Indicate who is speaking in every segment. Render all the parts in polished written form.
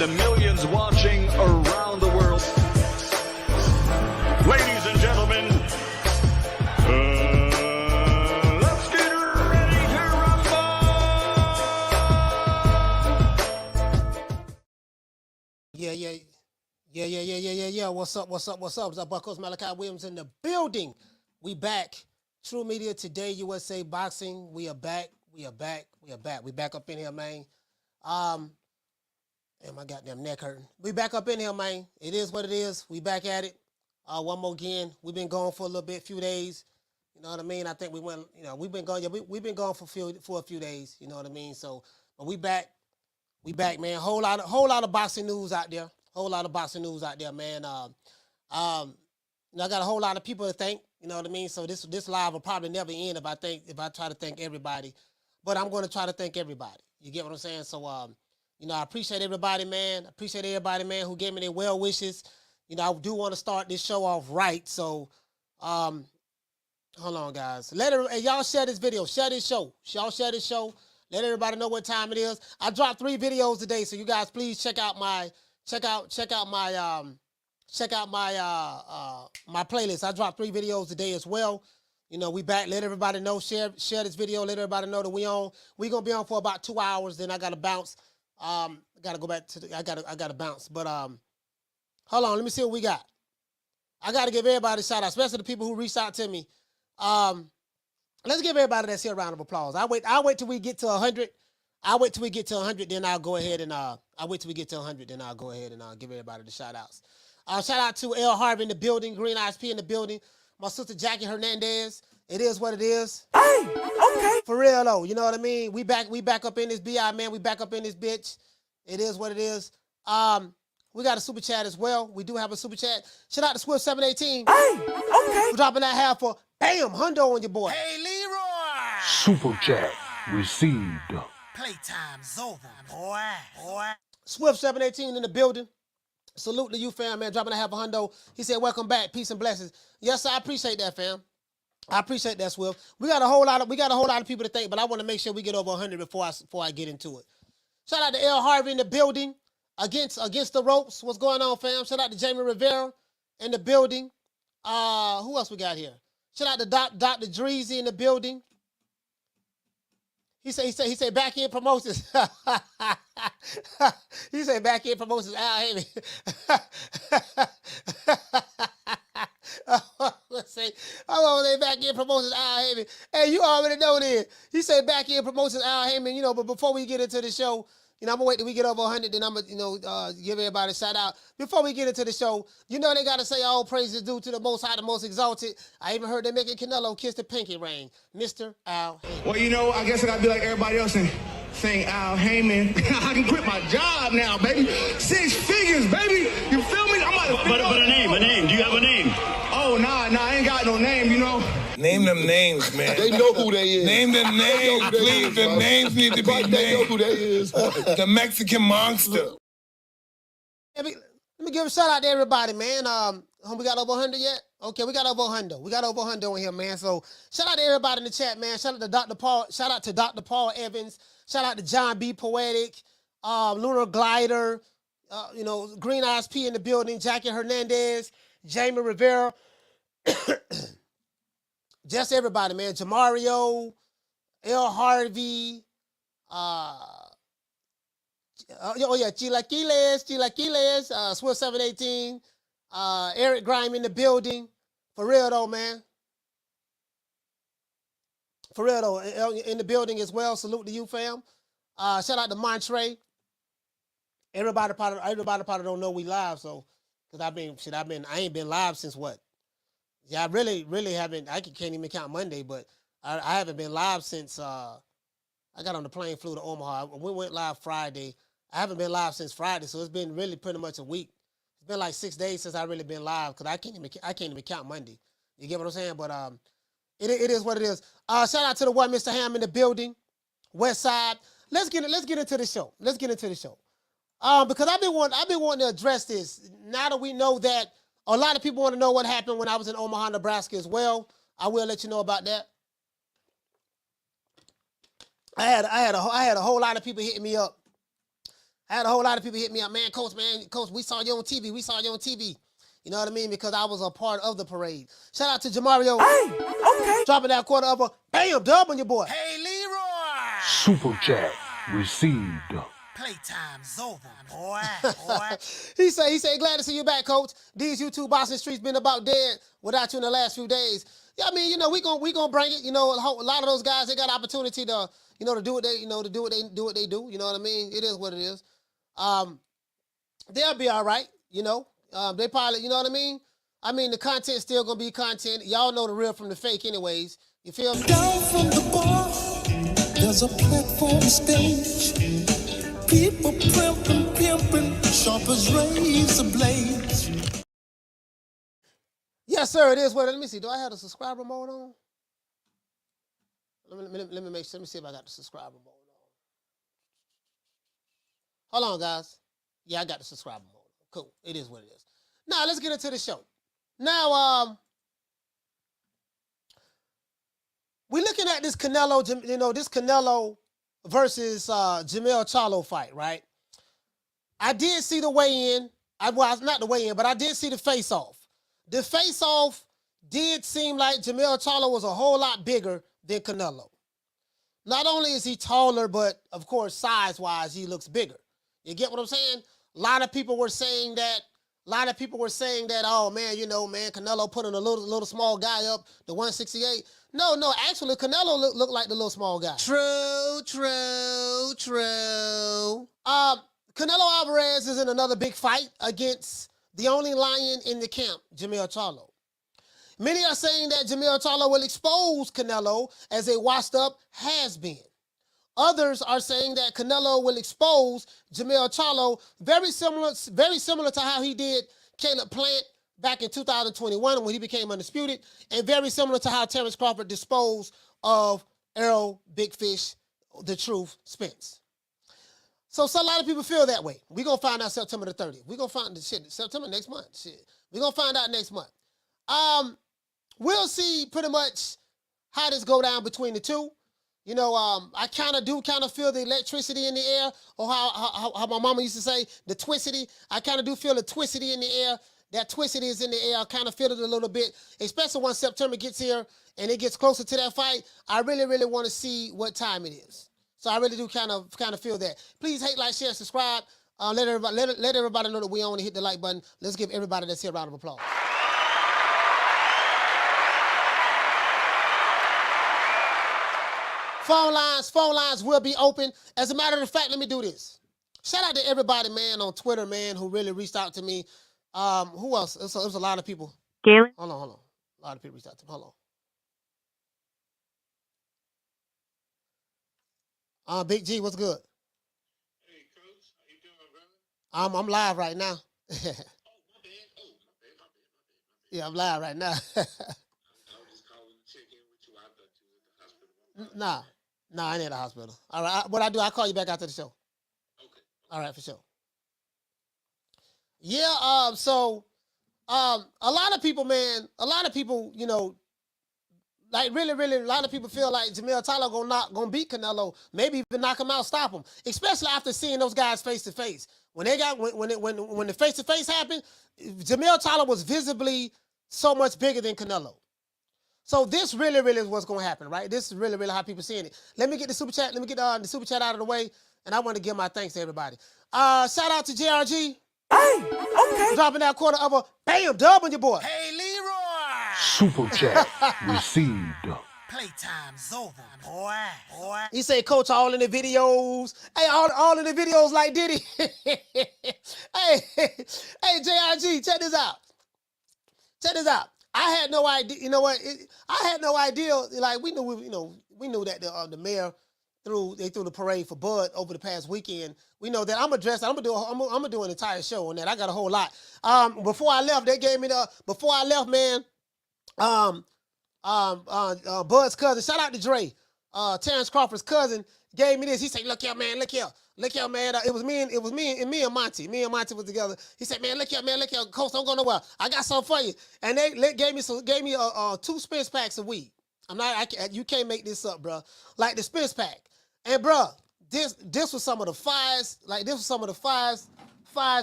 Speaker 1: the millions watching around the world. Ladies and gentlemen, let's get ready to rumble!
Speaker 2: Yeah. What's up? It's our Buckles Malachi Williams in the building. We back. True Media Today USA Boxing. We are back. We back up in here, man. And my goddamn neck hurting. We back up in here, man. It is what it is. We back at it. One more again. We've been gone for a little bit, few days. You know what I mean? I think we went, we've been gone. Yeah, we've been gone for a few days. You know what I mean? So, but we back. We back, man. Whole lot of boxing news out there. Man. I got a whole lot of people to thank. You know what I mean? So this live will probably never end if I try to thank everybody. But I'm going to try to thank everybody. You get what I'm saying? So, I appreciate everybody, man. Who gave me their well wishes. I do want to start this show off right. So, hold on, guys. Y'all share this video. Share this show. Y'all share this show. Let everybody know what time it is. I dropped 3 videos today, so you guys please check out my my playlist. I dropped 3 videos today as well. We back. Let everybody know. Share this video. Let everybody know that we on. We gonna be on for about 2 hours. Then I gotta bounce. I gotta go back to. I gotta bounce. But hold on. Let me see what we got. I gotta give everybody a shout out, especially the people who reached out to me. Let's give everybody that's here a round of applause. I'll wait till we get to 100. Then I'll go ahead and give everybody the shout outs. Shout out to L. Harvey in the building, Green Eyes P in the building, my sister Jackie Hernandez. It is what it is. Hey, okay. For real though, you know what I mean? We back up in this BI, man. We back up in this bitch. It is what it is. We got a super chat as well. We do have a super chat. Shout out to Swift 718. Hey, okay. We're dropping that half for bam, hundo on your boy. Hey, Leroy.
Speaker 3: Super chat received.
Speaker 2: Playtime's over, boy. Swift 718 in the building. Salute to you, fam, man. Dropping a half a hundo. He said, welcome back. Peace and blessings. Yes, sir, I appreciate that, fam. I appreciate that, Swift. We got a whole lot of people to thank, but I want to make sure we get over 100 before I get into it. Shout out to L. Harvey in the building. Against the ropes. What's going on, fam? Shout out to Jamie Rivera in the building. Who else we got here? Shout out to Dr. Dreezy in the building. He said back end promotions. He said back end promotions. Al Heyman. Let's say, back end promotions. Al Heyman. Hey, you already know this. He said back end promotions. Al Heyman. But before we get into the show, I'm gonna wait till we get over 100. Then I'm gonna, give everybody a shout out. Before we get into the show, they gotta say all praises due to the Most High, the Most Exalted. I even heard they making Canelo kiss the pinky ring, Mr. Al Heyman.
Speaker 4: Well, I guess I gotta be like everybody else and sing Al Heyman. I can quit my job now, baby. 6 figures, baby. You feel me? I'm about to.
Speaker 5: But a name. Do you have a name?
Speaker 4: Oh, nah, I ain't got no name.
Speaker 6: Name them names, man.
Speaker 7: They know who they is.
Speaker 6: Name them names, please. The names need to be named.
Speaker 7: They know who they is.
Speaker 6: The Mexican monster.
Speaker 2: Let me give a shout out to everybody, man. We got over 100 yet? Okay, we got over 100. We got over 100 on here, man. So shout out to everybody in the chat, man. Shout out to Dr. Paul. Shout out to Dr. Paul Evans. Shout out to John B. Poetic, Lunar Glider, Green Eyes P in the building, Jackie Hernandez, Jamie Rivera. Just everybody, man. Jamario, L. Harvey, Chilaquiles, Swift 718, Eric Grime in the building. For real though, man. For real though, in the building as well. Salute to you, fam. Shout out to Montre. Everybody probably don't know we live, so because I ain't been live since what? Yeah, I really haven't. I can't even count Monday, but I haven't been live since I got on the plane, flew to Omaha. We went live Friday. I haven't been live since Friday, so it's been really pretty much a week. It's been like 6 days since I really been live because I can't even count Monday. You get what I'm saying? But it is what it is. Shout out to the one Mr. Ham in the building, West Side. Let's get into the show. Because I've been wanting to address this. Now that we know that a lot of people want to know what happened when I was in Omaha, Nebraska as well. I will let you know about that. I had a whole lot of people hitting me up I had a whole lot of people hit me up, man, coach, we saw you on TV. We saw you on TV. You know what I mean? Because I was a part of the parade. Shout out to Jamario. Hey, okay. Dropping that quarter of a bam dub on your boy.
Speaker 7: Hey, Leroy!
Speaker 3: Super chat received.
Speaker 7: Playtime's over, boy.
Speaker 2: He said, glad to see you back, coach. These YouTube boxing streets been about dead without you in the last few days. Yeah, I mean, you know, we gonna bring it. You know, a lot of those guys, they got opportunity to, you know, to do what they, you know, to do what they do. You know what I mean? It is what it is. They'll be all right. You know. They probably, you know what I mean? I mean, the content's still gonna be content. Y'all know the real from the fake anyways. You feel me?
Speaker 8: Down from the bar, there's a platform stage. People pimping, sharp as razor blades.
Speaker 2: Yes, sir, it is what it is. Let me see. Do I have the subscriber mode on? Let me make sure. Let me see if I got the subscriber mode on. Hold on, guys. Yeah, I got the subscriber mode. Cool. It is what it is. Now, let's get into the show. Now, we're looking at this Canelo, you know, this Canelo versus Jermell Charlo fight, right? I did see the weigh-in. Well, not the weigh-in, but I did see the face-off. The face-off did seem like Jermell Charlo was a whole lot bigger than Canelo. Not only is he taller, but, of course, size-wise, he looks bigger. You get what I'm saying? A lot of people were saying that, oh, man, you know, man, Canelo putting a little small guy up, the 168. No, actually, Canelo looked like the little small guy. True. Canelo Alvarez is in another big fight against the only lion in the camp, Jermell Charlo. Many are saying that Jermell Charlo will expose Canelo as a washed-up has-been. Others are saying that Canelo will expose Jermell Charlo very similar to how he did Caleb Plant back in 2021 when he became undisputed, and very similar to how Terrence Crawford disposed of Errol Big Fish, the Truth, Spence. So a lot of people feel that way. We're going to find out September the 30th. We're going to find September next month. We're going to find out next month. We'll see pretty much how this go down between the two. You know, I kind of feel the electricity in the air, or how my mama used to say, the twicity. I kind of do feel the twicity in the air. That twicity is in the air. I kind of feel it a little bit, especially once September gets here and it gets closer to that fight. I really, really want to see what time it is. So I really do kind of feel that. Please hate, like, share, subscribe. Let everybody know that we on and hit the like button. Let's give everybody that's here a round of applause. Phone lines will be open. As a matter of fact, let me do this. Shout out to everybody, man, on Twitter, man, who really reached out to me. Who else? It was a lot of people.
Speaker 9: Galen?
Speaker 2: Hold on. A lot of people reached out to me. Hold on. Big G, what's good?
Speaker 10: Hey, Coach. How you doing, brother?
Speaker 2: I'm live right now.
Speaker 10: My bad.
Speaker 2: Yeah, I'm live right now.
Speaker 10: I was just calling to check in with you. I thought you was at the hospital.
Speaker 2: Nah, I ain't at the hospital. All right, what I do, I'll call you back after the show.
Speaker 10: Okay.
Speaker 2: All right, for sure. Yeah, so a lot of people, you know, like really, a lot of people feel like Jermell Charlo gonna beat Canelo, maybe even knock him out, stop him, especially after seeing those guys face to face. When the face to face happened, Jermell Charlo was visibly so much bigger than Canelo. So this really is what's gonna happen, right? This is really how people seeing it. Let me get the super chat. Let me get the super chat out of the way, and I want to give my thanks to everybody. Shout out to JRG.
Speaker 7: Hey, okay.
Speaker 2: Dropping that quarter of a bam dub on your boy.
Speaker 7: Hey, Leroy!
Speaker 3: Super chat received.
Speaker 7: Playtime's over, boy.
Speaker 2: He say, Coach, all in the videos. Hey, all in the videos like Diddy. hey, JRG, check this out. I had no idea. You know what? I had no idea. Like we knew that the mayor threw the parade for Bud over the past weekend. We know that I'm gonna do an entire show on that. I got a whole lot. Before I left, they gave me before I left, man. Bud's cousin, shout out to Dre, Terrence Crawford's cousin, gave me this. He said, look here, man. It was me and Monty. Me and Monty was together. He said, man, look here, Coach, don't go nowhere. I got something for you. And they gave me 2 Spence packs of weed. You can't make this up, bro. Like the Spence pack. And bro, this was some of the fires, like this was some of the fires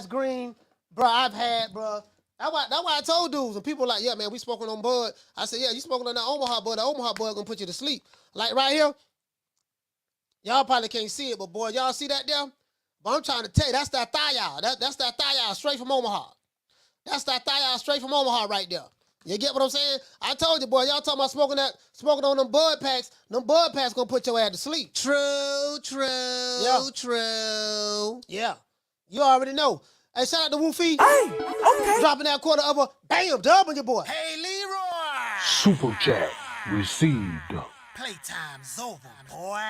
Speaker 2: green, bro, I've had, bro. That's why I told dudes, and people like, yeah, man, we smoking on bud. I said, yeah, you smoking on that Omaha bud. The Omaha bud gonna put you to sleep. Like right here, y'all probably can't see it, but boy, y'all see that there? But I'm trying to tell you, that's that thayal. That's that thayal straight from Omaha. That's that thayal straight from Omaha right there. You get what I'm saying? I told you, boy, y'all talking about smoking on them bud packs. Them bud packs gonna put your ass to sleep.
Speaker 7: True.
Speaker 2: Yeah. You already know. Hey, shout out to Woofy.
Speaker 7: Hey, okay.
Speaker 2: Dropping that quarter of a bam dub on your boy.
Speaker 7: Hey, Leroy.
Speaker 3: Super chat received.
Speaker 7: Playtime's over, boy.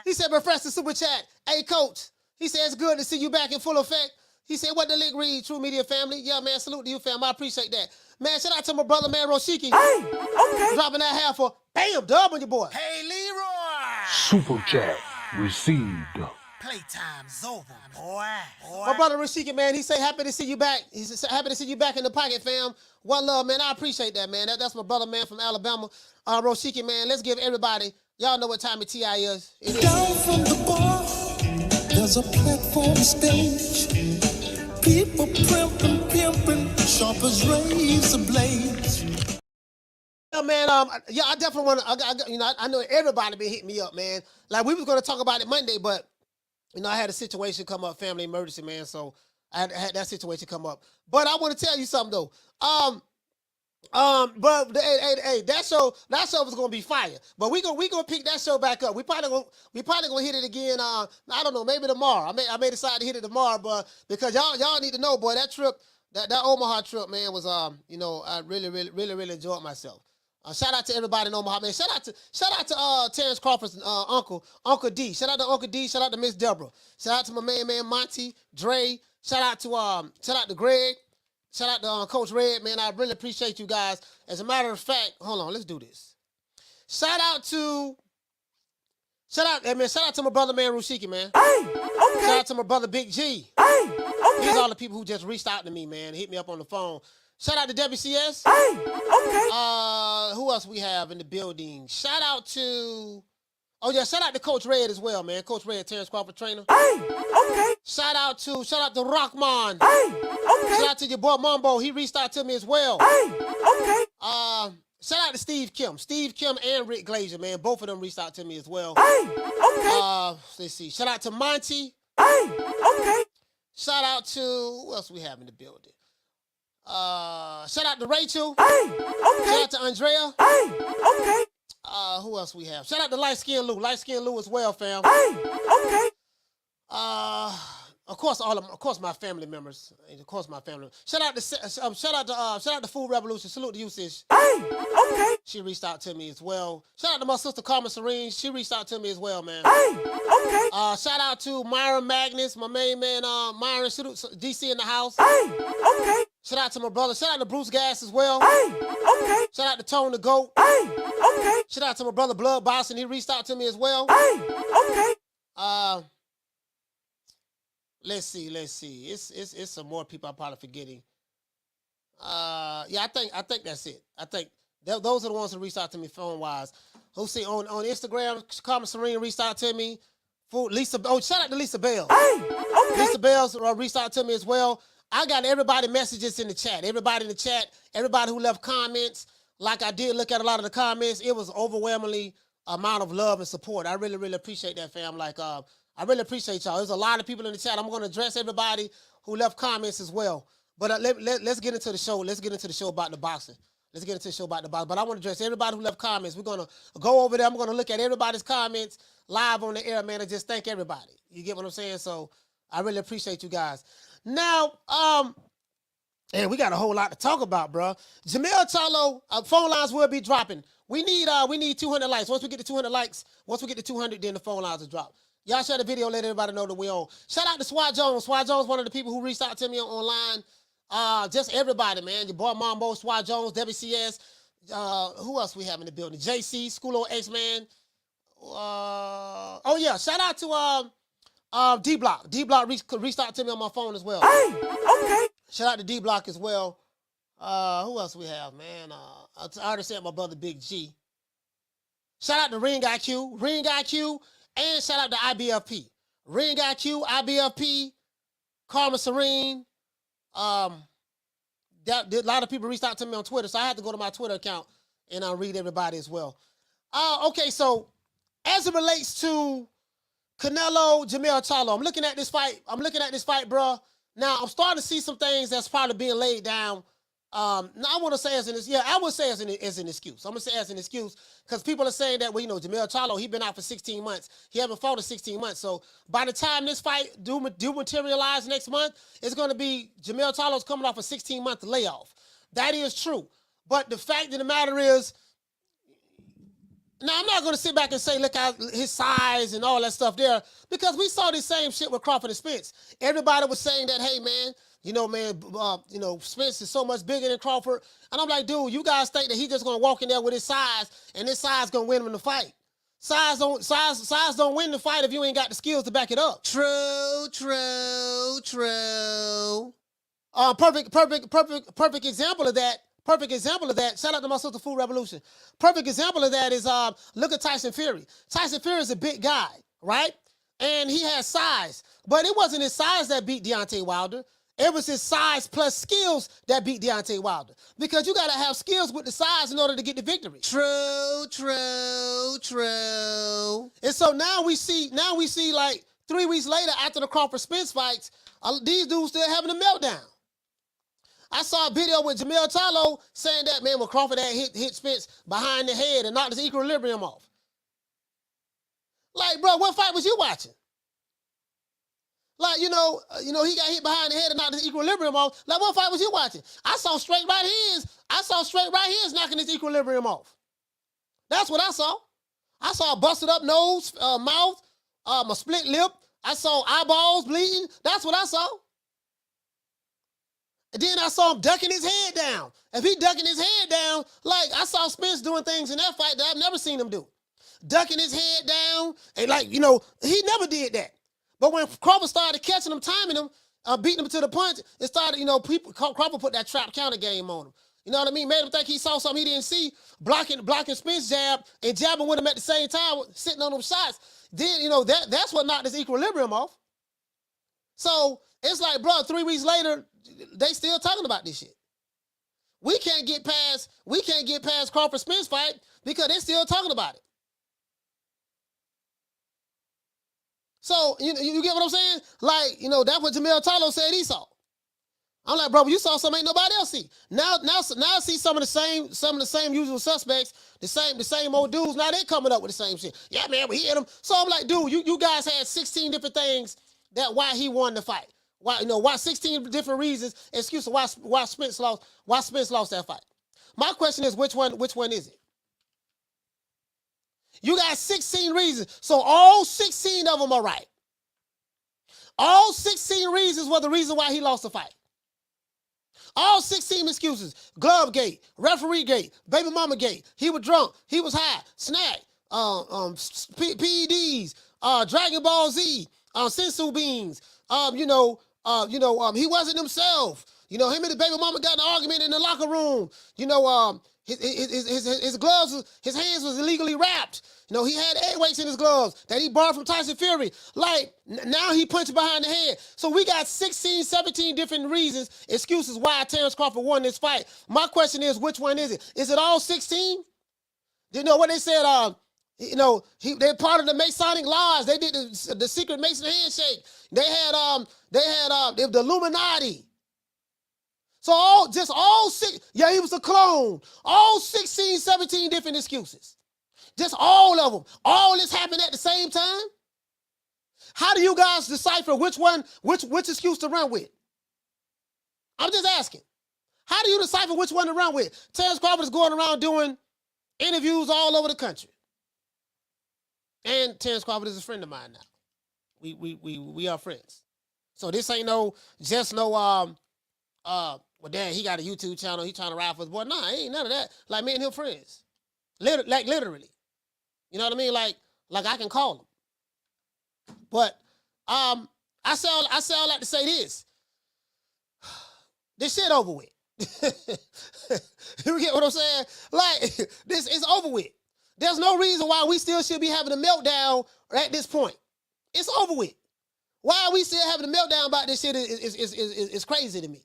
Speaker 2: He said, refresh the super chat. Hey, coach. He said, it's good to see you back in full effect. He said, what the link read, True Media family? Yeah, man, salute to you, fam. I appreciate that. Man, shout out to my brother, man, Roshiki.
Speaker 7: Hey, okay.
Speaker 2: Dropping that half for bam dub on your boy.
Speaker 7: Hey, Leroy.
Speaker 3: Super chat received.
Speaker 7: Playtime's over, boy.
Speaker 2: My brother Rashiki, man, he say happy to see you back. He said happy to see you back in the pocket, fam. One love, man. I appreciate that, man. That's my brother, man, from Alabama. Rashiki, man, let's give everybody, y'all know what time of TI is. It is.
Speaker 8: Down from the bar, there's a platform stage. People pimping, sharp as razor blades.
Speaker 2: Yeah, man. Yeah, I definitely want to. I know everybody been hitting me up, man. Like we was gonna talk about it Monday, but I had a situation come up, family emergency, man. So I had that situation come up. But I want to tell you something though. But hey, that show was gonna be fire. But we gonna pick that show back up. We probably gonna hit it again. I don't know, maybe tomorrow. I may decide to hit it tomorrow, but because y'all need to know, boy, that trip, that Omaha trip, man, was I really enjoyed myself. Shout out to everybody in Omaha, man. Shout out to Terrence Crawford's Uncle D. Shout out to Uncle D. Shout out to Miss Deborah. Shout out to my man Monty, Dre. Shout out to Greg. Shout out to Coach Red, man. I really appreciate you guys. As a matter of fact, hold on, let's do this. Shout out to my brother, man, Rushiki, man.
Speaker 7: Hey, okay.
Speaker 2: Shout out to my brother, Big G.
Speaker 7: Hey, okay.
Speaker 2: These are all the people who just reached out to me, man. Hit me up on the phone. Shout out to WCS.
Speaker 7: Hey, okay.
Speaker 2: Who else we have in the building? Shout out to Coach Red as well, man. Coach Red, Terrence Crawford trainer.
Speaker 7: Hey, okay.
Speaker 2: Shout out to Rockman.
Speaker 7: Hey, okay.
Speaker 2: Shout out to your boy Mambo. He reached out to me as well.
Speaker 7: Hey, okay.
Speaker 2: Shout out to Steve Kim and Rick Glazier, man. Both of them reached out to me as well.
Speaker 7: Hey, okay.
Speaker 2: Let's see. Shout out to Monty.
Speaker 7: Hey, okay.
Speaker 2: Shout out to who else we have in the building? Shout out to Rachel.
Speaker 7: Hey, okay.
Speaker 2: Shout out to Andrea.
Speaker 7: Hey, okay.
Speaker 2: Who else we have? Shout out to Light Skin Lou as well, fam.
Speaker 7: Hey, okay.
Speaker 2: Of course, my family members. Shout out to Food Revolution. Salute to you, sis.
Speaker 7: Hey, okay.
Speaker 2: She reached out to me as well. Shout out to my sister Carmen Serene. She reached out to me as well, man.
Speaker 7: Hey, okay.
Speaker 2: Shout out to Myron Magnus, my main man, Myron DC in the house.
Speaker 7: Hey, okay.
Speaker 2: Shout out to my brother. Shout out to Bruce Gas as well.
Speaker 7: Hey, okay.
Speaker 2: Shout out to Tone the Goat.
Speaker 7: Hey, okay.
Speaker 2: Shout out to my brother Blood Boston. He reached out to me as well.
Speaker 7: Hey, okay.
Speaker 2: Let's see. It's some more people I'm probably forgetting. Yeah, I think that's it. I think those are the ones who reached out to me phone wise. Who see on Instagram, Carmen Serene reached out to me. Shout out to Lisa Bell.
Speaker 7: Hey, okay.
Speaker 2: Lisa Bell reached out to me as well. I got everybody messages in the chat. Everybody in the chat, everybody who left comments. Like I did look at a lot of the comments. It was overwhelmingly amount of love and support. I really appreciate that, fam. Like I really appreciate y'all. There's a lot of people in the chat. I'm going to address everybody who left comments as well. But let's get into the show. Let's get into the show about the boxing. Let's get into the show about the boxing. But I want to address everybody who left comments. We're going to go over there. I'm going to look at everybody's comments live on the air, man, and just thank everybody. You get what I'm saying? So I really appreciate you guys. Now, and we got a whole lot to talk about, bro. Jermell Charlo, phone lines will be dropping. We need 200 likes. Once we get to 200 likes, then the phone lines will drop. Y'all share the video, let everybody know that we're on. Shout out to Swat Jones. Swat Jones, one of the people who reached out to me online. Just everybody, man. Your boy Mambo, Swat Jones, WCS. Who else we have in the building? JC, Schoolo X-Man. Shout out to D-Block. D-Block reached out to me on my phone as well.
Speaker 7: Hey, okay.
Speaker 2: Shout out to D-Block as well. Who else we have, man? I already said my brother Big G. Shout out to Ring IQ. Ring IQ And shout out to IBFP. Ring IQ, IBFP, Karma Serene. A lot of people reached out to me on Twitter, so I had to go to my Twitter account and I'll read everybody as well. Okay, so as it relates to Canelo, Jermell Charlo, I'm looking at this fight, bro. Now, I'm starting to see some things that's probably being laid down. Now, I want to say I would say as an excuse. I'm going to say as an excuse because people are saying that, well, Jermell Charlo, he's been out for 16 months. He haven't fought in 16 months. So by the time this fight do materialize next month, it's going to be Jermell Charlo's coming off a 16-month layoff. That is true. But the fact of the matter is, now, I'm not going to sit back and say, look at his size and all that stuff there, because we saw the same shit with Crawford and Spence. Everybody was saying that, hey, man, Spence is so much bigger than Crawford. And I'm like, dude, you guys think that he's just going to walk in there with his size and his size going to win him in the fight. Size don't win the fight if you ain't got the skills to back it up. True. Perfect example of that. Shout out to my sister Food Revolution. Perfect example of that is look at Tyson Fury. Tyson Fury is a big guy, right? And he has size. But it wasn't his size that beat Deontay Wilder. It was his size plus skills that beat Deontay Wilder. Because you got to have skills with the size in order to get the victory. True. And so now we see like 3 weeks later after the Crawford-Spence fights, these dudes still having a meltdown. I saw a video with Jermell Charlo saying that, man, when Crawford had hit Spence behind the head and knocked his equilibrium off. Like, bro, what fight was you watching? Like, he got hit behind the head and knocked his equilibrium off. Like, what fight was you watching? I saw straight right hands knocking his equilibrium off. That's what I saw. I saw a busted up nose, mouth, a split lip. I saw eyeballs bleeding. That's what I saw. And then I saw him ducking his head down. If he ducking his head down, like I saw Spence doing things in that fight that I've never seen him do. Ducking his head down, and he never did that. But when Crawford started catching him, timing him, beating him to the punch, it started, Crawford put that trap counter game on him. You know what I mean? Made him think he saw something he didn't see, blocking Spence jab and jabbing with him at the same time, sitting on them shots. Then, that's what knocked his equilibrium off. So it's like, bro, 3 weeks later, they still talking about this shit. We can't get past Crawford-Spence fight because they still talking about it. So you get what I'm saying? Like, that's what Jermell Charlo said he saw. I'm like, bro, you saw something ain't nobody else see. Now I see some of the same usual suspects, the same old dudes. Now they coming up with the same shit. Yeah, man, we hit him. So I'm like, dude, you guys had 16 different things that why he won the fight. Why 16 different reasons, excuses why Spence lost that fight. My question is, which one is it? You got 16 reasons, so all 16 of them are right. All 16 reasons were the reason why he lost the fight. All 16 excuses: glove gate, referee gate, baby mama gate. He was drunk, he was high, snack, PEDs, Dragon Ball Z, sensu beans. He wasn't himself. Him and his baby mama got in an argument in the locker room. His gloves, his hands was illegally wrapped. He had egg weights in his gloves that he borrowed from Tyson Fury. Like, now he punched behind the head. So we got 16, 17 different reasons, excuses why Terrence Crawford won this fight. My question is, which one is it? Is it all 16? What they said, they're part of the Masonic Lodge. They did the secret Mason handshake. They had the Illuminati. So all six, yeah, he was a clone. All 16, 17 different excuses. Just all of them. All this happened at the same time? How do you guys decipher which excuse to run with? I'm just asking. How do you decipher which one to run with? Terrence Crawford is going around doing interviews all over the country. And Terrence Crawford is a friend of mine now. We are friends. So this ain't well, dad, he got a YouTube channel, he trying to ride for his boy. Nah, ain't none of that. Like, me and him friends. Literally. You know what I mean? Like I can call him. But I say all that to say this. This shit over with. You get what I'm saying? Like, this is over with. There's no reason why we still should be having a meltdown at this point. It's over with. Why are we still having a meltdown about this shit is crazy to me.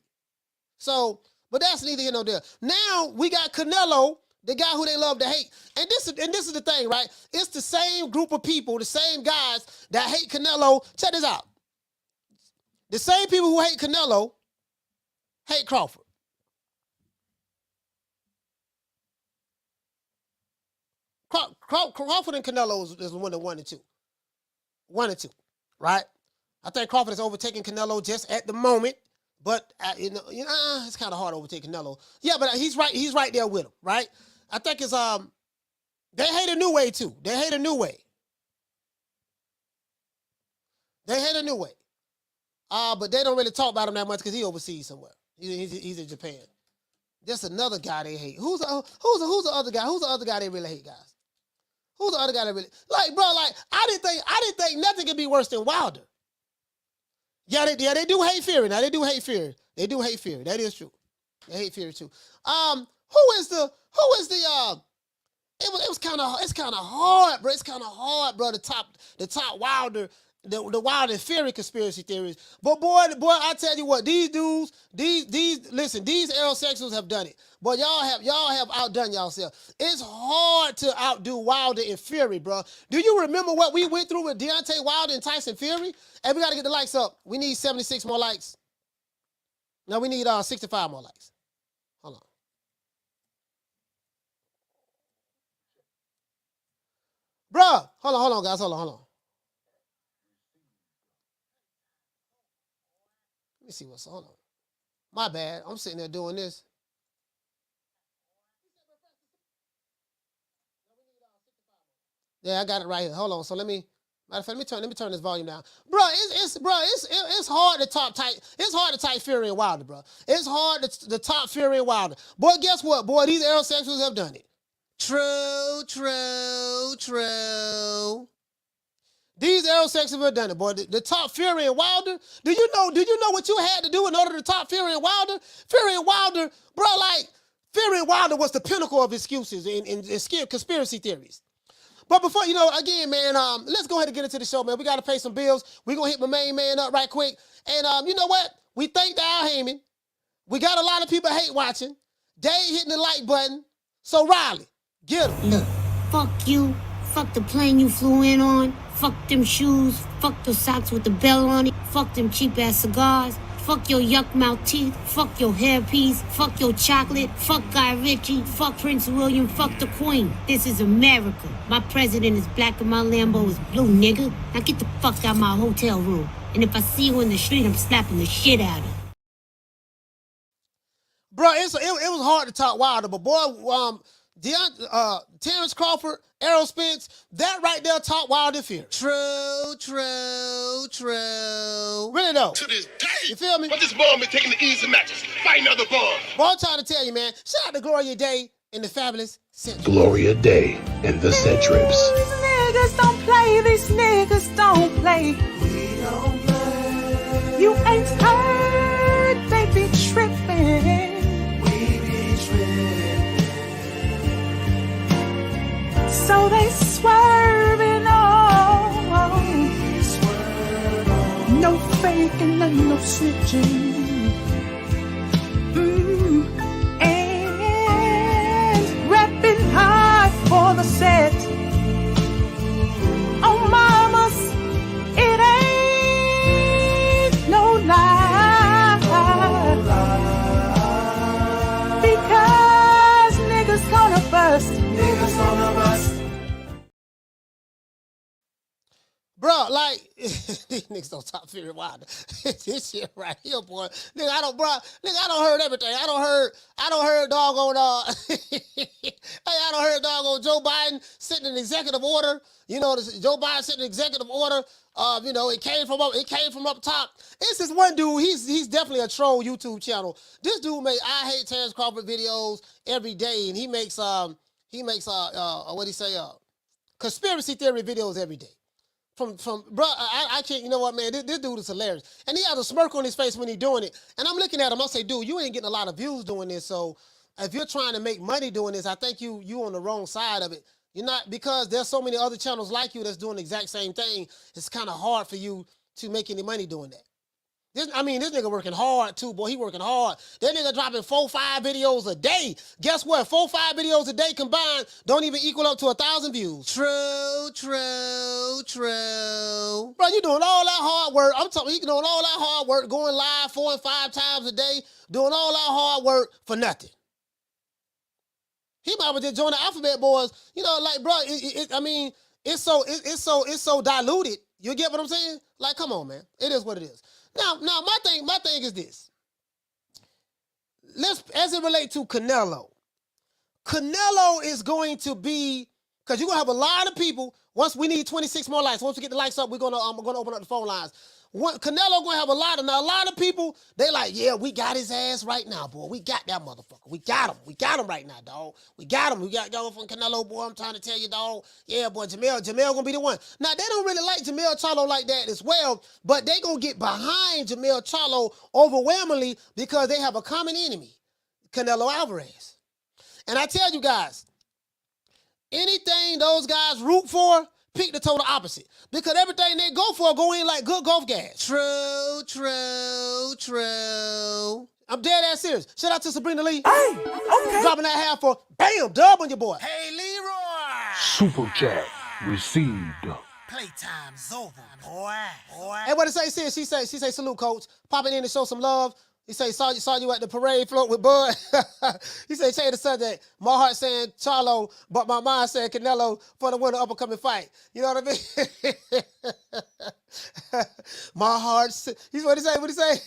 Speaker 2: So, but that's neither here nor there. Now we got Canelo, the guy who they love to hate. And this is the thing, right? It's the same group of people, the same guys that hate Canelo. Check this out. The same people who hate Canelo hate Crawford. Crawford and Canelo is one and two. 1 and 2, right? I think Crawford is overtaking Canelo just at the moment, but it's kind of hard to overtake Canelo. Yeah, but he's right there with him, right? I think it's they hate a new way too. They hate a new way. But they don't really talk about him that much because he overseas somewhere. He's in Japan. There's another guy they hate. Who's the other guy? Who's the other guy they really hate, guys? Who's the other guy that really like, bro? Like, I didn't think nothing could be worse than Wilder. Yeah, they do hate Fury. Now they do hate Fury. That is true. They hate Fury too. It's kind of hard, bro. It's kind of hard, bro. The top Wilder. The Wilder and Fury conspiracy theories. But boy, I tell you what, these dudes, these aerosexuals have done it. But y'all have outdone yourself. It's hard to outdo Wilder and Fury, bro. Do you remember what we went through with Deontay Wilder and Tyson Fury? And we got to get the likes up. We need 76 more likes. No, we need 65 more likes. Hold on. Bruh, hold on, guys. Hold on. Let me see what's on. My bad. I'm sitting there doing this. Yeah, I got it right here. Hold on. So let me turn this volume down. Bro, it's hard to top tight. It's hard to type Fury and Wilder, bro. It's hard to top Fury and Wilder. Boy, guess what? Boy, these aerosexuals have done it. True. These aerosexuals have done it, boy. The top Fury and Wilder. Do you know what you had to do in order to top Fury and Wilder? Fury and Wilder, bro, like, Fury and Wilder was the pinnacle of excuses and conspiracy theories. But before, again, man, let's go ahead and get into the show, man. We got to pay some bills. We're going to hit my main man up right quick. And you know what? We thank Al Heyman. We got a lot of people hate watching. They ain't hitting the like button. So, Riley, get him.
Speaker 9: Look, fuck you. Fuck the plane you flew in on. Fuck them shoes. Fuck the socks with the bell on it. Fuck them cheap-ass cigars. Fuck your yuck mouth teeth. Fuck your hairpiece. Fuck your chocolate. Fuck Guy Ritchie. Fuck Prince William. Fuck the Queen. This is America. My president is black and my Lambo is blue, nigga. Now get the fuck out my hotel room. And if I see you in the street, I'm slapping the shit out of you.
Speaker 2: Bro, it was hard to talk Wilder, but boy, Terrence Crawford, Errol Spence, that right there talk Wilder Fury. True. Really though.
Speaker 4: To this day.
Speaker 2: You feel me?
Speaker 4: But this bum been taking the easy matches, fighting other bums.
Speaker 2: Boy, I'm trying to tell you, man. Shout out to Gloria Day and the Fabulous Central.
Speaker 3: Gloria Day and the Centrips.
Speaker 7: These niggas don't play. These niggas don't play.
Speaker 8: We don't play.
Speaker 7: You ain't heard. They be tripping.
Speaker 8: We be tripping.
Speaker 7: So they swerving on.
Speaker 8: We swerve on.
Speaker 7: No faking and no switching. And repping hard for the set. Oh, mamas, it ain't no lie. Because niggas gonna bust.
Speaker 8: Niggas gonna bust.
Speaker 2: Bro, like, these niggas don't talk Fury Wilder. This shit right here, boy. Nigga, I don't heard everything. I don't heard doggone, I don't heard doggone Joe Biden sitting an executive order. Joe Biden sitting an executive order. It came from up top. It's this one dude, he's definitely a troll YouTube channel. This dude makes I Hate Terrence Crawford videos every day, and he makes conspiracy theory videos every day. Bro, I can't, you know what, man, this dude is hilarious. And he has a smirk on his face when he's doing it. And I'm looking at him, I say, dude, you ain't getting a lot of views doing this, so if you're trying to make money doing this, I think you on the wrong side of it. You're not, because there's so many other channels like you that's doing the exact same thing. It's kind of hard for you to make any money doing that. This nigga working hard too, boy. He working hard. That nigga dropping 4-5 videos a day. Guess what? 4-5 videos a day combined don't even equal up to 1,000 views. True. Bro, you doing all that hard work. I'm talking, you doing all that hard work, going live 4 and 5 times a day, doing all that hard work for nothing. He might as well just join the Alphabet Boys. You know, like, bro, it's so diluted. You get what I'm saying? Like, come on, man. It is what it is. Now, my thing is this. As it relates to Canelo. Canelo is going to be, because you're gonna have a lot of people. Once we need 26 more likes. Once we get the likes up, we're gonna open up the phone lines. Canelo gonna have a lot of people. They like, yeah, we got his ass right now, boy. We got that motherfucker. We got him right now, dog. We got him. We got y'all from Canelo, boy. I'm trying to tell you, dog. Yeah, boy, Jermell gonna be the one. Now they don't really like Jermell Charlo like that as well, but they gonna get behind Jermell Charlo overwhelmingly because they have a common enemy, Canelo Alvarez. And I tell you guys, anything those guys root for, pick the total opposite. Because everything they go for go in like good golf gas. True. I'm dead ass serious. Shout out to Sabrina Lee. Hey, okay. Dropping that half for, bam, dub on your boy. Hey, Leroy.
Speaker 3: Super chat received.
Speaker 2: Playtime's over, boy. Hey, what did it say? She say, salute, coach. Popping in to show some love. He say, saw you at the parade float with Bud. He say, change the subject. My heart saying Charlo, but my mind saying Canelo for the winner upcoming fight. You know what I mean? My heart's, what he say?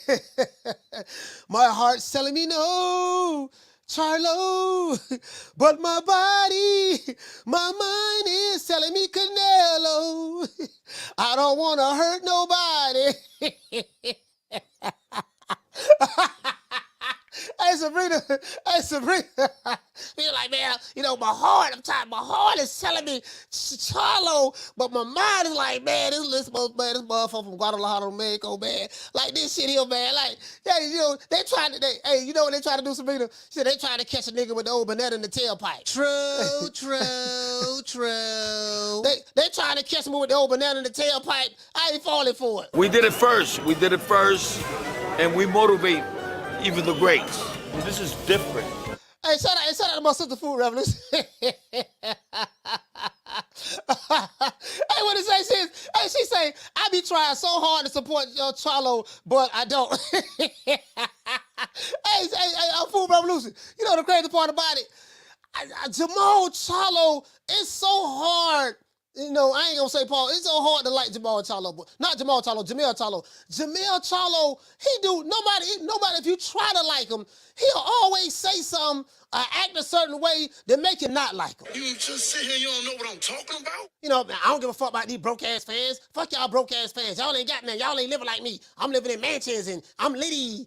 Speaker 2: My heart's telling me no, Charlo, but my body, my mind is telling me Canelo. I don't want to hurt nobody. Hey, Sabrina. Feel like, man, you know, my heart is telling me Charlo, but my mind is like, man, this motherfucker from Guadalajara, Mexico, man. Like, this shit here, man. Like, yeah, you know, you know what they trying to do, Sabrina? Shit, they trying to catch a nigga with the old banana in the tailpipe. True. They trying to catch me with the old banana in the tailpipe. I ain't falling for it.
Speaker 5: We did it first, and we motivate even the greats. This is different.
Speaker 2: Hey, shout out to my sister Food Revolution. Hey, what it say? She say, I be trying so hard to support Charlo, but I don't. hey, Food Revolution. You know the crazy part about it? Jermell Charlo, it's so hard. You know, I ain't gonna say Paul. It's so hard to like Jermell Charlo, but not Jermell Charlo, Jermell Charlo. Jermell Charlo, nobody. If you try to like him, he'll always say something, act a certain way that make you not like him.
Speaker 4: You just sit here, you don't know what I'm talking about?
Speaker 2: You know, I don't give a fuck about these broke ass fans. Fuck y'all broke ass fans. Y'all ain't got nothing. Y'all ain't living like me. I'm living in mansions and I'm litty.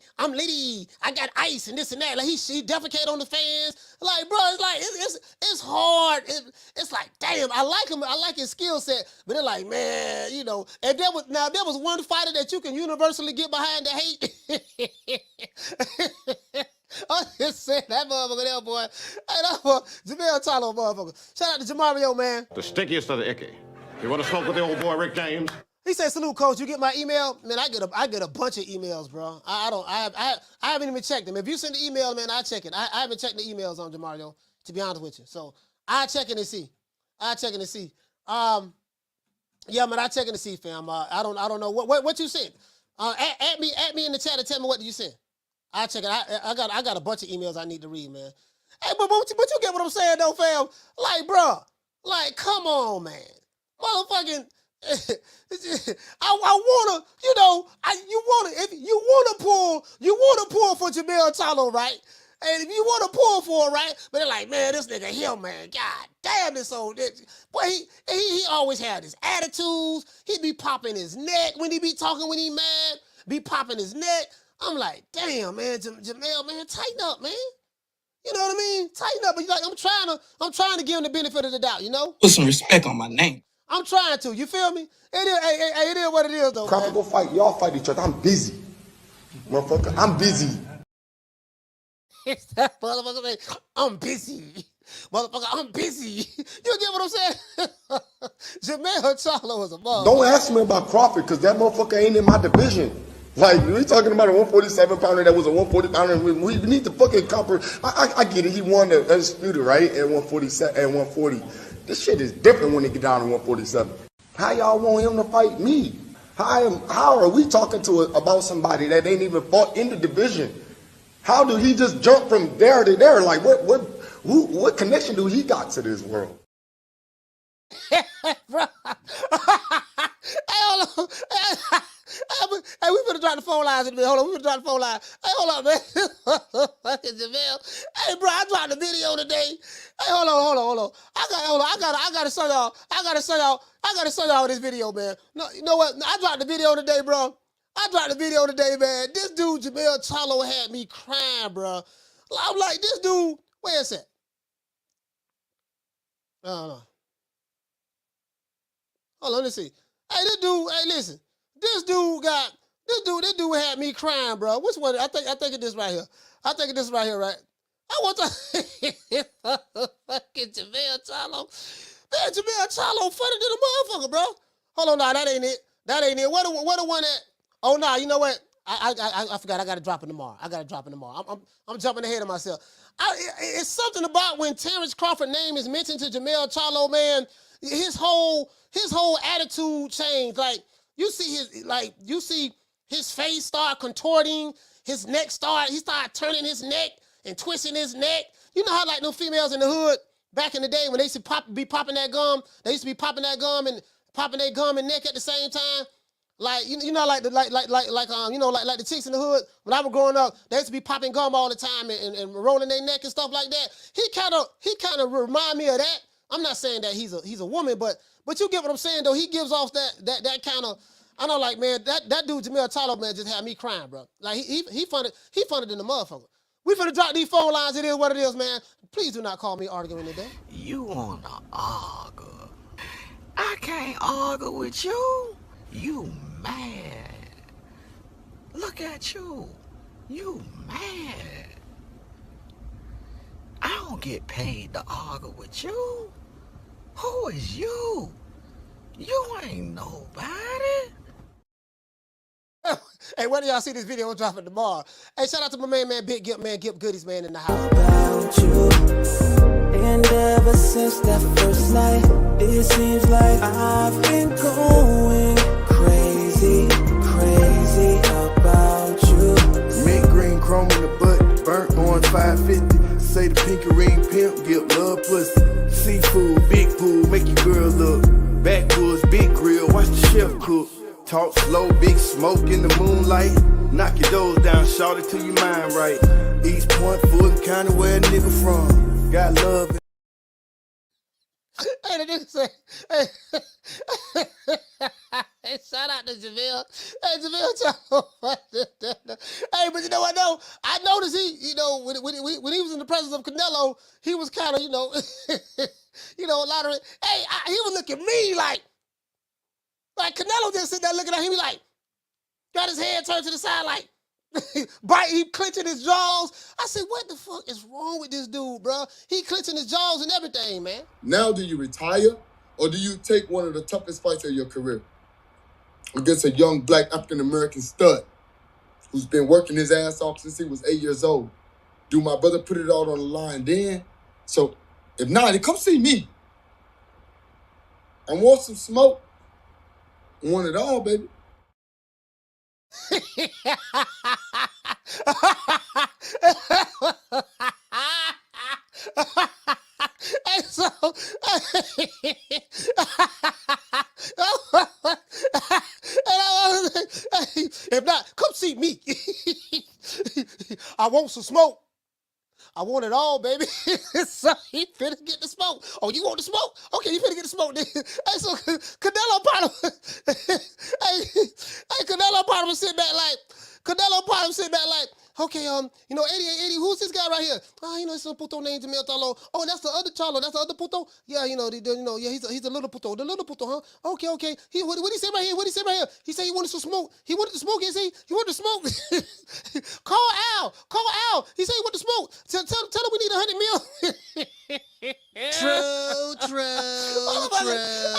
Speaker 2: I got ice and this and that. Like he defecate on the fans. Like, bro, it's like it's hard. It's like, damn, I like him. I like his skill set. But they're like, man, you know, if there was one fighter that you can universally get behind the hate. I just said that motherfucker there, boy. Hey, that boy, Jermell Charlo, motherfucker. Shout out to Jamario, man.
Speaker 11: The stickiest of the icky. You want to smoke with the old boy Rick James?
Speaker 2: He said, "Salute, coach. You get my email, man. I get a bunch of emails, bro. I haven't even checked them. If you send the email, man, I check it. I haven't checked the emails on Jamario, to be honest with you. So I check it and see. Yeah, man, I check it and see, fam. I don't know what you sent. Add me in the chat and tell me what you sent. I check it. I got a bunch of emails I need to read, man. Hey, but you get what I'm saying though, fam? Like, bro, like, come on, man, motherfucking. I wanna, you know, if you wanna pull for Jermell Charlo, right? And if you wanna pull for it, right? But they're like, man, this nigga here, man, god damn this old nigga. Boy, he always had his attitudes. He be popping his neck when he be talking when he mad. Be popping his neck. I'm like, damn, man, Jermell, man, tighten up, man. You know what I mean? Tighten up. But like, I'm trying to give him the benefit of the doubt, you know?
Speaker 12: Put some respect on my name.
Speaker 2: I'm trying to. You feel me? It is what it is, though.
Speaker 13: Crawford, go fight. Y'all fight each other. I'm busy. Motherfucker, I'm busy.
Speaker 2: That motherfucker say, I'm busy. Motherfucker, I'm busy. You get what I'm saying? Jermell Charlo is a motherfucker.
Speaker 13: Don't ask me about Crawford, because that motherfucker ain't in my division. Like, we talking about a 147 pounder that was a 140 pounder. We need to fucking I get it. He won the Undisputed, right? At 147 and 140. This shit is different when they get down to 147. How y'all want him to fight me? How are we talking about somebody that ain't even fought in the division? How do he just jump from there to there? Like, what connection do he got to this world?
Speaker 2: Bro. Hey, hold on. Hey, we finna drop the phone lines in a minute. Hold on, we finna drop the phone line. Hey, hold on, man. Fucking Jermell. Hey, bro, I dropped the video today. Hey, hold on. I gotta show y'all. I gotta show y'all this video, man. No, you know what? I dropped the video today, bro. Man. This dude, Jermell Charlo, had me crying, bro. I'm like, this dude, where is it? Hold on, let's see. Hey, this dude, hey, listen. This dude had me crying, bro. Which one? I think it's this right here. Right? I want to fucking Jermell Charlo. Man, Jermell Charlo funny than a motherfucker, bro. Hold on, nah, that ain't it. What the one that? Oh, nah, you know what? I forgot. I gotta drop it tomorrow. I'm jumping ahead of myself. It's something about when Terrence Crawford's name is mentioned to Jermell Charlo, man. His whole attitude changed. Like, you see his face start contorting, he started turning his neck and twisting his neck. You know how like no females in the hood back in the day when they used to be popping that gum, and popping their gum and neck at the same time. Like you know like the chicks in the hood when I was growing up, they used to be popping gum all the time and rolling their neck and stuff like that. He kind of remind me of that. I'm not saying that he's a woman, but you get what I'm saying though. He gives off that kind of, I know, like, man, that dude Jermell Charlo, man, just had me crying, bro. Like he funny than the motherfucker. We finna drop these phone lines. It is what it is, man. Please do not call me arguing today.
Speaker 12: You wanna argue? I can't argue with you. You mad? Look at you. You mad? I don't get paid to argue with you. Who is you? You ain't nobody.
Speaker 2: Hey, when do y'all see this video dropping tomorrow? Hey, shout out to my man Big Gip Goodies, man, in the house.
Speaker 8: About you. And ever since that first night, it seems like I've been going crazy about you.
Speaker 14: Mint green chrome in the butt, burnt orange 550. Say the pinky ring pimp, give love pussy. Seafood, big pool, make your girl look. Backwoods, big grill, watch the chef cook. Talk slow, big smoke in the moonlight. Knock your doors down, shout it till your mind right. East Point, Fulton County, where a nigga from. Got love.
Speaker 2: Hey, the nigga say, hey, shout out to Jermell. Hey, Jermell Charlo. Hey, but you know what, though? I noticed when he was in the presence of Canelo, he was kind of, a lot of, he was looking at me like Canelo just sitting there looking at him, he like, got his head turned to the side like, he clenching his jaws. I said, what the fuck is wrong with this dude, bro? He clenching his jaws and everything, man.
Speaker 15: Now do you retire or do you take one of the toughest fights of your career against a young black African-American stud who's been working his ass off since he was 8 years old? Do my brother put it all on the line then? So if not, then come see me. I want some smoke. I want it all, baby.
Speaker 2: And so, if not, come see me. I want some smoke. I want it all, baby. So he finna get the smoke. Oh, you want the smoke? Okay, you finna get the smoke. Hey, so Canelo Partner, Canelo Partner sit back like, okay, 88, who's this guy right here? It's some puto named Jermell Charlo. Oh, that's the other Charlo. That's the other puto. Yeah, he's a little puto. The little puto, huh? Okay. What did he say right here? He said he wanted some smoke. He wanted the smoke, is he? He wanted the smoke. Call Al. He said he wanted the smoke. Tell him we need 100 mil. True.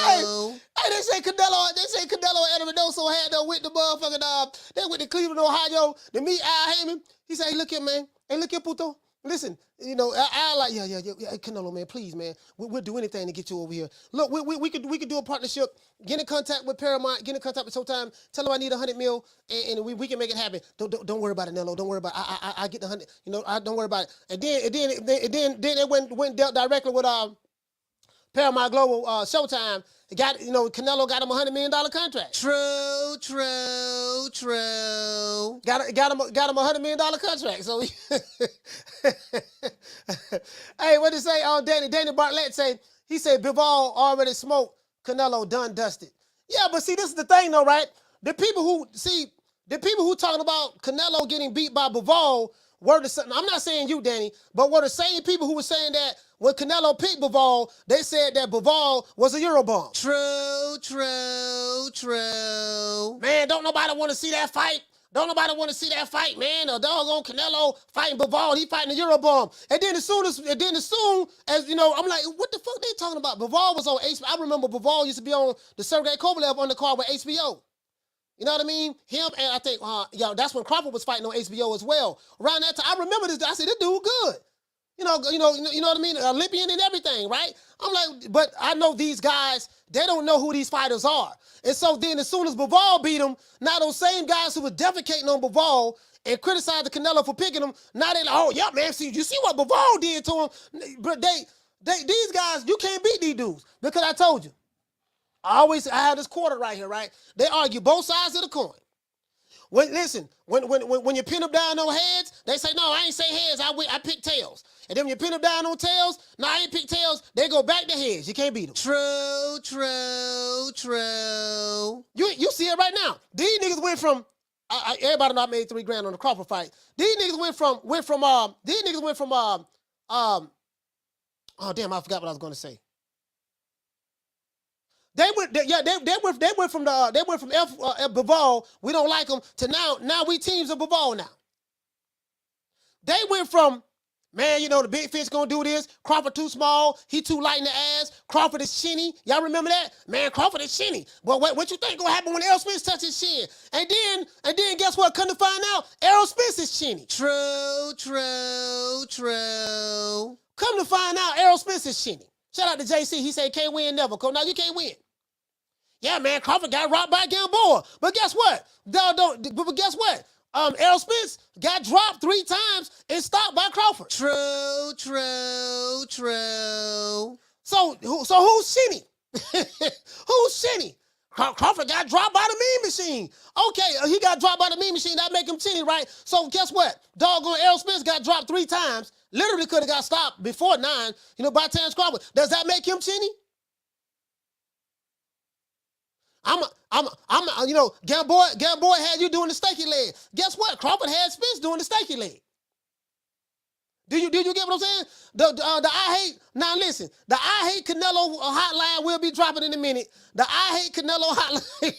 Speaker 2: Hey, they say Canelo and Edwardoso had them with the motherfucking they went to Cleveland, Ohio to meet Al Heyman. He said, "Hey, look here, man. Hey, look here, puto. Listen, you know, Al like, yeah, hey, Canelo, man, please, man. We'll do anything to get you over here. Look, we could do a partnership. Get in contact with Paramount. Get in contact with Showtime. Tell them I need $100 million, and we can make it happen. Don't worry about it, Nello. Don't worry about it. I get the 100. You know, don't worry about it. And then they went dealt directly with Paramount Global, Showtime. Got, you know, Canelo got him a $100 million contract. True. Got him a $100 million contract. So, hey, what did he say? Danny Bartlett say, he said Bivol already smoked, Canelo done dusted. Yeah, but see, this is the thing though, right? The people who talking about Canelo getting beat by Bivol were the, I'm not saying you, Danny, but were the same people who were saying that when Canelo picked Bivol, they said that Bivol was a Eurobomb. True. Man, don't nobody want to see that fight. Don't nobody want to see that fight, man. A doggone Canelo fighting Bivol, he fighting a Eurobomb. And then as soon as you know, I'm like, what the fuck they talking about? Bivol was on HBO. I remember Bivol used to be on the Sergey Kovalev undercard with HBO. You know what I mean? Him and I think, that's when Crawford was fighting on HBO as well. Around that time, I remember this. I said, this dude good. You know what I mean? Olympian and everything, right? I'm like, but I know these guys, they don't know who these fighters are. And so then as soon as Bivol beat him, now those same guys who were defecating on Bivol and criticized the Canelo for picking him, now they like, oh, yeah, man, see, you see what Bivol did to him? But these guys, you can't beat these dudes because I told you. I have this quarter right here, right? They argue both sides of the coin. When you pin them down on heads, they say, no, I ain't say heads, I pick tails. And then when you pin them down on tails, no, I ain't pick tails, they go back to heads. You can't beat them. True. You see it right now. These niggas went from, everybody know I made $3 on the Crawford fight. These niggas went from oh damn, I forgot what I was going to say. They went from Bivol, we don't like them, to now we teams of Bivol now. They went from, man, you know, the big fish gonna do this, Crawford too small, he too light in the ass, Crawford is shinny. Y'all remember that? Man, Crawford is shinny. But what you think gonna happen when Errol Spence touches chin? And then guess what? Come to find out, Errol Spence is shinny. True. Come to find out, Errol Spence is shinny. Shout out to JC. He said, can't win never. Come now, you can't win. Yeah, man, Crawford got robbed by Gamboa. But guess what? But guess what? Errol Spence got dropped 3 times and stopped by Crawford. True. So who's shinny? Who's shinny? Crawford got dropped by the Mean Machine. Okay, he got dropped by the Mean Machine. That make him shinny, right? So guess what? Doggone Errol Spence got dropped 3 times. Literally could have got stopped before 9, you know, by Terrence Crawford. Does that make him shinny? You know, Gamboa had you doing the stakey leg. Guess what? Crawford had Spence doing the stakey leg. Do you get what I'm saying? Now listen, the I Hate Canelo hotline will be dropping in a minute. The I Hate Canelo hotline.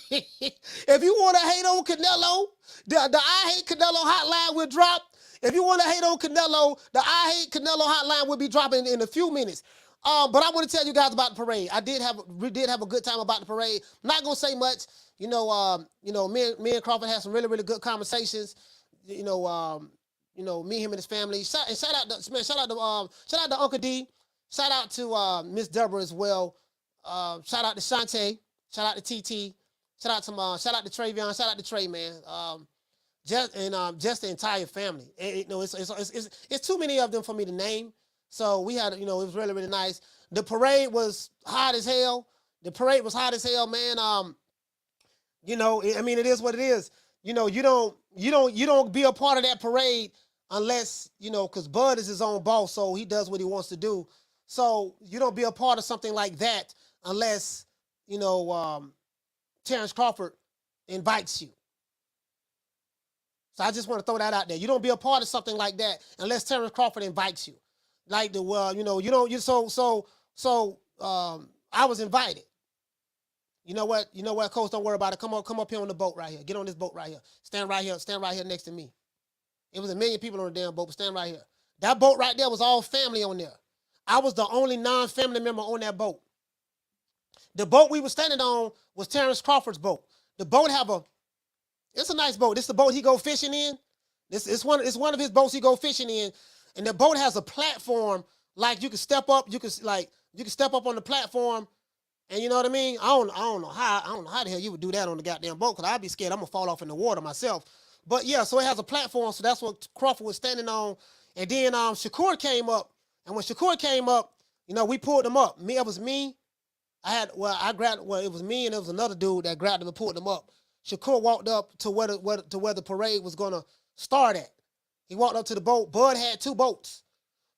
Speaker 2: If you want to hate on Canelo, the I Hate Canelo hotline will drop. If you want to hate on Canelo, the I Hate Canelo hotline will be dropping in a few minutes. But I want to tell you guys about the parade. We did have a good time about the parade. I'm not gonna say much. Me and Crawford had some really, really good conversations. Me, him and his family. Shout out to Uncle D. Shout out to Miss Deborah as well. Shout out to Shantae. Shout out to TT. Shout out to Travion. Shout out to Trey, man. Just the entire family. It's too many of them for me to name. So we had, it was really, really nice. The parade was hot as hell. Man. It is what it is. You don't be a part of that parade unless, because Bud is his own boss, so he does what he wants to do. So you don't be a part of something like that unless, Terrence Crawford invites you. So I just want to throw that out there. You don't be a part of something like that unless Terrence Crawford invites you. Like I was invited. You know what, Coach, don't worry about it. Come up here on the boat right here. Get on this boat right here. Stand right here next to me. It was 1 million people on the damn boat, but stand right here. That boat right there was all family on there. I was the only non-family member on that boat. The boat we were standing on was Terrence Crawford's boat. The boat it's a nice boat. This is the boat he go fishing in. It's one of his boats he go fishing in, and the boat has a platform like you can step up. You can step up on the platform, and you know what I mean. I don't know how the hell you would do that on the goddamn boat, because I'd be scared I'm gonna fall off in the water myself. But yeah, so it has a platform, so that's what Crawford was standing on. And then Shakur came up, and when Shakur came up, you know, we pulled him up. It was me. It was me and there was another dude that grabbed him and pulled him up. Shakur walked up to where the parade was gonna start at. He walked up to the boat. Bud had 2 boats.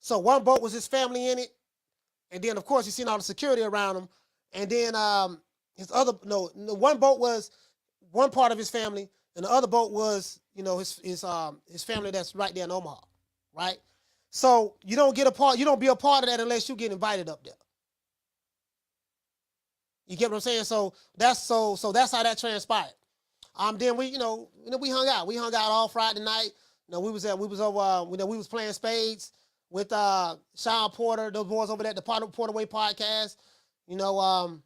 Speaker 2: So one boat was his family in it. And then of course you seen all the security around him. And then one boat was one part of his family, and the other boat was, you know, his family that's right there in Omaha. Right? So you don't be a part of that unless you get invited up there. You get what I'm saying? So that's how that transpired. Then we hung out. We hung out all Friday night. You know, we was playing spades with Sean Porter, those boys over there at the Porter Way podcast. You know,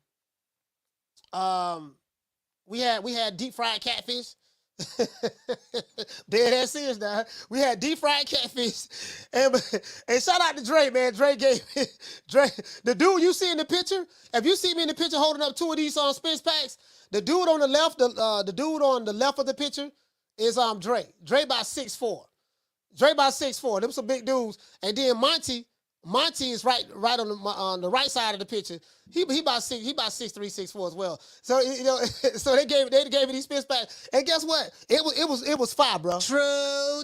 Speaker 2: we had deep fried catfish. Dead ass serious now. We had deep fried catfish, and shout out to Dre, man. Dre, the dude you see in the picture. If you see me in the picture holding up 2 of these Spence packs, the dude on the left, the dude on the left of the picture is Dre. Dre about 6'4". Dre about 6'4". Them some big dudes. And then Monty is right on the right side of the picture. He about 6'3", 6'4" as well. So you know, so they gave me these Spence packs. And guess what? It was fire, bro. True.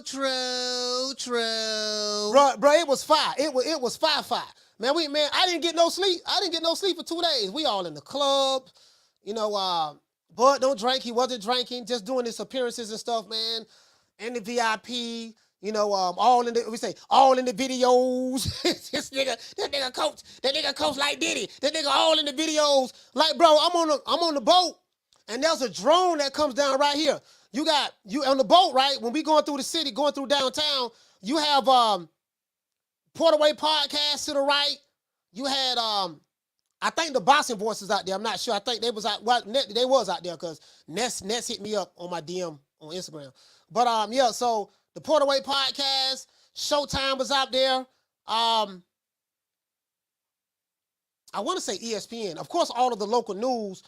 Speaker 2: Bro, it was fire. It was fire. Man, I didn't get no sleep. I didn't get no sleep for 2 days. We all in the club. You know, Bud don't drink. He wasn't drinking, just doing his appearances and stuff, man. And the VIP. You know, all in the videos. that nigga coach like Diddy. That nigga all in the videos. Like, bro, I'm on the boat, and there's a drone that comes down right here. You on the boat, right? When we going through the city, going through downtown, you have Porter Way podcast to the right. You had I think the Boxing Voices out there. I'm not sure. I think they was out. Well, they was out there because Ness hit me up on my DM on Instagram. But yeah, so the Porter Way podcast, Showtime was out there. I want to say ESPN. Of course, all of the local news,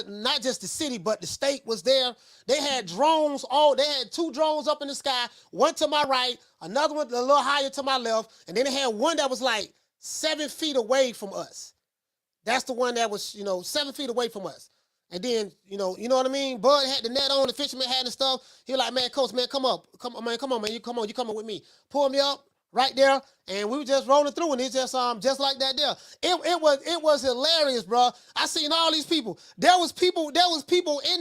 Speaker 2: not just the city, but the state was there. They had drones. They had 2 drones up in the sky, one to my right, another one a little higher to my left, and then they had one that was like 7 feet away from us. That's the one that was, 7 feet away from us. And then, you know what I mean? Bud had the net on, the fisherman had the stuff. He was like, man, coach, man, come on, man, you coming with me. Pull me up right there, and we were just rolling through, and it's just like that there. It was hilarious, bro. I seen all these people. There was people in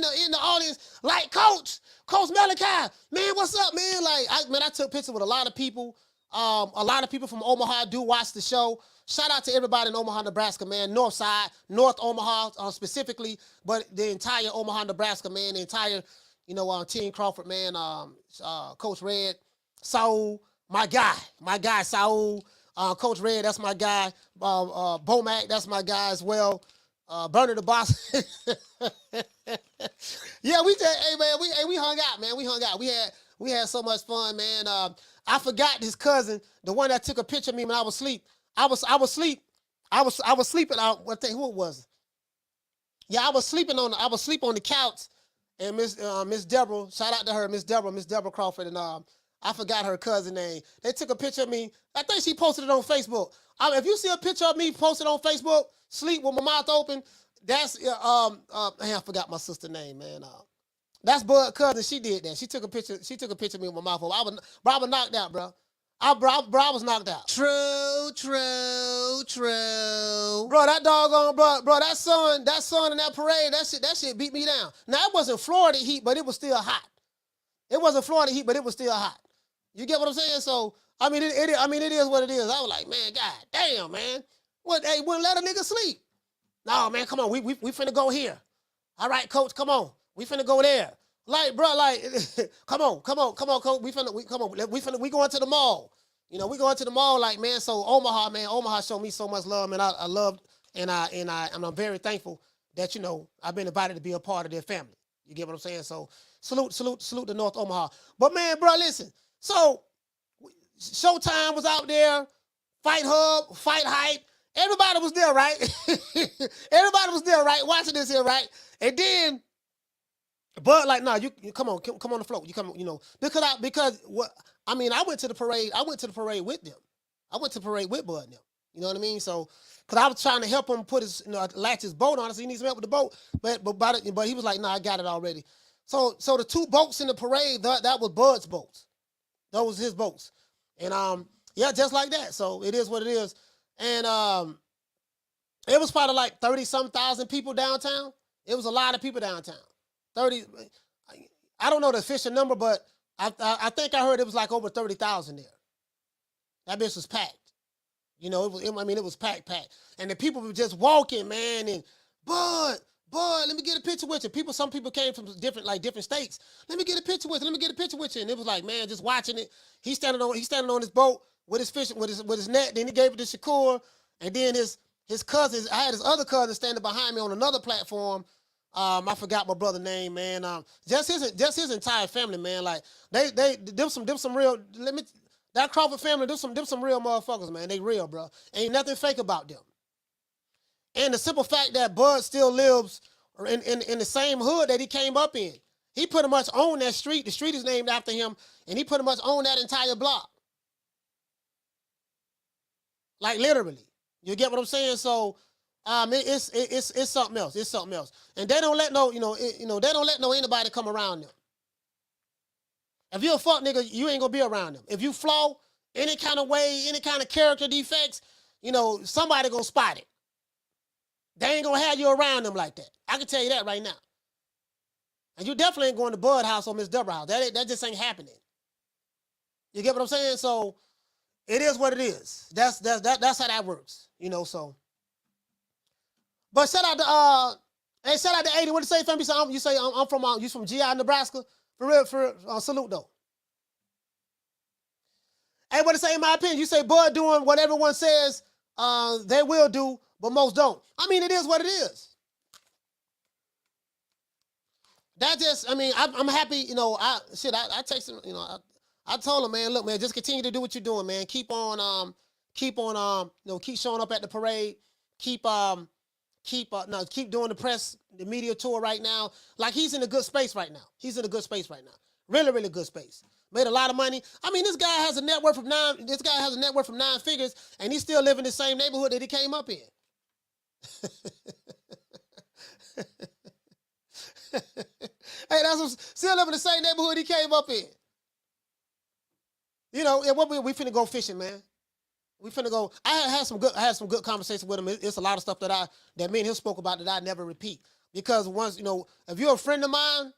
Speaker 2: the audience like, Coach Malachi, man, what's up, man? Like, I took pictures with a lot of people. A lot of people from Omaha do watch the show. Shout out to everybody in Omaha, Nebraska, man. North side, North Omaha specifically, but the entire Omaha, Nebraska, man. The entire, Team Crawford, man. Coach Red, Saul, my guy, Saul. Coach Red, that's my guy. Bomac, that's my guy as well. Bernie the Boss. Yeah, we hung out, man. We hung out. We had so much fun, man. I forgot his cousin, the one that took a picture of me when I was asleep. I was sleeping. Who it was? Yeah, I was sleeping on the couch, and Miss Deborah, shout out to her, Miss Deborah Crawford, and I forgot her cousin name. They took a picture of me. I think she posted it on Facebook. If you see a picture of me posted on Facebook, sleep with my mouth open, that's I forgot my sister's name, man. That's Bud's cousin. She did that. She took a picture of me with my mouth open. I was knocked out, bro. I was knocked out. True. Bro, that doggone, bro, that sun in that parade, that shit beat me down. Now, it wasn't Florida heat, but it was still hot. It wasn't Florida heat, but it was still hot. You get what I'm saying? So, it is what it is. I was like, man, god damn, man. Wouldn't let a nigga sleep. No, man, come on. We finna go here. All right, coach, come on. We finna go there. Like, bro, come on, coach. We going to the mall. You know, we go into the mall like, man, so Omaha, man, Omaha showed me so much love, man. I loved, and I'm very thankful that, you know, I've been invited to be a part of their family. You get what I'm saying? So salute to North Omaha. But man, bro, listen. So Showtime was out there, Fight Hub, Fight Hype. Everybody was there, right? Everybody was there, right? Watching this here, right? And then Bud like, nah, you come on the float. You come, you know, because what I mean, I went to the parade with them. I went to the parade with Bud now. You know what I mean? So, cause I was trying to help him put his, you know, latch his boat on. So he needs some help with the boat. But he was like, nah, I got it already. So the two boats in the parade, that was Bud's boats. Those was his boats. And yeah, just like that. So it is what it is. And it was probably like 30-some thousand people downtown. It was a lot of people downtown. 30, I don't know the official number, but I think I heard it was like over 30,000 there. That bitch was packed. You know, it was packed. And the people were just walking, man, and Bud, let me get a picture with you. Some people came from different states. Let me get a picture with you. And it was like, man, just watching it. He's standing on his boat with his fish, with his net. Then he gave it to Shakur. And then his cousins, I had his other cousin standing behind me on another platform. I forgot my brother's name, man. Just his entire family, man. Like them some real. That Crawford family, them some real motherfuckers, man. They real, bro. Ain't nothing fake about them. And the simple fact that Bud still lives in the same hood that he came up in, he pretty much owned that street. The street is named after him, and he pretty much owned that entire block. Like literally, you get what I'm saying? So. It's something else. It's something else. And they don't let they don't let anybody come around them. If you're a fuck nigga, you ain't gonna be around them. If you flaw any kind of way, any kind of character defects, you know, somebody gonna spot it. They ain't gonna have you around them like that. I can tell you that right now. And you definitely ain't going to Bud house or Miss Deborah house. That just ain't happening. You get what I'm saying? So it is what it is. That's how that works. You know, so. But shout out to 80. What you say, fam? You say I'm from GI, Nebraska. For real, salute though. Hey, what to say in my opinion? You say Bud doing what everyone says they will do, but most don't. I mean, it is what it is. That just, I mean, I'm happy, you know, I texted him, you know, I told him, man, look, man, just continue to do what you're doing, man. Keep on, keep showing up at the parade. Keep doing the press, the media tour right now. Like he's in a good space right now. Really, really good space. Made a lot of money. I mean, this guy has a net worth of 9 figures, and he's still living in the same neighborhood that he came up in. Hey, still living in the same neighborhood he came up in. You know, and we finna go fishing, man. We finna go. I had some good conversations with him. It's a lot of stuff that me and him spoke about that I never repeat. Because once, you know, if you're a friend of mine,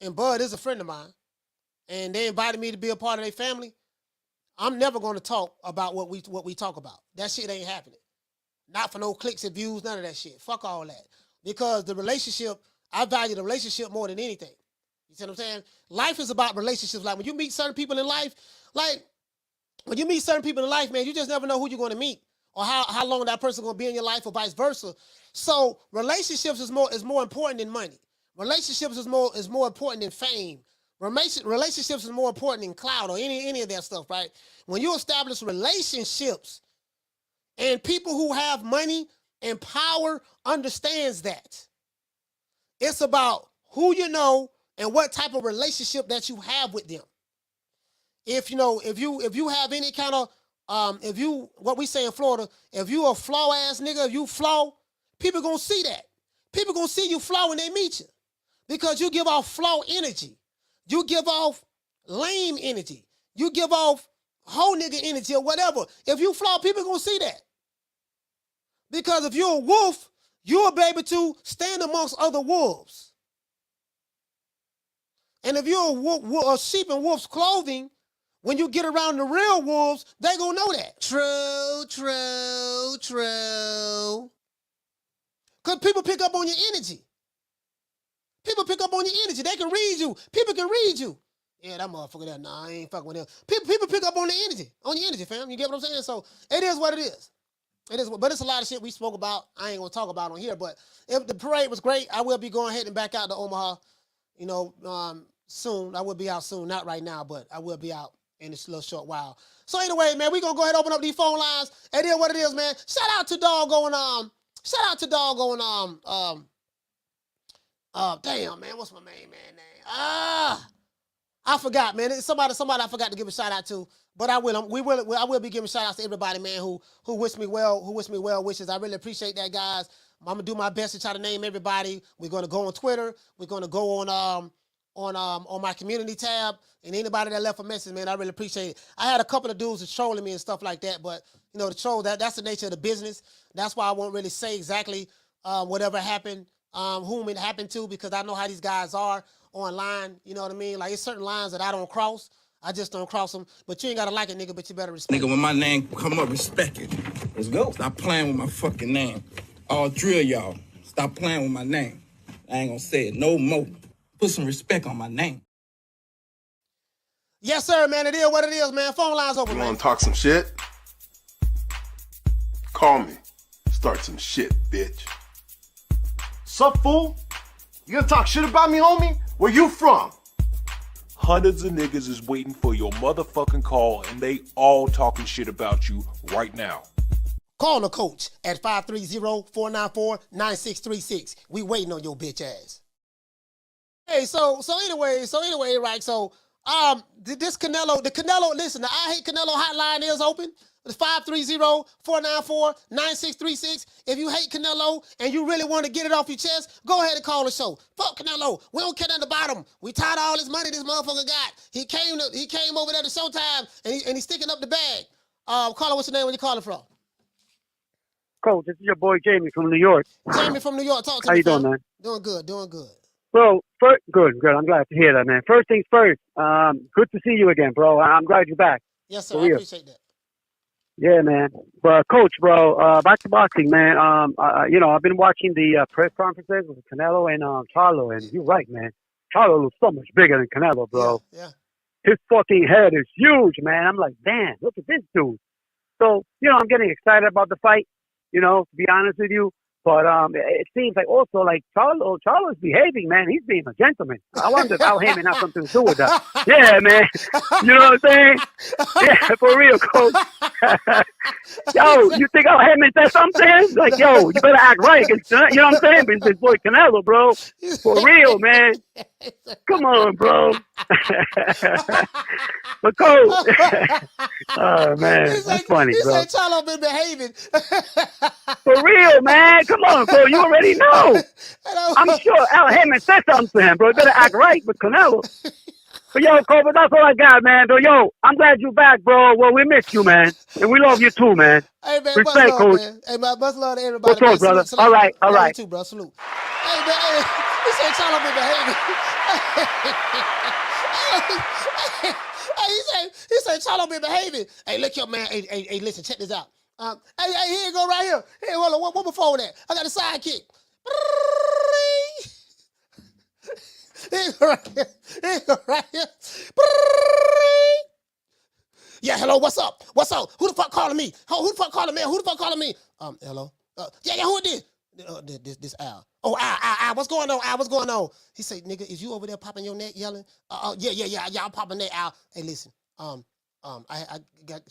Speaker 2: and Bud is a friend of mine, and they invited me to be a part of their family, I'm never going to talk about what we talk about. That shit ain't happening. Not for no clicks and views, none of that shit. Fuck all that. Because the relationship, I value the relationship more than anything. You see what I'm saying? Life is about relationships. Like when you meet certain people in life, when you meet certain people in life, man, you just never know who you're going to meet or how long that person's going to be in your life or vice versa. So relationships is more important than money. Relationships is more important than fame. Relationships is more important than clout or any of that stuff, right? When you establish relationships, and people who have money and power understands that. It's about who you know and what type of relationship that you have with them. If you have any kind of what we say in Florida, if you a flaw ass nigga, if you flaw, people gonna see that. People gonna see you flaw when they meet you. Because you give off flaw energy. You give off lame energy. You give off whole nigga energy or whatever. If you flaw, people gonna see that. Because if you're a wolf, you'll be able to stand amongst other wolves. And if you're a sheep in wolf's clothing, when you get around the real wolves, they gonna know that. True. Because people pick up on your energy. They can read you. People can read you. Yeah, that motherfucker there. Nah, I ain't fucking with him. People pick up on the energy, fam. You get what I'm saying? So it is what it is. It is, but it's a lot of shit we spoke about. I ain't gonna talk about on here, but if the parade was great, I will be going ahead and back out to Omaha, you know, soon. I will be out soon, not right now, but I will be out in this little short while. So anyway, man, we gonna go ahead and open up these phone lines. It is what it is, man. Shout out to damn, man, what's my main man name? I forgot, man. It's somebody I forgot to give a shout out to, but I will. I will be giving shout outs to everybody, man, who wish me well wishes. I really appreciate that, guys. I'm gonna do my best to try to name everybody. We're gonna go on Twitter. We're gonna go on my community tab, and anybody that left a message, man, I really appreciate it. I had a couple of dudes that's trolling me and stuff like that, but you know, the troll, that's the nature of the business. That's why I won't really say exactly whatever happened, whom it happened to, because I know how these guys are online. You know what I mean? Like, it's certain lines that I don't cross. I just don't cross them. But you ain't gotta like it, nigga, but you better respect it.
Speaker 12: Nigga, when my name come up, respect it. Let's go. Stop playing with my fucking name. All three of y'all, stop playing with my name. I ain't gonna say it no more. Put some respect on my name.
Speaker 2: Yes, sir, man. It is what it is, man. Phone lines open,
Speaker 16: You
Speaker 2: man.
Speaker 16: wanna talk some shit? Call me. Start some shit, bitch.
Speaker 17: Sup, fool? You gonna talk shit about me, homie? Where you from?
Speaker 3: Hundreds of niggas is waiting for your motherfucking call, and they all talking shit about you right now.
Speaker 2: Call the coach at 530-494-9636. We waiting on your bitch ass. Hey, so anyway, right? So this Canelo, listen, the I Hate Canelo hotline is open. It's 530-494-9636. If you hate Canelo and you really want to get it off your chest, go ahead and call the show. Fuck Canelo. We don't care nothing about him. We tired of all this money this motherfucker got. He came over there to Showtime and he's sticking up the bag. Caller, what's your name? Where you calling from?
Speaker 18: Coach, this is your boy Jamie from New York.
Speaker 2: Jamie from New York. Talk to
Speaker 18: me. How you
Speaker 2: fam.
Speaker 18: doing, man?
Speaker 2: Doing good.
Speaker 18: Bro, good. I'm glad to hear that, man. First things first. Good to see you again, bro. I'm glad you're back.
Speaker 2: Yes, sir. I appreciate that.
Speaker 18: Yeah, man. But Coach, bro, back to boxing, man. You know, I've been watching the press conferences with Canelo and Charlo, and you're right, man. Charlo looks so much bigger than Canelo, bro.
Speaker 2: Yeah.
Speaker 18: His fucking head is huge, man. I'm like, damn, look at this dude. So, you know, I'm getting excited about the fight, you know, to be honest with you. But it seems like also, like, Charlo's behaving, man. He's being a gentleman. I wonder if Al Heyman has something to do with that. Yeah, man. You know what I'm saying? Yeah, for real, Coach. Yo, you think Al Heyman said something? Like, yo, you better act right. You know what I'm saying? But this boy Canelo, bro. For real, man. Come on, bro. But Coach. Oh, man. That's funny, bro.
Speaker 2: He said Charlo been behaving.
Speaker 18: For real, man. Come on, bro. You already know. I'm sure Al Heyman said something to him, bro. You better act right with Canelo. But yo, Cobra, that's all I got, man. But yo, I'm glad you're back, bro. Well, we miss you, man. And we love you too, man.
Speaker 2: Hey, man.
Speaker 18: Respect,
Speaker 2: love,
Speaker 18: Coach.
Speaker 2: Man. Hey, man. Much love to everybody.
Speaker 18: What's up, brother?
Speaker 2: Salute.
Speaker 18: All right.
Speaker 2: You too, bro. Salute. Hey, man. Hey, he said Charlo been behaving. He said Charlo been behaving. Hey, look here, man. Hey, listen, check this out. Hey, here you go right here. Hey, hold on. What before that? I got a sidekick. Here you go right here. Yeah, hello, what's up? Who the fuck calling me? Who the fuck calling me? Hello? Yeah, who it is? This Al. Oh, Al, what's going on, Al? What's going on? He said, nigga, is you over there popping your neck yelling? Yeah, I'm popping that, Al. Hey, listen, I got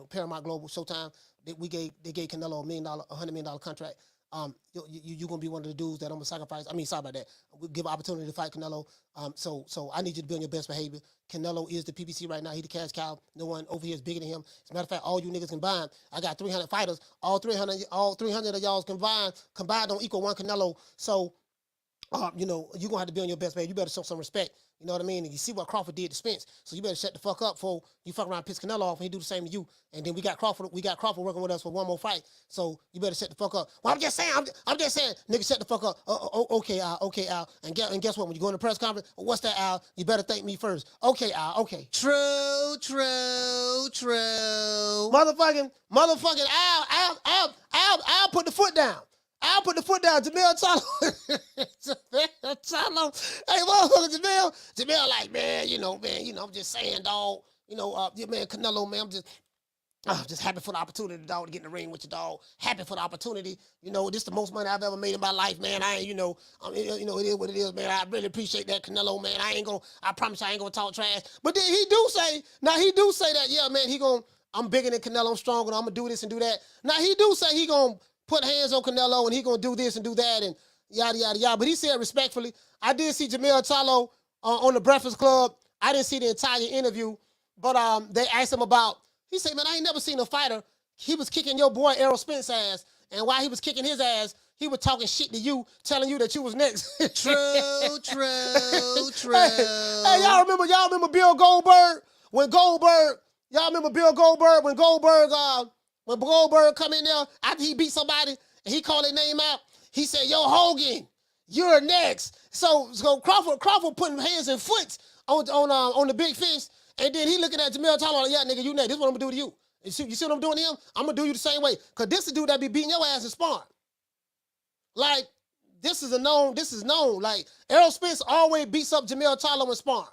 Speaker 2: Paramount Global Showtime. They gave Canelo $100 million contract. You gonna be one of the dudes that I'm gonna sacrifice. I mean, sorry about that. We'll give an opportunity to fight Canelo. So I need you to be on your best behavior. Canelo is the PBC right now. He the cash cow. No one over here is bigger than him. As a matter of fact, all you niggas combined, I got 300 fighters. All 300 of y'all combined don't equal one Canelo. So, you know, you're gonna have to be on your best behavior. You better show some respect. You know what I mean? And you see what Crawford did to Spence. So you better shut the fuck up before you fuck around and piss Canelo off and he do the same to you. And then we got Crawford working with us for one more fight. So you better shut the fuck up. Well, I'm just saying, nigga, shut the fuck up. Okay, Al. And guess what? When you go in the press conference, what's that, Al? You better thank me first. Okay, Al, okay. True. Motherfucking Al put the foot down. I'll put the foot down. Jermell Charlo. Jermell Charlo. Hey, motherfucker, Jermell like, man, I'm just saying, dog. Yeah, man, Canelo, man, I'm just happy for the opportunity, dog, to get in the ring with you, dog. Happy for the opportunity. This is the most money I've ever made in my life, man. I ain't, it is what it is, man. I really appreciate that, Canelo, man. I promise you I ain't gonna talk trash. But then he do say that, yeah, man, I'm bigger than Canelo, I'm stronger, I'm gonna do this and do that. Now, he do say he gonna put hands on Canelo and he gonna do this and do that and yada, yada, yada. But he said respectfully, I did see Jermell Charlo on the Breakfast Club. I didn't see the entire interview, but they asked him about, he said, man, I ain't never seen a fighter. He was kicking your boy Errol Spence ass, and while he was kicking his ass, he was talking shit to you, telling you that you was next. True. Hey, y'all remember Bill Goldberg? When Goldberg come in there after he beat somebody and he called their name out, he said, yo, Hogan, you're next. So Crawford putting hands and foot on the big fish, and then he looking at Jermell Charlo like, yeah, nigga, you next. This is what I'm gonna do to you. You see what I'm doing to him? I'm gonna do you the same way. Cause this is the dude that be beating your ass in sparring. Like, this is known. Like, Errol Spence always beats up Jermell Charlo in sparring.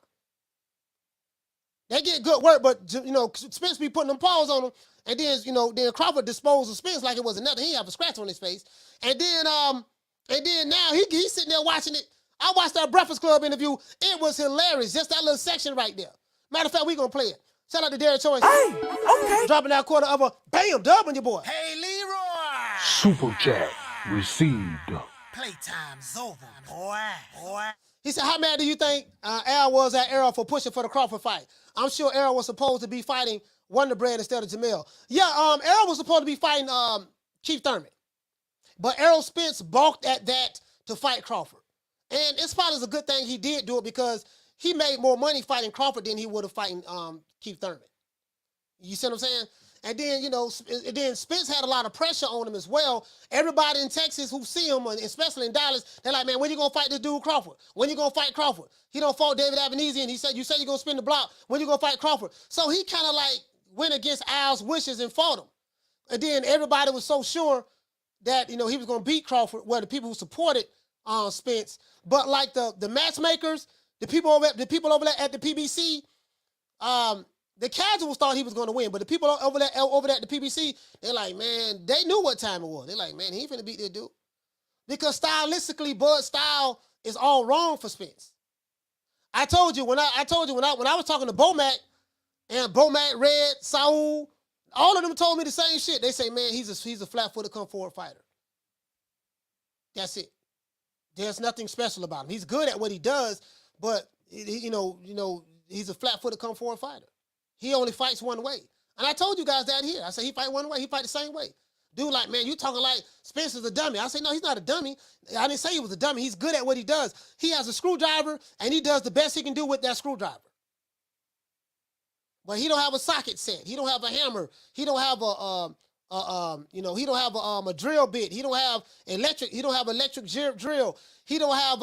Speaker 2: They get good work, but Spence be putting them paws on him, and then Crawford disposed of Spence like it was nothing. He didn't have a scratch on his face, and then now he's sitting there watching it. I watched that Breakfast Club interview. It was hilarious. Just that little section right there. Matter of fact, we gonna play it. Shout out to Derek Choice. Hey, okay. Dropping that quarter of a bam dub on your boy.
Speaker 8: Hey, Leroy.
Speaker 3: Super chat received.
Speaker 8: Playtime's over, boy.
Speaker 2: He said, how mad do you think Errol was at Errol for pushing for the Crawford fight? I'm sure Errol was supposed to be fighting Wonder Bread instead of Jermell. Yeah, Errol was supposed to be fighting Keith Thurman. But Errol Spence balked at that to fight Crawford. And it's probably a good thing he did do it because he made more money fighting Crawford than he would have fighting Keith Thurman. You see what I'm saying? And then, Spence had a lot of pressure on him as well. Everybody in Texas who see him, especially in Dallas, they're like, man, when you gonna fight this dude Crawford? When you gonna fight Crawford? He don't fought David Avenesi, and you said you're gonna spin the block. When you gonna fight Crawford? So he kind of like went against Al's wishes and fought him. And then everybody was so sure that he was gonna beat Crawford. Well, the people who supported Spence, but like the matchmakers, the people over there at the PBC, the casuals thought he was going to win, but the people over there at the PBC, they're like, man, they knew what time it was. They're like, man, he ain't finna beat this dude. Because stylistically, Bud's style is all wrong for Spence. I told you when I was talking to Bomac, and Bomac, Red, Saul, all of them told me the same shit. They say, man, he's a flat-footed come-forward fighter. That's it. There's nothing special about him. He's good at what he does, but he's a flat-footed come-forward fighter. He only fights one way. And I told you guys that here. I said he fight one way, he fight the same way. Dude, like, man, you talking like Spencer's a dummy. I say, no, he's not a dummy. I didn't say he was a dummy. He's good at what he does. He has a screwdriver, and he does the best he can do with that screwdriver. But he don't have a socket set. He don't have a hammer. He don't have he don't have a drill bit. He don't have electric. He don't have electric drill. He don't have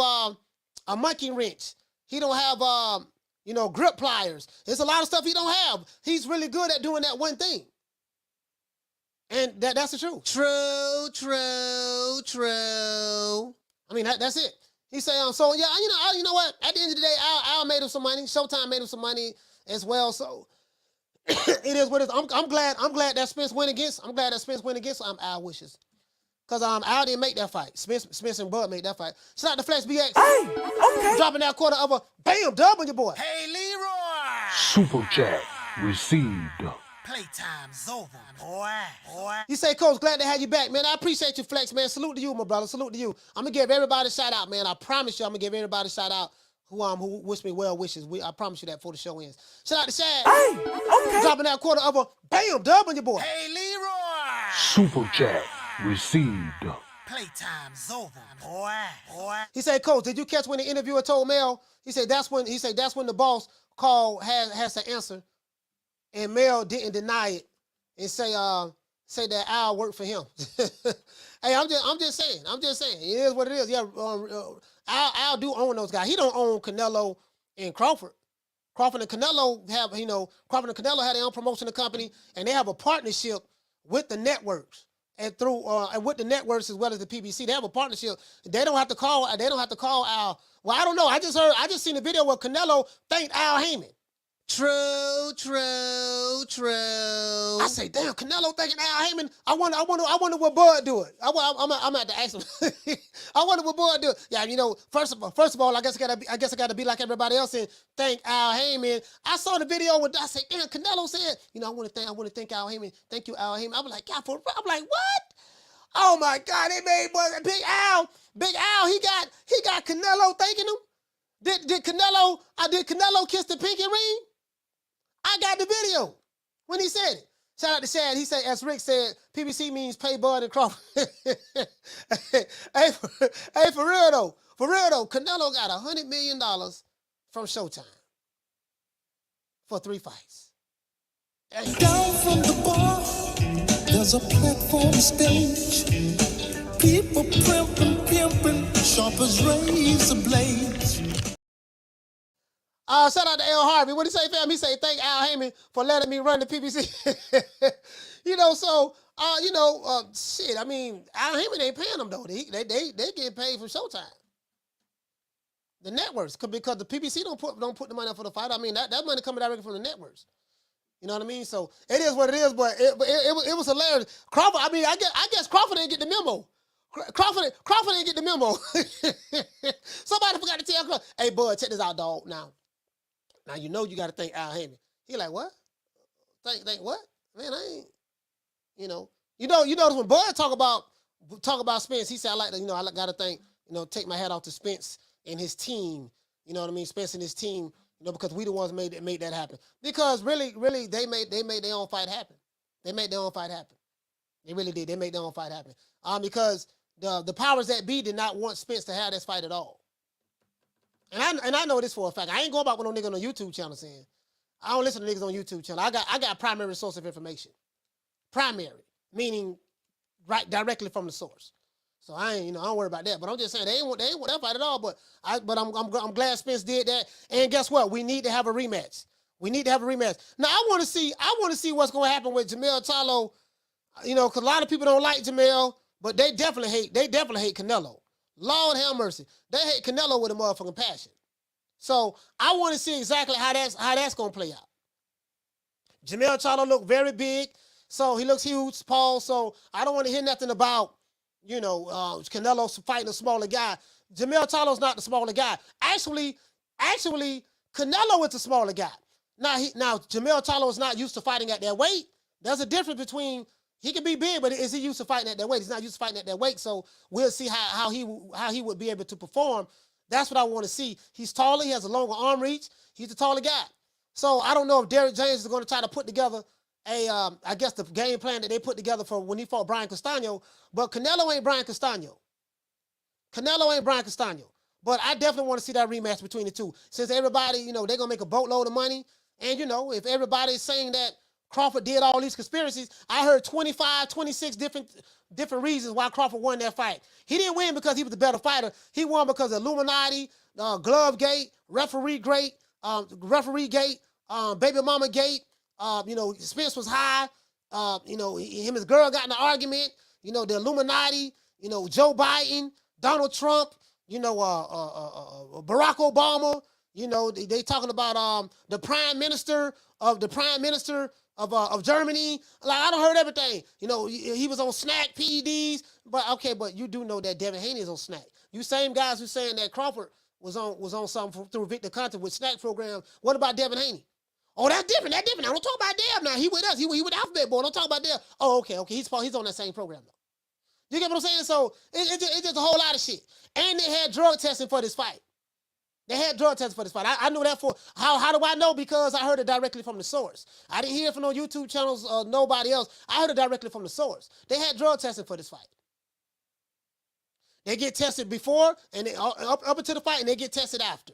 Speaker 2: a monkey wrench. He don't have grip pliers. There's a lot of stuff he don't have. He's really good at doing that one thing. And that's the truth. True. I mean, that's it. He say, so yeah, you know what? At the end of the day, Al made him some money. Showtime made him some money as well. So it is what it is. I'm glad that Spence went against. I'm glad that Spence went against Al wishes. Because Al didn't make that fight. Spence and Bud made that fight. Shout out to Flex BX. Hey, okay. Dropping that quarter of a bam dub on your boy.
Speaker 8: Hey, Leroy.
Speaker 3: Super chat received.
Speaker 8: Playtime's over, boy.
Speaker 2: You say, Coach, glad to have you back, man. I appreciate you, Flex, man. Salute to you, my brother. Salute to you. I'm going to give everybody a shout out, man. I promise you I'm going to give everybody a shout out who wish me well wishes. I promise you that before the show ends. Shout out to Shad. Hey, okay. Dropping that quarter of a bam dub on your boy.
Speaker 8: Hey, Leroy.
Speaker 3: Super chat received.
Speaker 8: Playtime's over, boy.
Speaker 2: He said, Coach, did you catch when the interviewer told Mel? He said that's when the boss called has to answer, and Mel didn't deny it and say that Al worked for him. Hey, I'm just saying. It is what it is. Yeah, Al do own those guys. He don't own Canelo and Crawford. Crawford and Canelo Crawford and Canelo had their own promotional company, and they have a partnership with the networks. and through and with the networks as well as the PBC. They have a partnership. They don't have to call. They don't have to call Al. Well, I don't know. I just seen the video where Canelo thanked Al Heyman. True. I say, damn, Canelo thanking Al Heyman. I wonder what Bud do it. I'm at to ask him. I wonder what Bud do it. Yeah, you know, first of all, I guess I gotta be like everybody else and thank Al Heyman. I saw the video with I say, damn, Canelo said, you know, I want to thank Al Heyman. Thank you, Al Heyman. I was like, God, I'm like, what? Oh my God, they made Big Al. He got Canelo thanking him. Did Canelo kiss the pinky ring? I got the video when he said it. Shout out to Shad. He said, as Rick said, PBC means pay Bud and Crawford. hey, for real though, Canelo got $100 million from Showtime for 3 fights.
Speaker 8: Down from the bar, there's a platform stage. People pimping, sharp as razor blades.
Speaker 2: Shout out to L. Harvey. What did he say, fam? He say, thank Al Heyman for letting me run the PBC. You know, so, shit, I mean, Al Heyman ain't paying them, though. They get paid from Showtime. The networks, because the PBC don't put the money up for the fight. I mean, that money coming directly from the networks. You know what I mean? So, it is what it is, but it was hilarious. Crawford, I mean, I guess Crawford didn't get the memo. Crawford didn't get the memo. Somebody forgot to tell Crawford, hey, bud, check this out, dog, now. Now, you know you got to thank Al Heyman. He like, what? Thank what? Man, I ain't, you notice when Bud talk about Spence, he said, I got to thank, take my hat off to Spence and his team. You know what I mean? Spence and his team, because we the ones made that happen. Because really, they made their own fight happen. They made their own fight happen. They really did. They made their own fight happen. Because the powers that be did not want Spence to have this fight at all. And I know this for a fact. I ain't going about what no nigga on a YouTube channel saying. I don't listen to niggas on YouTube channel. I got a primary source of information. Primary, meaning right directly from the source. So I ain't, I don't worry about that. But I'm just saying they ain't want that fight at all. But I'm glad Spence did that. And guess what? We need to have a rematch. Now I want to see what's going to happen with Jermell Charlo. Because a lot of people don't like Jermell, but they definitely hate Canelo. Lord have mercy. They hate Canelo with a motherfucking passion. So I want to see exactly how that's going to play out. Jermell Charlo look very big. So he looks huge, Paul. So I don't want to hear nothing about, Canelo fighting a smaller guy. Jermell Charlo's not the smaller guy. Actually, Canelo is the smaller guy. Now Jermell Charlo is not used to fighting at that weight. There's a difference between he can be big, but is he used to fighting at that weight? He's not used to fighting at that weight, so we'll see how he would be able to perform. That's what I want to see. He's taller. He has a longer arm reach. He's a taller guy. So I don't know if Derrick James is going to try to put together I guess the game plan that they put together for when he fought Brian Castano. But Canelo ain't Brian Castano. But I definitely want to see that rematch between the two. Since everybody, they're going to make a boatload of money. And, if everybody's saying that Crawford did all these conspiracies, I heard 25, 26 different reasons why Crawford won that fight. He didn't win because he was the better fighter. He won because of Illuminati, Glove Gate, Referee Gate, Baby Mama Gate. Spence was high. Him and his girl got in an argument. The Illuminati, Joe Biden, Donald Trump, Barack Obama. They talking about the prime minister of Germany. Like, I done heard everything. He was on snack PEDs. But you do know that Devin Haney is on snack. You same guys who saying that Crawford was on something through Victor Content with snack program. What about Devin Haney? Oh, that's different. Now, don't talk about Dev now. He with us. He with Alphabet Boy. Don't talk about Dev. Oh, okay. He's on that same program, though. You get what I'm saying? So, it's just a whole lot of shit. And they had drug testing for this fight. I knew that for... How do I know? Because I heard it directly from the source. I didn't hear it from no YouTube channels or nobody else. I heard it directly from the source. They had drug testing for this fight. They get tested before, and they up until the fight, and they get tested after.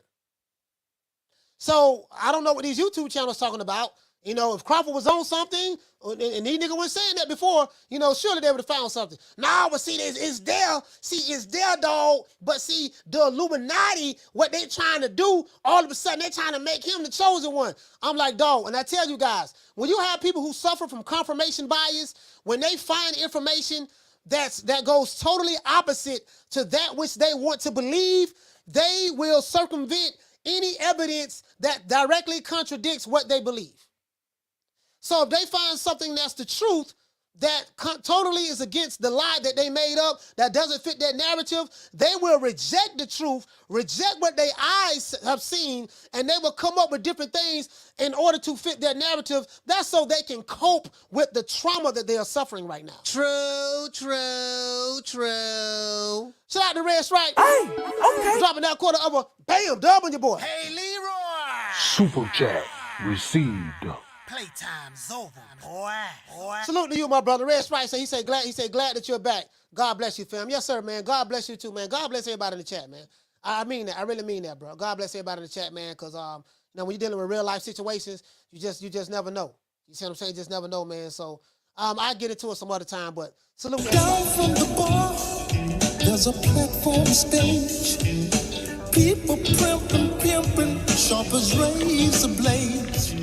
Speaker 2: So, I don't know what these YouTube channels talking about. You know, if Crawford was on something, and these niggas weren't saying that before, you know, surely they would have found something. Nah, but see, it's there. See, it's there, dog. But see, the Illuminati, what they trying to do, all of a sudden, they trying to make him the chosen one. I'm like, dog, and I tell you guys, when you have people who suffer from confirmation bias, when they find information that goes totally opposite to that which they want to believe, they will circumvent any evidence that directly contradicts what they believe. So if they find something that's the truth that totally is against the lie that they made up, that doesn't fit their narrative, they will reject the truth, reject what their eyes have seen, and they will come up with different things in order to fit their narrative. That's so they can cope with the trauma that they are suffering right now. True. Shout out to Red Stripe. Hey, okay. Dropping that quarter of a bam, dub on your boy. Hey, Leroy.
Speaker 3: Super chat received.
Speaker 2: Playtime's over, boy. Salute to you, my brother. Red Stripe said he said glad that you're back. God bless you, fam. Yes, sir, man. God bless you too, man. God bless everybody in the chat, man. I mean that. I really mean that, bro. God bless everybody in the chat, man. Cause you know, when you're dealing with real life situations, you just never know. You see what I'm saying? You just never know, man. So I get into it some other time, but salute.
Speaker 8: Down from the bar, there's a platform stage. People pimping, sharp as razor blades.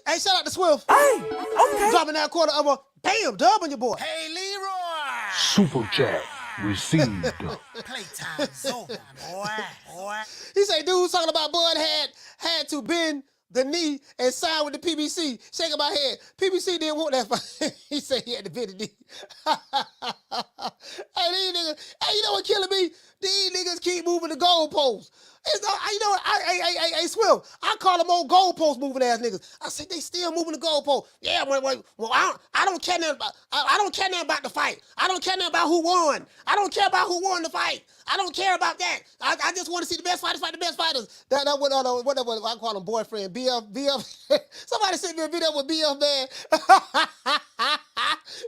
Speaker 2: Hey, shout out to Swift. Hey, okay. Dropping that quarter of a bam, dub on your boy. Hey, Leroy.
Speaker 3: Super chat received.
Speaker 2: Playtime's over, boy. He say dudes talking about Bud had to bend the knee and sign with the PBC. Shaking my head. PBC didn't want that fight. He said he had to bend the knee. Hey, these niggas. Hey, you know what killing me? These niggas keep moving the goalposts. It's not, you know what? I Swill. I call them old goalpost moving ass niggas. I said they still moving the goalpost. Yeah, well, I don't care nothing about. I don't care nothing about the fight. I don't care nothing about who won. I don't care about who won the fight. I don't care about that. I just want to see the best fighters fight the best fighters. That whatever I call them boyfriend. BF. Somebody sent me a video with BF man.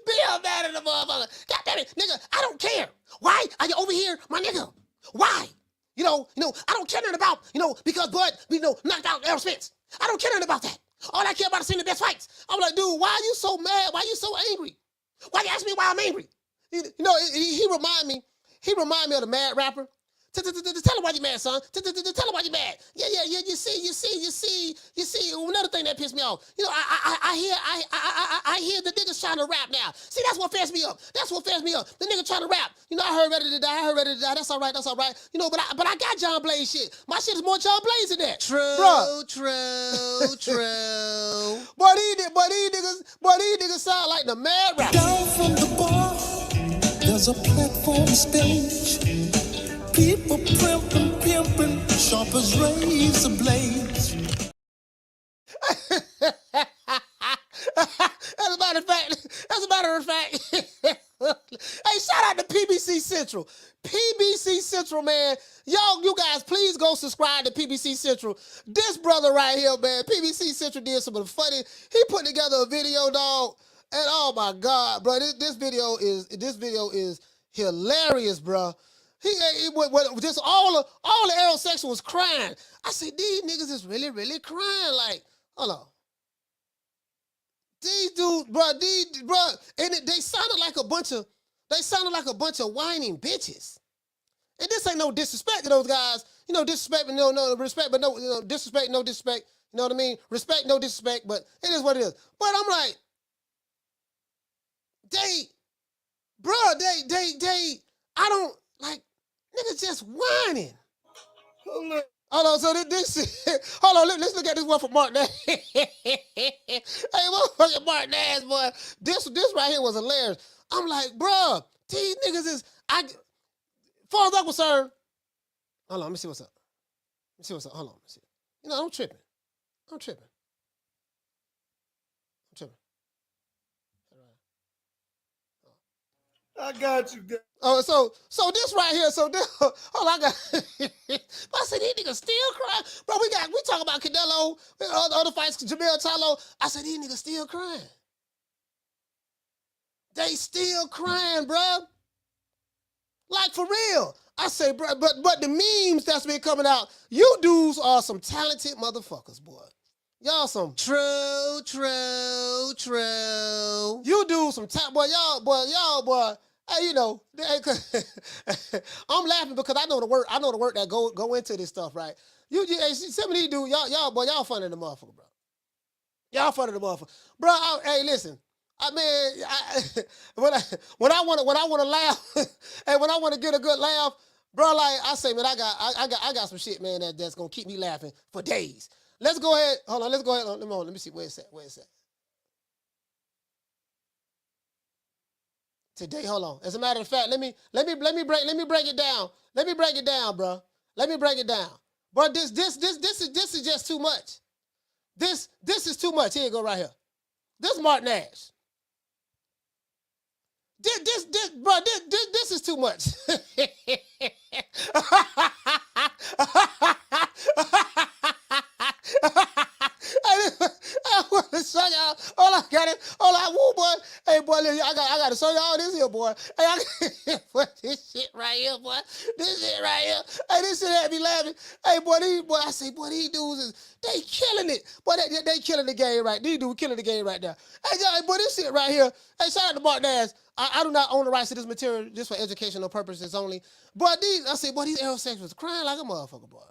Speaker 2: BF man in the motherfucker. God damn it, nigga. I don't care. Why are you over here, my nigga? Why? You know, I don't care nothing about, because Bud, knocked out Errol Spence. I don't care nothing about that. All I care about is seeing the best fights. I'm like, dude, why are you so mad? Why are you so angry? Why you ask me why I'm angry? He remind me of the Mad Rapper. Tell him why you mad, son. Tell him why you mad. Yeah. You see. Another thing that pissed me off. I hear the niggas trying to rap now. See, that's what fessed me up. The nigga trying to rap. I heard Ready to Die. That's all right. But I got John Blaze shit. My shit is more John Blaze than that. True. But these niggas sound like the Mad Rapper.
Speaker 8: Down from the bar, there's a platform stage. People pimping, sharp as razor blades.
Speaker 2: As a matter of fact. Hey, shout out to PBC Central. PBC Central, man. You guys, please go subscribe to PBC Central. This brother right here, man, PBC Central did some of the funny. He put together a video, dog, and oh my God, bro, this video is hilarious, bro. Just all the Errol section was crying. I said, these niggas is really, really crying. Like, hold on. These dudes, bro, and they sounded like a bunch of whining bitches. And this ain't no disrespect to those guys. Disrespect, but no respect, but no, disrespect, no disrespect. You know what I mean? Respect, no disrespect, but it is what it is. But I'm like, I don't, like, niggas just whining. Hold on, so hold on, let's look at this one from Mark Nash. Hey, motherfucking Mark Nash, boy. This right here was hilarious. I'm like, bruh, these niggas is, far as I'm concerned, hold on, let me see what's up. Hold on, let me see. I'm tripping.
Speaker 6: I got you.
Speaker 2: Oh, so this right here, hold on, I said, these niggas still crying. Bro, we talking about Canelo, other fights, Jermell Charlo. I said, these niggas still crying. They still crying, bro. Like, for real. I say, bro, but the memes that's been coming out, you dudes are some talented motherfuckers, boy. Y'all some true. You do some time, boy. Y'all. Hey, you know, I'm laughing because I know the work. I know the work that go into this stuff, right? Hey, some of these dudes, y'all funny the motherfucker, bro. Y'all funny the motherfucker, bro. Hey, listen. When I want to laugh, and when I want to get a good laugh, bro, like I say, man, I got some shit, man, that's gonna keep me laughing for days. Let's go ahead. Hold on. Let's go ahead. Let me see. Where it's at. Today, hold on. As a matter of fact, let me break it down. Let me break it down, bro. Let me break it down. But this is just too much. This is too much. Here you go, right here. This Mark Nash. This is too much. I want to show y'all. All I woo, boy. Hey, boy, I got to show y'all this here, boy. Hey, I got this shit right here, boy. This shit right here. Hey, this shit had me laughing. Hey, boy, these dudes is they killing it. Boy, they killing the game right. These dudes killing the game right now. Hey, boy, this shit right here. Hey, shout out to Mark Nash. I do not own the rights to this material just for educational purposes only. But these aerosexuals crying like a motherfucker, boy.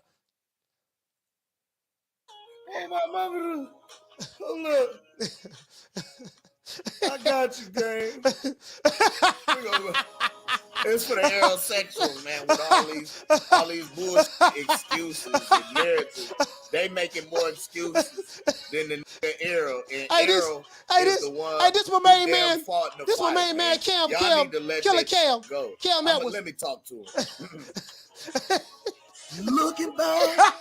Speaker 6: Hey, my mama, hold up. I got you, gang.
Speaker 5: It's for the aerosexuals, man, with all these bullshit excuses and narratives. They making more excuses than the Arrow. And Arrow is the one
Speaker 2: this my main man.
Speaker 5: fought in the
Speaker 2: This
Speaker 5: fight,
Speaker 2: my main man, Cam.
Speaker 5: Y'all need to let
Speaker 2: Killer
Speaker 5: that
Speaker 2: Cam.
Speaker 5: go.
Speaker 2: Cam Edwards.
Speaker 5: Let me talk to him.
Speaker 6: Looking back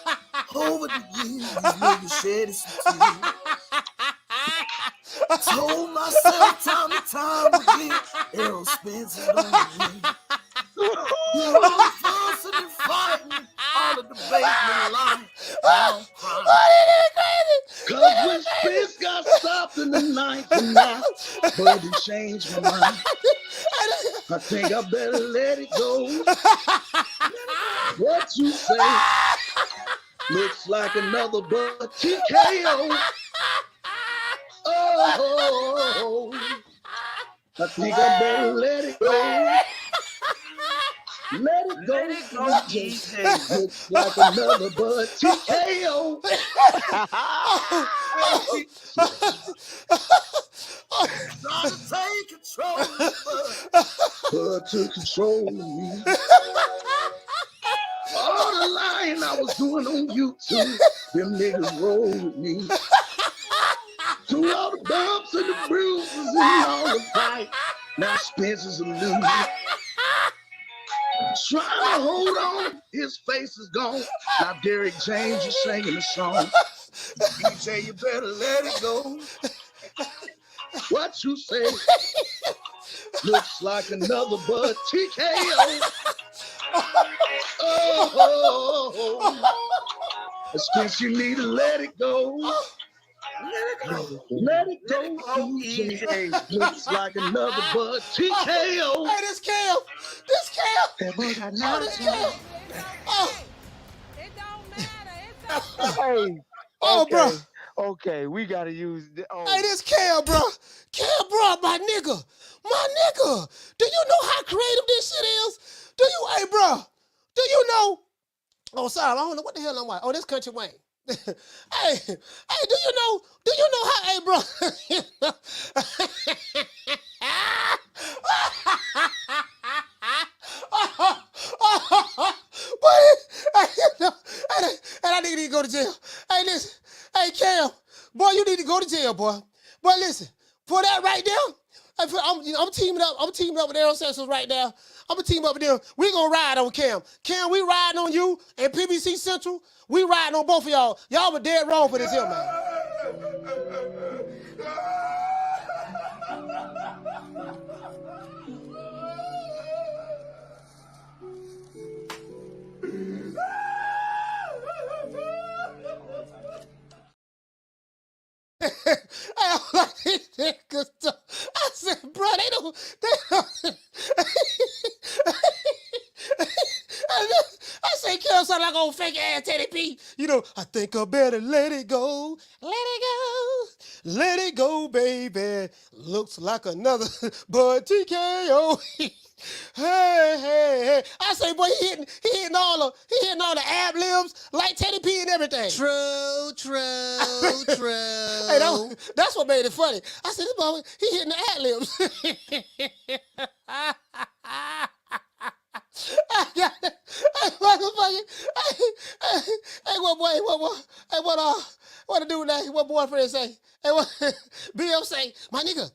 Speaker 6: over the years, these niggas shed some tears. Told myself time and time again, Errol Spence is gonna win. All the fussing and fighting, all the debating and lying.
Speaker 8: Cause when Spence got stopped in the ninth and now, but he changed my mind. I think I better let it go. What you say looks like another but TKO. Oh, I think I better let it go. Let it go. Easy. Looks like another but TKO.
Speaker 6: Trying to take control of the
Speaker 8: But took control of me. All the lying I was doing on YouTube, them niggas roll with me. Through all the bumps and the bruises and all the fight, now Spencer's a loser. Trying to hold on, his face is gone. Now Derrick James is singing the song.
Speaker 5: DJ, you better let it go.
Speaker 8: What you say? Looks like another but TKO. Oh, Spence, you need to let it go. Let it go. DJ. Looks like another but TKO.
Speaker 2: Hey, this Cam. Oh, this Cam. Oh.
Speaker 19: It don't matter.
Speaker 6: Hey.
Speaker 2: Oh,
Speaker 6: okay.
Speaker 2: bro.
Speaker 6: Okay, we gotta use the. Oh.
Speaker 2: Hey, this Cam, bro. Cam, bro, my nigga. Do you know how creative this shit is? Hey, bro. Do you know? Oh, sorry, I don't know what the hell I'm watching. Oh, this Country Wayne. Hey, do you know how, hey, bro? And I need to go to jail. Hey, listen. Hey, Cam. Boy, you need to go to jail, boy. Boy, listen. For that right there, I'm teaming up with aerosexuals right now. I'm gonna team up with them. We gonna ride on Cam. Cam, we riding on you and PBC Central. We riding on both of y'all. Y'all were dead wrong for this here, man. I said, bro, they don't. I say, Cam sound like old fake ass Teddy P. You know. know, I think I better let it go. Let it go. Let it go, baby. Looks like another but TKO. Hey. I say, boy, he hitting all the ab libs like Teddy P and everything.
Speaker 6: True.
Speaker 2: Hey, that's what made it funny. I said, this boy, he hitting the ad libs. Hey, what the dude name? What boyfriend say? Hey, what BM say? My nigga,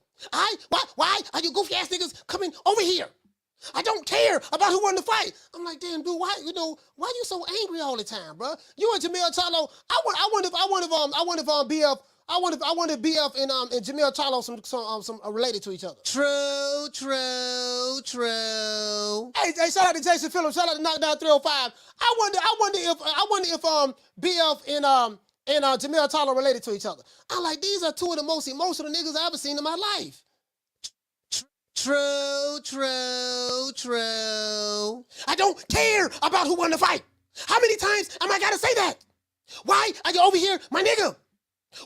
Speaker 2: why are you goofy ass niggas coming over here? I don't care about who won the fight. I'm like, damn, dude, why you so angry all the time, bro? You and Jermell Charlo. I wonder if BF and Jermell Charlo some related to each other.
Speaker 6: True.
Speaker 2: Hey, shout out to Jason Phillips. Shout out to Knockdown 305. I wonder if BF and Jermell Charlo related to each other. I'm like, these are two of the most emotional niggas I ever seen in my life.
Speaker 6: True.
Speaker 2: I don't care about who won the fight. How many times am I gotta say that? Why are you over here, my nigga?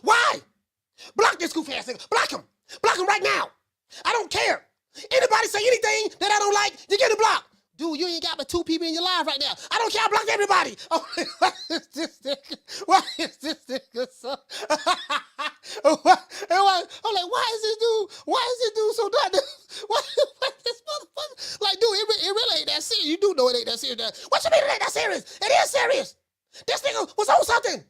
Speaker 2: Why? Block this goofy ass nigga. Block him. Block him right now. I don't care. Anybody say anything that I don't like, you get a block. Dude, you ain't got but 2 people in your life right now. I don't care. I blocked everybody. Oh, why is this nigga so? I'm like, why is this dude so done? Why this motherfucker? Like, dude, it really ain't that serious. You do know it ain't that serious. What you mean it ain't that serious? It is serious. This nigga was on something.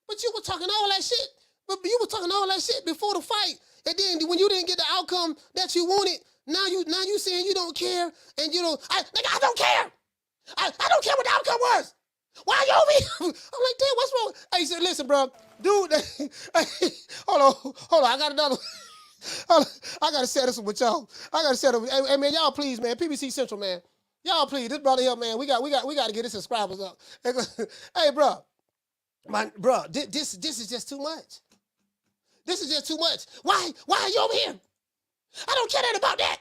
Speaker 2: But you were talking all that shit. But you were talking all that shit before the fight. And then when you didn't get the outcome that you wanted, now you saying you don't care, and you don't. I don't care. I don't care what the outcome was. Why are you over here? I'm like, damn, what's wrong? Hey, he said, listen, bro, dude. Hold on. I got another. I gotta set this with y'all. Hey, man, y'all please, man. PBC Central, man. Y'all please. This brother here, man. We got to get his subscribers up. Hey, bro. This is just too much. This is just too much. Why are you over here? I don't care that about that.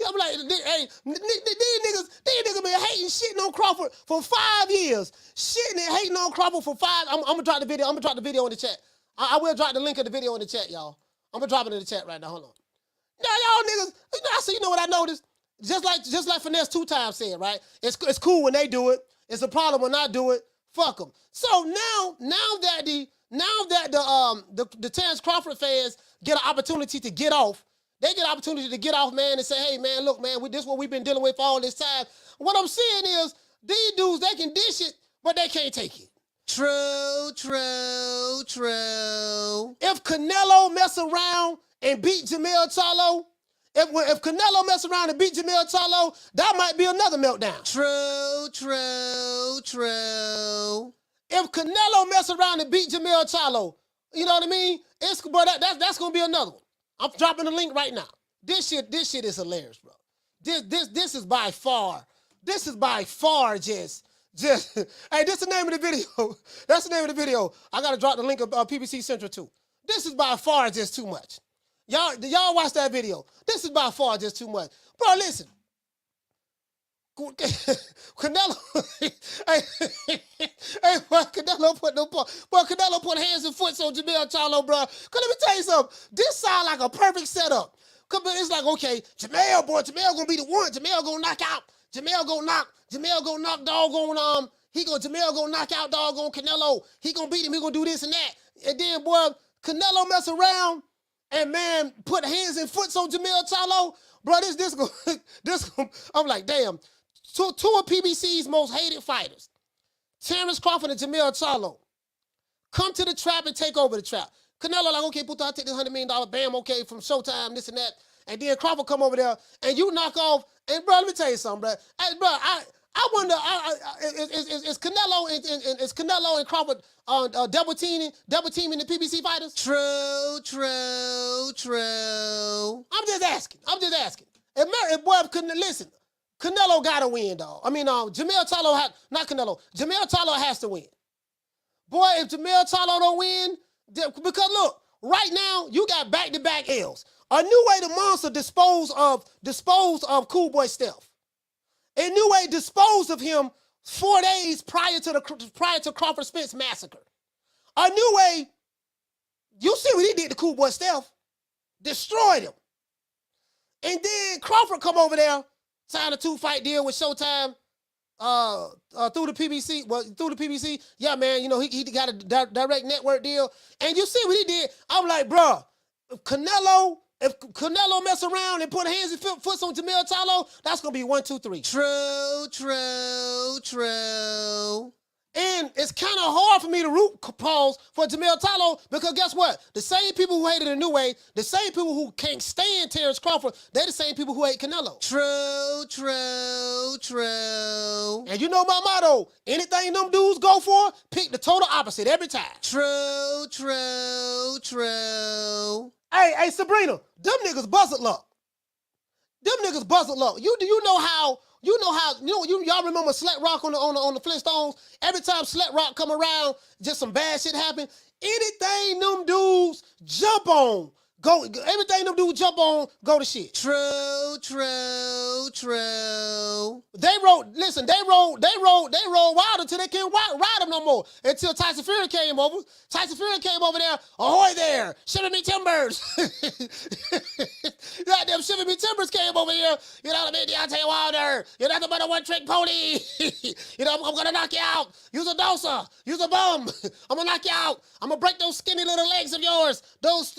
Speaker 2: I'm like, hey, these niggas been hating, shitting on Crawford for 5 years. Shitting and hating on Crawford for 5. I'm gonna drop the video. I'm gonna drop the video in the chat. I will drop the link of the video in the chat, y'all. I'm gonna drop it in the chat right now. Hold on. Now, y'all niggas, you know what I noticed? Just like Finesse 2 times said, right? It's cool when they do it. It's a problem when I do it. Fuck them. So now that the Terrence Crawford fans get an opportunity to get off, they get an opportunity to get off, man, and say, hey, man, look, man, this is what we've been dealing with for all this time. What I'm saying is, these dudes, they can dish it, but they can't take it.
Speaker 6: True.
Speaker 2: If Canelo mess around and beat Jermell Charlo, if Canelo mess around and beat Jermell Charlo, that might be another meltdown.
Speaker 6: True.
Speaker 2: If Canelo mess around and beat Jermell Charlo, you know what I mean? That's gonna be another one. I'm dropping the link right now. This shit is hilarious, bro. This is by far just hey, this is the name of the video. That's the name of the video. I gotta drop the link of PBC Central too. This is by far just too much. Y'all watch that video. This is by far just too much. Bro, listen. Canelo, Canelo put hands and foot on Jermell Charlo, bro. Cause let me tell you something. This sound like a perfect setup. Cause it's like, okay, Jermell gonna be the one. Jermell gonna knock out. Jermell gonna knock doggone Jermell gonna knock out doggone Canelo. He gonna beat him. He gonna do this and that. And then, boy, Canelo mess around and man put hands and foot on Jermell Charlo, bro. This I'm like, damn. Two of PBC's most hated fighters, Terrence Crawford and Jermell Charlo, come to the trap and take over the trap. Canelo like, okay, Puto, I'll take this $100 million, bam, okay, from Showtime, this and that. And then Crawford come over there, and you knock off. And, bro, let me tell you something, bro. Hey, bro, I wonder, is Canelo and Crawford double teaming the PBC fighters?
Speaker 6: True.
Speaker 2: I'm just asking. Listen. Canelo gotta win, dog. I mean, Jermell Charlo Jermell Charlo has to win. Boy, if Jermell Charlo don't win, because look, right now you got back-to-back L's. A new way the monster disposed of Cool Boy Steph. A new way disposed of him 4 days prior to Crawford-Spence massacre. A new way, you see what he did to Cool Boy Steph. Destroyed him. And then Crawford come over there, signed a 2-fight deal with Showtime through the PBC. Well, through the PBC, yeah, man, you know, he got a direct network deal. And you see what he did. I'm like, bro, if Canelo mess around and put hands and foot on Jermell Charlo, that's going to be 1, 2, 3. True. And it's kind of hard for me to root pause for Jermell Charlo because guess what? The same people who hated a new way, the same people who can't stand Terrence Crawford, they're the same people who hate Canelo. True. And you know my motto, anything them dudes go for, pick the total opposite every time. True. Hey, Sabrina, them niggas buzzard luck. Y'all remember Slut Rock on the Flintstones? Every time Slut Rock come around, just some bad shit happen. Anything them dudes jump on, go to shit. True. They rode Wilder till they can't ride him no more. Until Tyson Fury came over. Tyson Fury came over there. Ahoy there, shipping me timbers. Goddamn shipping me timbers came over here. You know what I mean? Deontay Wilder. You're nothing but a one-trick pony. You know, I'm gonna knock you out. Use a doser. Use a bum. I'm gonna knock you out. I'm gonna break those skinny little legs of yours. Those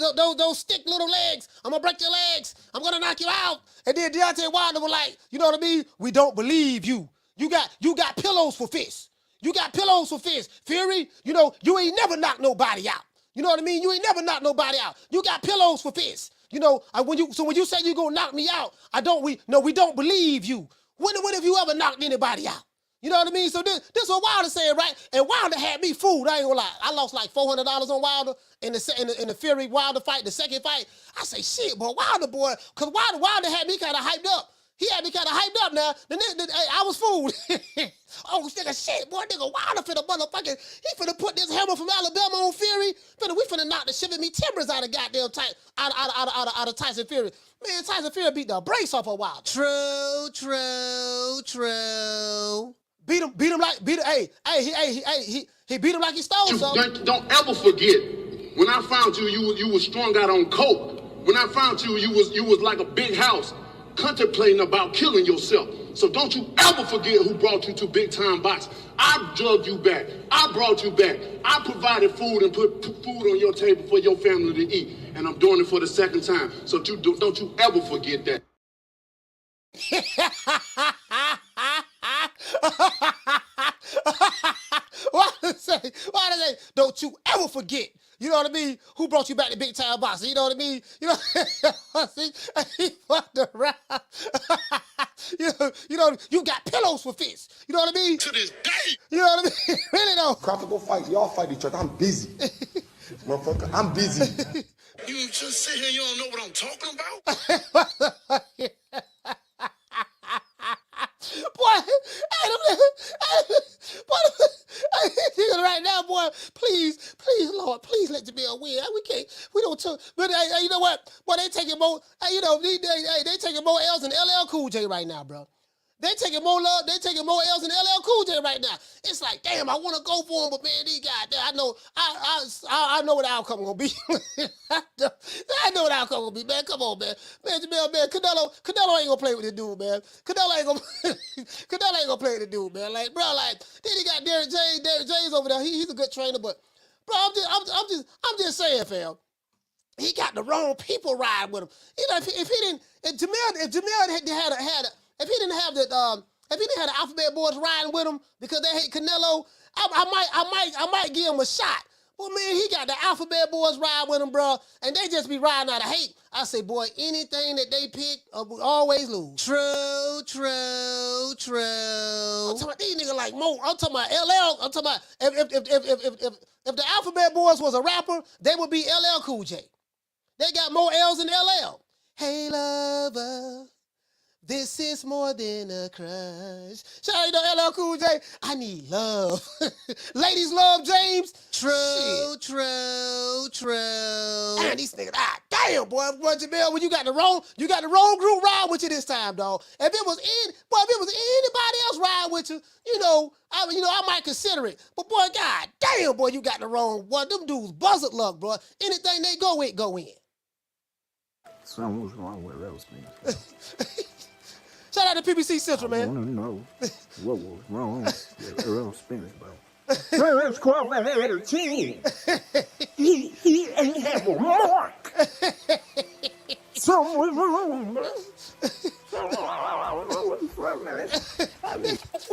Speaker 2: stick little legs. I'm gonna break your legs. I'm gonna knock you out. And then Deontay Wilder was like, you know what I mean? We don't believe you. You got pillows for fists. You got pillows for fists. Fury, you know, you ain't never knocked nobody out. You know what I mean? You ain't never knocked nobody out. You got pillows for fists. You know, when you say you gonna knock me out, we don't believe you. When have you ever knocked anybody out? You know what I mean? So this what Wilder said, right? And Wilder had me fooled. I ain't gonna lie. I lost like $400 on Wilder in the Fury Wilder fight, the second fight. I say, shit, boy, Wilder, because Wilder had me kind of hyped up. He had me kind of hyped up now. I was fooled. Oh, nigga, shit, boy, nigga, Wilder finna motherfucking, he finna put this hammer from Alabama on Fury. We finna knock the shit of me timbers out of goddamn out of Tyson Fury. Man, Tyson Fury beat the brakes off of Wilder. True. He beat him like he stole something.
Speaker 11: Don't ever forget, when I found you, you was strung out on coke. When I found you, you was like a big house, contemplating about killing yourself. So don't you ever forget who brought you to Big Time Boxing. I drugged you back. I brought you back. I provided food and put food on your table for your family to eat. And I'm doing it for the second time. So don't you ever forget that.
Speaker 2: Why did they say, don't you ever forget? You know what I mean? Who brought you back to Big Time Boxing? You know what I mean? You know, he fucked around. you know, you got pillows for fists. You know what I mean?
Speaker 11: To this day.
Speaker 2: You know what I mean? Really though.
Speaker 13: Crawford, go fight. Y'all fight each other. I'm busy. Motherfucker, I'm busy.
Speaker 11: You just sit here and you don't know what I'm talking about?
Speaker 2: Boy, right now, boy, please, Lord, please let Jermell win. We don't talk, but you know what? Boy, they taking more, they taking more L's than LL Cool J right now, bro. They taking more L's than LL Cool J right now. It's like, damn, I want to go for him, but man, these guys, I know what the outcome gonna be. I know what the outcome gonna be, man. Come on, man. Man, Jermell, man, Canelo ain't gonna play with this dude, man. Canelo ain't gonna play with the dude, man. Like, bro, like, then he got Derrick James over there. He's a good trainer, but bro, I'm just saying, fam. He got the wrong people riding with him. You know, if Jermell had the Alphabet Boys riding with him because they hate Canelo, I might give him a shot. Well, man, he got the Alphabet Boys riding with him, bro, and they just be riding out of hate. I say, boy, anything that they pick, will always lose. True. I'm talking about these niggas like Mo. I'm talking about LL. I'm talking about if the Alphabet Boys was a rapper, they would be LL Cool J. They got more L's than LL. Hey, lover. This is more than a crush. Shout out to LL Cool J. I need love. Ladies love James. True. And these niggas, damn, boy, Jermell, when you got the wrong group ride with you this time, dog. If it was anybody else ride with you, I might consider it. But boy, god damn, boy, you got the wrong one. Them dudes buzzard luck, bro. Anything they go in.
Speaker 6: Something was wrong with Aerosmith.
Speaker 2: Shout out to PBC Central, man.
Speaker 6: I want to know what was wrong with Aerosmith, bro. Spence-Crawford had a team. He ain't have a mark. Something was wrong, bro.
Speaker 9: Keep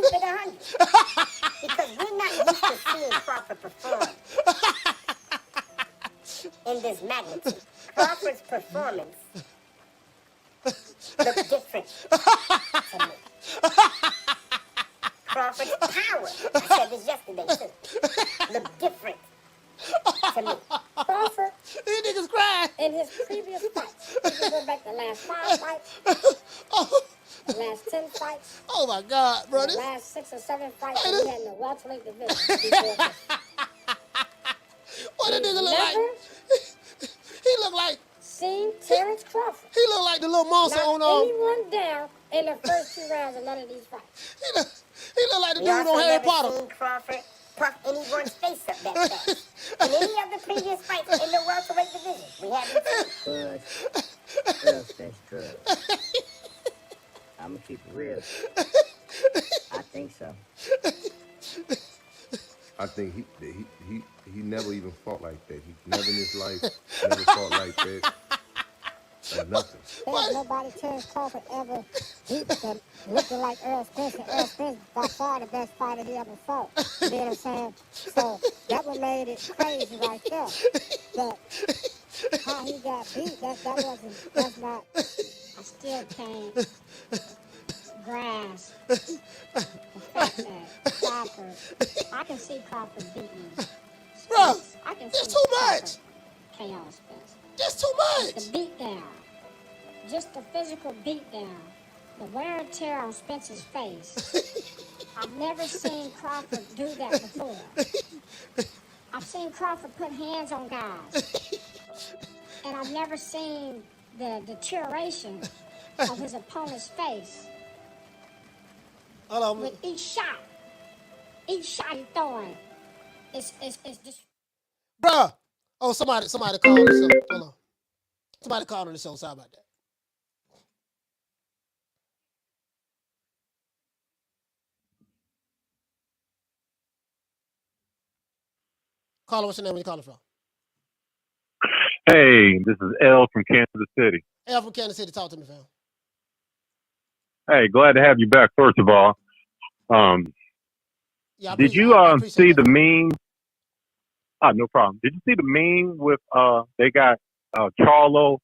Speaker 9: it 100. Because we're not used to seeing Crawford perform in this magnitude. Crawford's performance looked different to me. Crawford's power, I said this yesterday too, looked different to me. Crawford,
Speaker 2: these niggas crying.
Speaker 9: In his previous fights, if you go back the last 5 fights, the last 10 fights,
Speaker 2: oh my God, bro.
Speaker 9: The last 6 or 7 fights that he had in the welterweight division.
Speaker 2: What a nigga look like? He look like
Speaker 9: seen Terrence Crawford.
Speaker 2: He look like the little monster on
Speaker 9: anyone down in the first 2 rounds of none of these fights.
Speaker 2: He look like the dude on Harry Potter.
Speaker 9: Seen Crawford puff anyone's face up that fast. In any of the previous fights in the welterweight division, we haven't seen. Good. I'm gonna keep it real. I think so.
Speaker 20: I think he never even fought like that. He never in his life never fought like that. Like nothing.
Speaker 9: There's nobody Terrence Crawford ever beat them looking like Earl Spence. And Earl Spence by far the best fighter he ever fought. You know what I'm saying? So that what made it crazy right there. That how he got beat, that's not. I still can't grasp the fact that Crawford, I can see Crawford beating Spence.
Speaker 2: Bro,
Speaker 9: I can
Speaker 2: that's
Speaker 9: see
Speaker 2: too
Speaker 9: Crawford
Speaker 2: much.
Speaker 9: KO Spence.
Speaker 2: That's too much.
Speaker 9: The beatdown, just the physical beatdown, the wear and tear on Spence's face. I've never seen Crawford do that before. I've seen Crawford put hands on guys, and I've never seen the deterioration of his opponent's face. With each shot he's throwing, it's just.
Speaker 2: Bruh. Oh, somebody called the show. Hold on. Somebody called on the show. Sorry about that. Caller, what's your name? Where you calling from?
Speaker 21: Hey, this is L from Kansas City.
Speaker 2: L from Kansas City. Talk to me, fam.
Speaker 21: Hey, glad to have you back, first of all. Did you see the meme? Oh, no problem. Did you see the meme with they got Charlo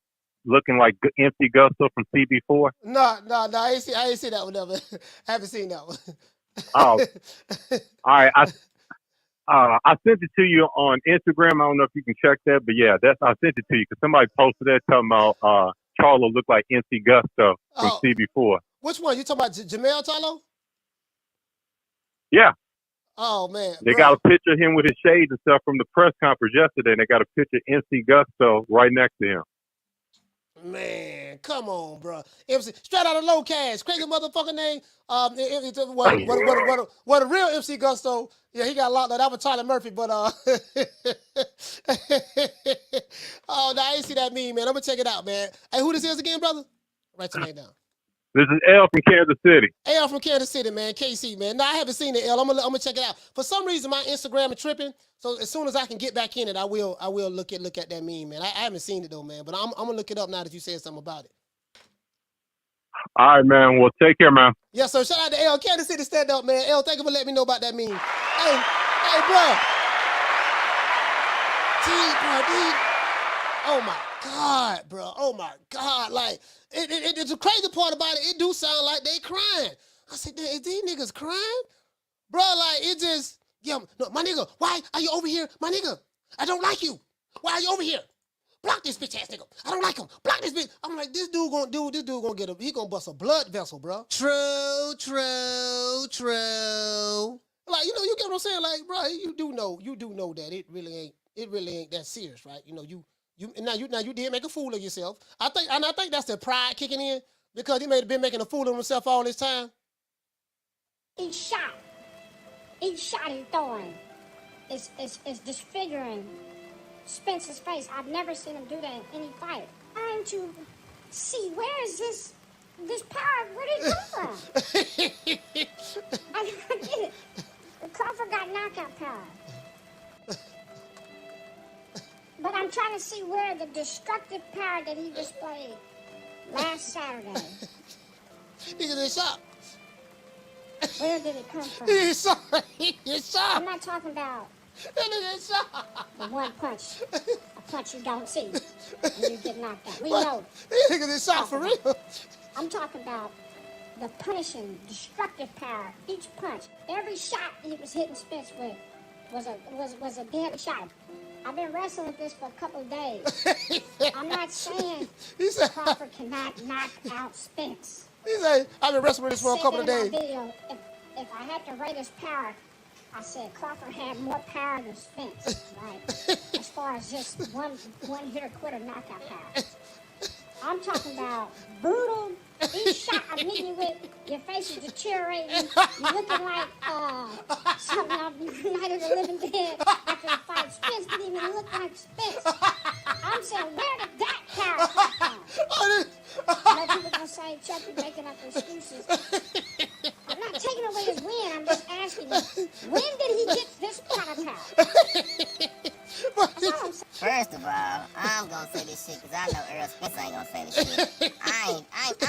Speaker 21: looking like MC Gusto from CB4?
Speaker 2: No, I ain't see that one never. I haven't seen that one.
Speaker 21: Oh, all right. I sent it to you on Instagram. I don't know if you can check that, but yeah, I sent it to you because somebody posted that talking about Charlo looked like MC Gusto from CB4.
Speaker 2: Which one? You talking about Jermell Charlo?
Speaker 21: Yeah.
Speaker 2: Oh man,
Speaker 21: they got a picture of him with his shades and stuff from the press conference yesterday, and they got a picture of MC Gusto right next to him.
Speaker 2: Man, come on, bro. MC, straight out of Low Cash, crazy motherfucker name. What a real MC Gusto? Yeah, he got locked up. That was Charlie Murphy, but oh no, I ain't see that meme, man. I'm gonna check it out, man. Hey, who this is again, brother? Write your name down.
Speaker 21: This is L from Kansas City.
Speaker 2: L from Kansas City, man. KC, man. No, I haven't seen it, L. I'm gonna check it out. For some reason, my Instagram is tripping. So as soon as I can get back in it, I will look at that meme, man. I haven't seen it though, man. But I'm gonna look it up now that you said something about it.
Speaker 21: All right, man. Well, take care, man.
Speaker 2: Yeah, so shout out to L. Kansas City stand up, man. L, thank you for letting me know about that meme. Hey, bro. Oh my God, bro. Oh my God. Like, it's the crazy part about it. It do sound like they crying. I said, is these niggas crying? Bro, like, it just, yeah, no, my nigga, why are you over here? My nigga, I don't like you. Why are you over here? Block this bitch ass nigga. I don't like him. Block this bitch. I'm like, this dude gonna get he gonna bust a blood vessel, bro. True. Like, you get what I'm saying? Like, bro, you do know that it really ain't that serious, right? You You did make a fool of yourself. I think that's the pride kicking in because he may have been making a fool of himself all this time.
Speaker 1: Each shot he's throwing is disfiguring Spence's face. I've never seen him do that in any fight. Trying to see where is this power? Where did it come from? I don't get it. Crawford got knockout power. But I'm trying to see where the destructive power that he displayed last Saturday.
Speaker 2: He's in shock.
Speaker 1: Where did it come from?
Speaker 2: He's shocked.
Speaker 1: I'm not talking about the one punch. A punch you don't see when you get knocked out. We know.
Speaker 2: He's in shock for real.
Speaker 1: I'm talking about the punishing, destructive power. Each punch, every shot he was hitting Spence with was a deadly shot. I've been wrestling with this for a couple of days. I'm not saying Crawford cannot knock out Spence.
Speaker 2: He said, I've been wrestling with this for a couple of days.
Speaker 1: Video, if I had to rate his power, I said Crawford had more power than Spence, right? As far as just one hitter quitter knockout power. I'm talking about brutal. Each shot I'm hitting you with, your face is deteriorating. You're looking like something off Night of the Living Dead after the fight. Spence didn't even look like Spence. I'm saying, where did that power come from? I know people gonna say Chuck is making up excuses. I'm not taking away his win. I'm just asking you, when did he get this kind of power?
Speaker 22: First of all, I'm gonna say this shit because I know Earl Spence ain't gonna say this shit. I'm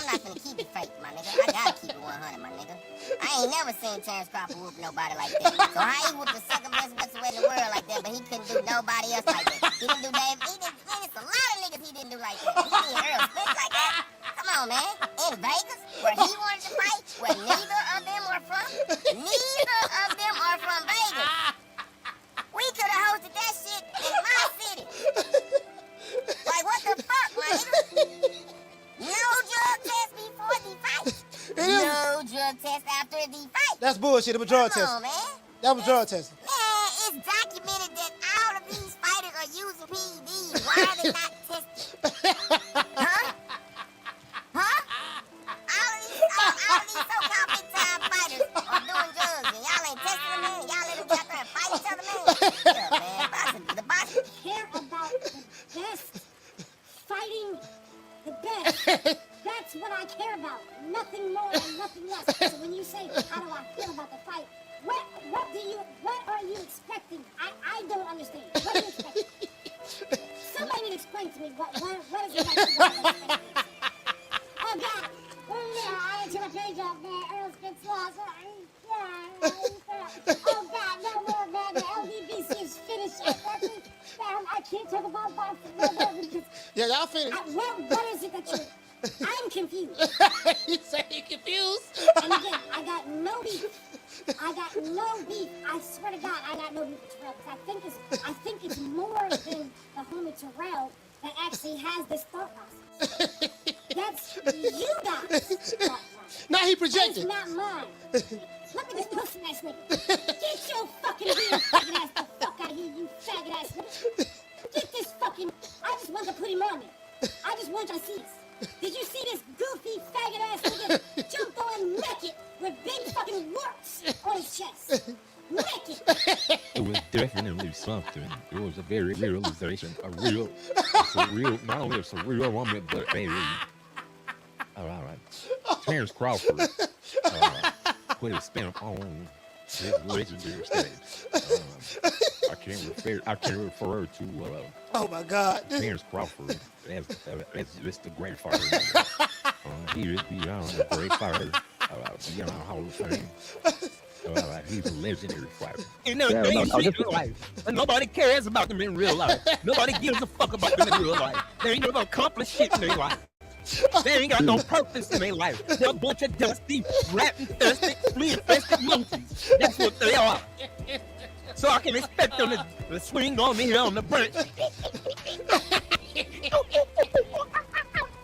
Speaker 22: not gonna keep it fake, my nigga. I gotta keep it 100, my nigga. I ain't never seen Terrence Crawford whoop nobody like that. So how he whooped the second best away in the world like that, but he couldn't do nobody else like that. He didn't do Dave. Man, it's a lot of niggas he didn't do like that. He did Earl Spence like that. Come on, man. In Vegas, where he wanted to fight, where neither of them are from. Neither of them are from Vegas. We could have hosted that shit in my city. Like, what the fuck, my nigga? No drug test before the fight. No drug test after the fight.
Speaker 2: That's bullshit. It was drug test.
Speaker 22: Come on, man.
Speaker 2: That was drug test.
Speaker 22: Man, it's documented that all of these fighters are using PEDs. Why are they not tested? Huh? All of these so-called big-time fighters are doing drugs, and y'all ain't testing them, man. Y'all let them get out there and fight each other, man. Yeah, man. The boxing.
Speaker 1: Care about the best, fighting the best. That's what I care about. Nothing more and nothing less. So when you say, how do I feel about the fight? What are you expecting? I don't understand. What are you expecting? Somebody need to explain to me what is it like? Oh God! I ain't to the page off, man. Earl Spence lost. Oh God, no more, man. The LDBC is finished. I can't talk about boxing.
Speaker 2: Yeah, y'all finished.
Speaker 1: What is it that you're... I'm confused.
Speaker 2: You say you're confused?
Speaker 1: And again, I got no beef. I swear to God, I got no beef with Terrell. Because I think it's more than the homie Terrell that actually has this thought process. That's you guys' thought process.
Speaker 2: Now he projected.
Speaker 1: It's not mine. Look at this pussy ass nigga. Get your fucking real faggot ass the fuck out of here, you faggot ass nigga. Get this fucking... I just want to put him on me. I just want you to see this. Did you see this goofy faggot ass nigga jumped on naked with big fucking warts on his chest? Naked.
Speaker 23: It was definitely something. It was a very realization. Not only a surreal moment, but baby. All right. Terrence Crawford put his stamp on his legendary stage. I can't refer to
Speaker 2: oh my God,
Speaker 23: Terrence Crawford as just a great fighter. He is beyond a great fighter, beyond Hall of Fame. He's a legendary fighter.
Speaker 12: In their real life. And nobody cares about them in real life. Nobody gives a fuck about them in real life. They ain't gonna accomplish shit in their life. They ain't got no purpose in their life. They're a bunch of dusty, rat-infested, flea-infested monkeys. That's what they are. So I can expect them to swing on me here on the branch.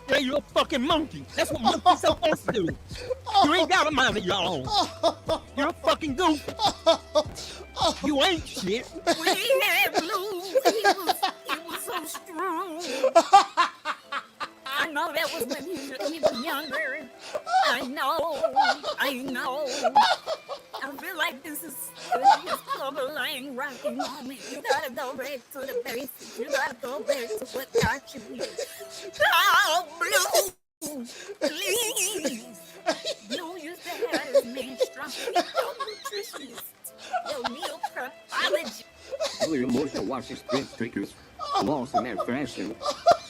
Speaker 12: Yeah, you're a fucking monkey. That's what monkeys supposed to do. You ain't got a mind of your own. You're a fucking goof. You ain't shit.
Speaker 22: We had blues. He was so strong.
Speaker 19: was younger. I know. I feel like this is overlying rocking moment. You gotta go back to the basics. You gotta go back to what got you here. Oh, Blue, please. Blue used to have his man strong. Nutritionist. Your meal prepology.
Speaker 6: Early emotional watching Spence takers lost in that fashion.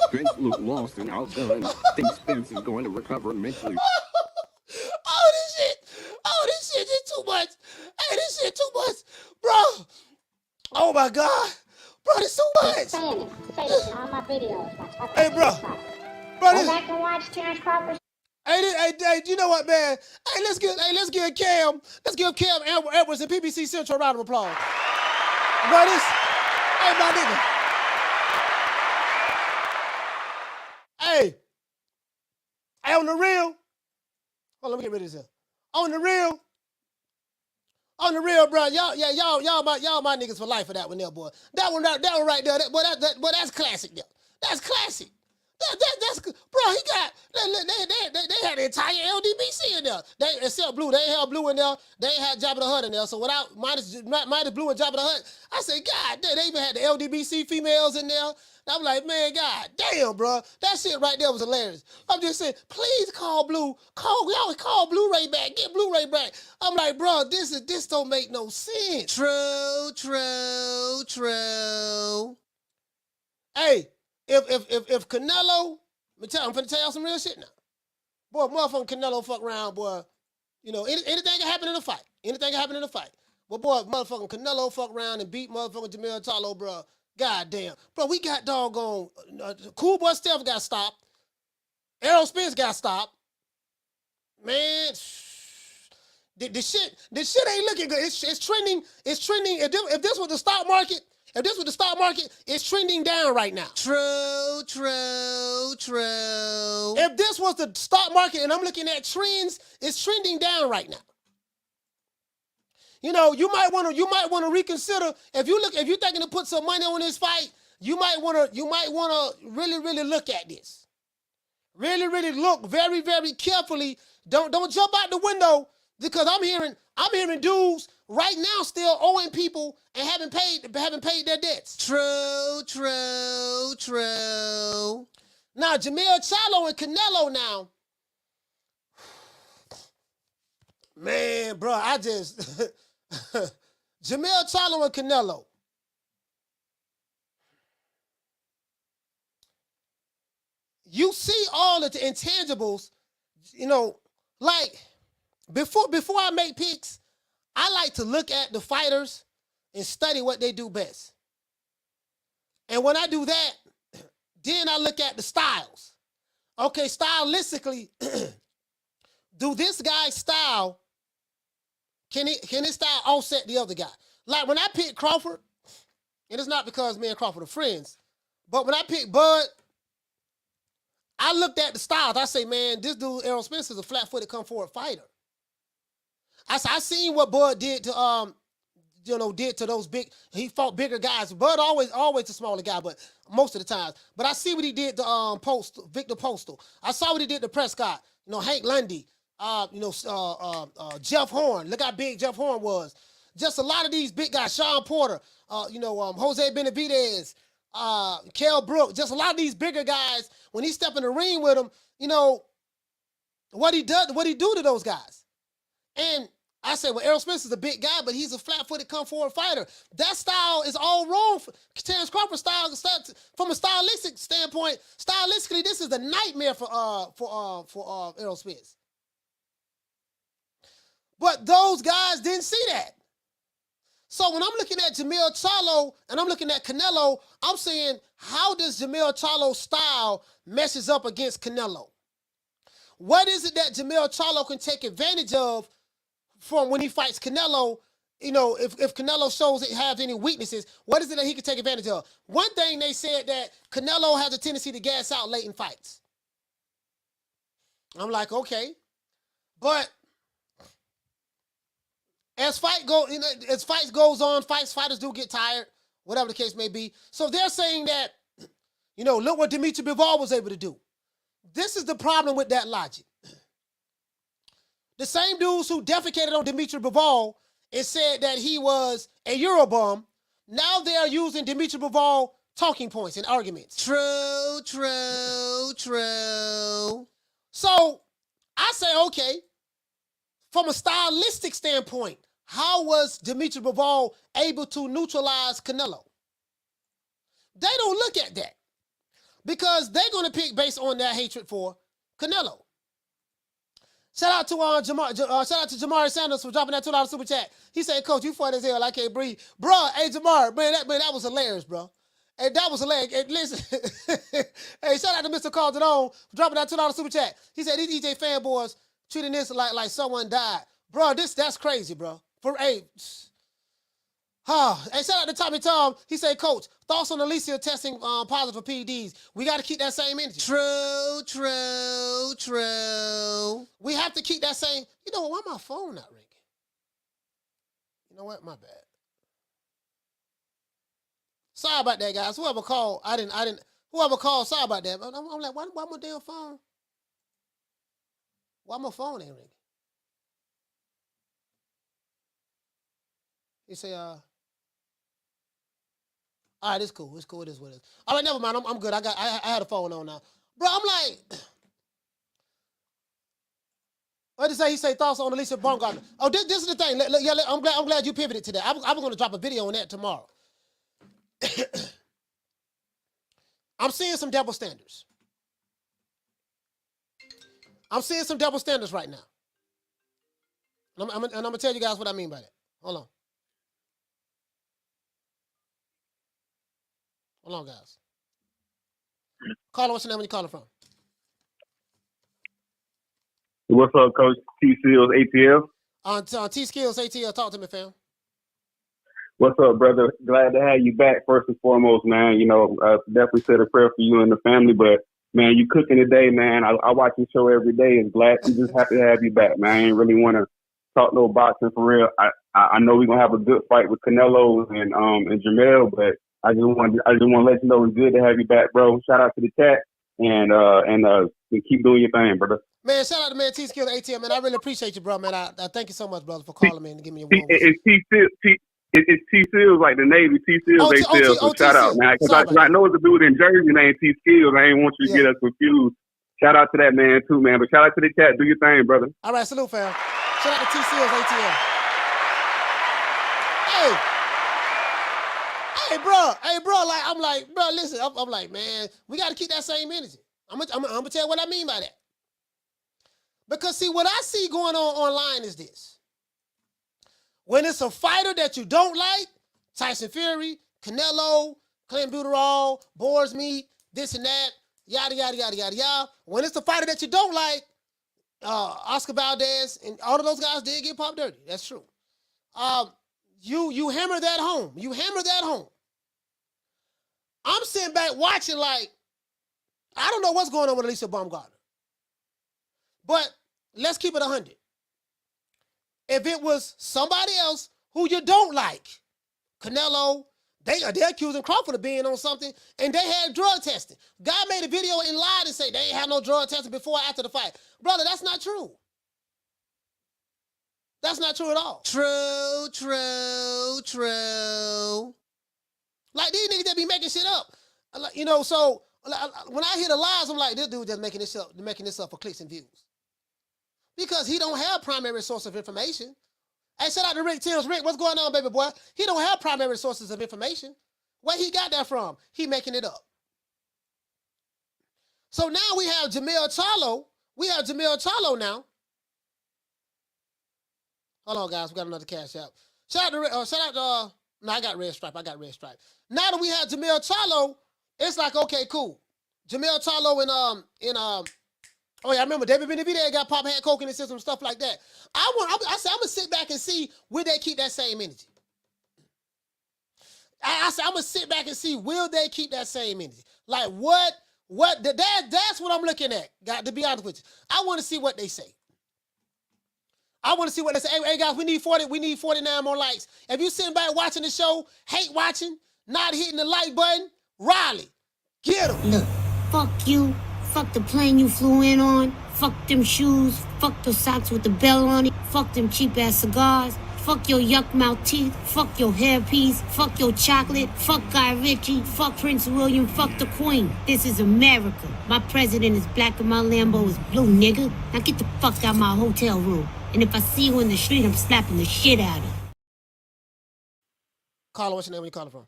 Speaker 6: Spence looked lost and outdone. Think Spence is going to recover mentally.
Speaker 2: Oh, this shit is too much. Hey, this shit too much. Bro. Oh, my God. Bro, this too much.
Speaker 1: Saying it in all my videos.
Speaker 2: Hey, bro.
Speaker 1: Go back and watch Terrence Crawford.
Speaker 2: Hey, you know what, man? Hey, let's give Cam Edwards and PBC Central a round of applause. Bro, this, hey, my nigga. Hey, on the real. Hold on, let me get rid of this here. On the real, bro. Y'all my niggas for life for that one there, boy. That one right there. That's classic, there. That's classic. That's bro. He got they had the entire LDBC in there. They except Blue. They had Blue in there. They had Jabba the Hutt in there. So without minus Blue and Jabba the Hutt, I say, God, they even had the LDBC females in there. I'm like, man, God damn, bro. That shit right there was hilarious. I'm just saying, please call Blue. Call Blu-ray back. Get Blu-ray back. I'm like, bro, this don't make no sense. True. Hey, if Canelo, I'm finna tell y'all some real shit now. Boy, motherfucking Canelo fuck around, boy. You know, anything can happen in a fight. But boy, motherfucking Canelo fuck around and beat motherfucking Jermell Charlo, bro. God damn. Bro, we got doggone Cool Boy Steph got stopped. Errol Spence got stopped. Man, the shit ain't looking good. It's trending. If this was the stock market, it's trending down right now. True. If this was the stock market and I'm looking at trends, it's trending down right now. You know, you might want to reconsider if you're thinking to put some money on this fight. You might want to really look at this. Really look very carefully. Don't jump out the window because I'm hearing dudes right now still owing people and haven't paid their debts. True. Now Jermell Charlo and Canelo now. Man, bro, I just Jermell Charlo and Canelo. You see all of the intangibles, you know, like before I make picks, I like to look at the fighters and study what they do best. And when I do that, then I look at the styles. Okay, stylistically, do this guy's style, can his style offset the other guy? Like when I pick Crawford, and it's not because me and Crawford are friends, but when I pick Bud, I looked at the styles. I say, man, this dude, Errol Spence, is a flat-footed, come-forward fighter. I seen what Bud did to those big. He fought bigger guys. Bud always a smaller guy, but most of the times. But I see what he did to Victor Postal. I saw what he did to Prescott. You know, Hank Lundy. Jeff Horn. Look how big Jeff Horn was. Just a lot of these big guys. Sean Porter. Jose Benavidez. Kell Brook. Just a lot of these bigger guys. When he step in the ring with them, you know what he do to those guys. And I say, well, Errol Spence is a big guy, but he's a flat-footed, come-forward fighter. That style is all wrong. Terrence Crawford style, from a stylistic standpoint, stylistically, this is a nightmare for Errol Spence. But those guys didn't see that. So when I'm looking at Jermell Charlo and I'm looking at Canelo, I'm saying, how does Jermell Charlo's style meshes up against Canelo? What is it that Jermell Charlo can take advantage of from when he fights Canelo? You know, if Canelo shows it has any weaknesses, what is it that he can take advantage of? One thing they said that Canelo has a tendency to gas out late in fights. I'm like, okay. But as fights goes on, fighters do get tired, whatever the case may be. So they're saying that, you know, look what Dimitri Bivol was able to do. This is the problem with that logic. The same dudes who defecated on Dimitri Bivol and said that he was a Eurobum, now they're using Dimitri Bivol talking points and arguments. True. So I say, okay, from a stylistic standpoint, how was Dimitri Bivol able to neutralize Canelo? They don't look at that because they're going to pick based on their hatred for Canelo. Shout out to Jamari Sanders for dropping that $2 super chat. He said, "Coach, you funny as hell. I can't breathe, bro." Hey, Jamari, that was hilarious, bro. Hey, that was hilarious. Hey, listen, hey, shout out to Mr. Calderon for dropping that $2 super chat. He said these EJ fanboys treating this like someone died, bro. That's crazy, bro. Hey, shout out to Tommy Tom. He said, "Coach, thoughts on Alicia testing positive for PEDs? We got to keep that same energy." True. We have to keep that same. You know what? Why my phone not ringing? You know what? My bad. Sorry about that, guys. Whoever called, I didn't. Whoever called, sorry about that. I'm like, why my damn phone? Why my phone ain't ringing? He say, all right, it's cool. It's cool. It is what it is. All right, never mind. I'm good. I had a phone on now. Bro, I'm like, what did he say? He say thoughts on Alicia Baumgartner. Oh, this is the thing. I'm glad you pivoted to that. I was going to drop a video on that tomorrow. I'm seeing some double standards. I'm seeing some double standards right now. And I'm going to tell you guys what I mean by that. Hold on. Hold on, guys. Caller, what's your name? Where you calling from?
Speaker 4: What's up, Coach? T Skills ATL.
Speaker 2: On T Skills ATL, talk to me, fam.
Speaker 4: What's up, brother? Glad to have you back. First and foremost, man. You know, definitely said a prayer for you and the family. But man, you cooking today, man. I watch your show every day, and I'm just happy to have you back, man. I ain't really want to talk no boxing for real. I know we're gonna have a good fight with Canelo and Jermell, but I just want to let you know it's good to have you back, bro. Shout out to the chat and keep doing your thing, brother.
Speaker 2: Man, shout out to man T Skills ATL, man. I really appreciate you, bro, man. I thank you so much, brother, for calling me and giving me a warm
Speaker 4: It's T Seals like the Navy, T Seals ATL. So shout out, man. Because I know it's a dude in Jersey named T Skills. I ain't want you to get us confused. Shout out to that man too, man. But shout out to the chat. Do your thing, brother.
Speaker 2: All right, salute, fam. Shout out to T Seals ATL. Hey, bro. Like I'm like, bro. Listen, I'm like, man, we got to keep that same energy. I'm gonna tell you what I mean by that. Because see, what I see going on online is this. When it's a fighter that you don't like, Tyson Fury, Canelo, Clenbuterol, Boar's Meat, this and that, yada, yada, yada, yada, yada. When it's a fighter that you don't like, Oscar Valdez, and all of those guys did get popped dirty. That's true. You hammer that home. I'm sitting back watching like, I don't know what's going on with Alicia Baumgartner. But let's keep it 100. If it was somebody else who you don't like, Canelo, they're accusing Crawford of being on something, and they had drug testing. Guy made a video and lied and said they ain't had no drug testing before or after the fight. Brother, that's not true. That's not true at all. True. Like, these niggas that be making shit up. You know, so when I hear the lies, I'm like, this dude just making this up for clicks and views. Because he don't have primary source of information. Hey, shout out to Rick Tills. Rick, what's going on, baby boy? He don't have primary sources of information. Where he got that from? He making it up. So now we have Jermell Charlo. We have Jermell Charlo now. Hold on, guys. We got another cash out. Shout out to no, I got red stripe. Now that we have Jermell Charlo, it's like, okay, cool. Jermell Charlo oh yeah, I remember David Benavidez got pop, had coke in his system, stuff like that. I said I'm gonna sit back and see will they keep that same energy. I said I'm gonna sit back and see will they keep that same energy. Like that's what I'm looking at. Got to be honest with you, I want to see what they say. I want to see what they say. Hey guys, we need 49 more likes. If you sitting back watching the show, hate watching, not hitting the like button, Riley, get him.
Speaker 9: Look, fuck you. Fuck the plane you flew in on. Fuck them shoes. Fuck the socks with the bell on it. Fuck them cheap ass cigars. Fuck your yuck mouth teeth. Fuck your hairpiece. Fuck your chocolate. Fuck Guy Ritchie. Fuck Prince William. Fuck the Queen. This is America. My president is black and my Lambo is blue, nigga. Now get the fuck out my hotel room. And if I see you in the street, I'm slapping the shit out of you.
Speaker 2: Caller, what's your name? Where you calling from?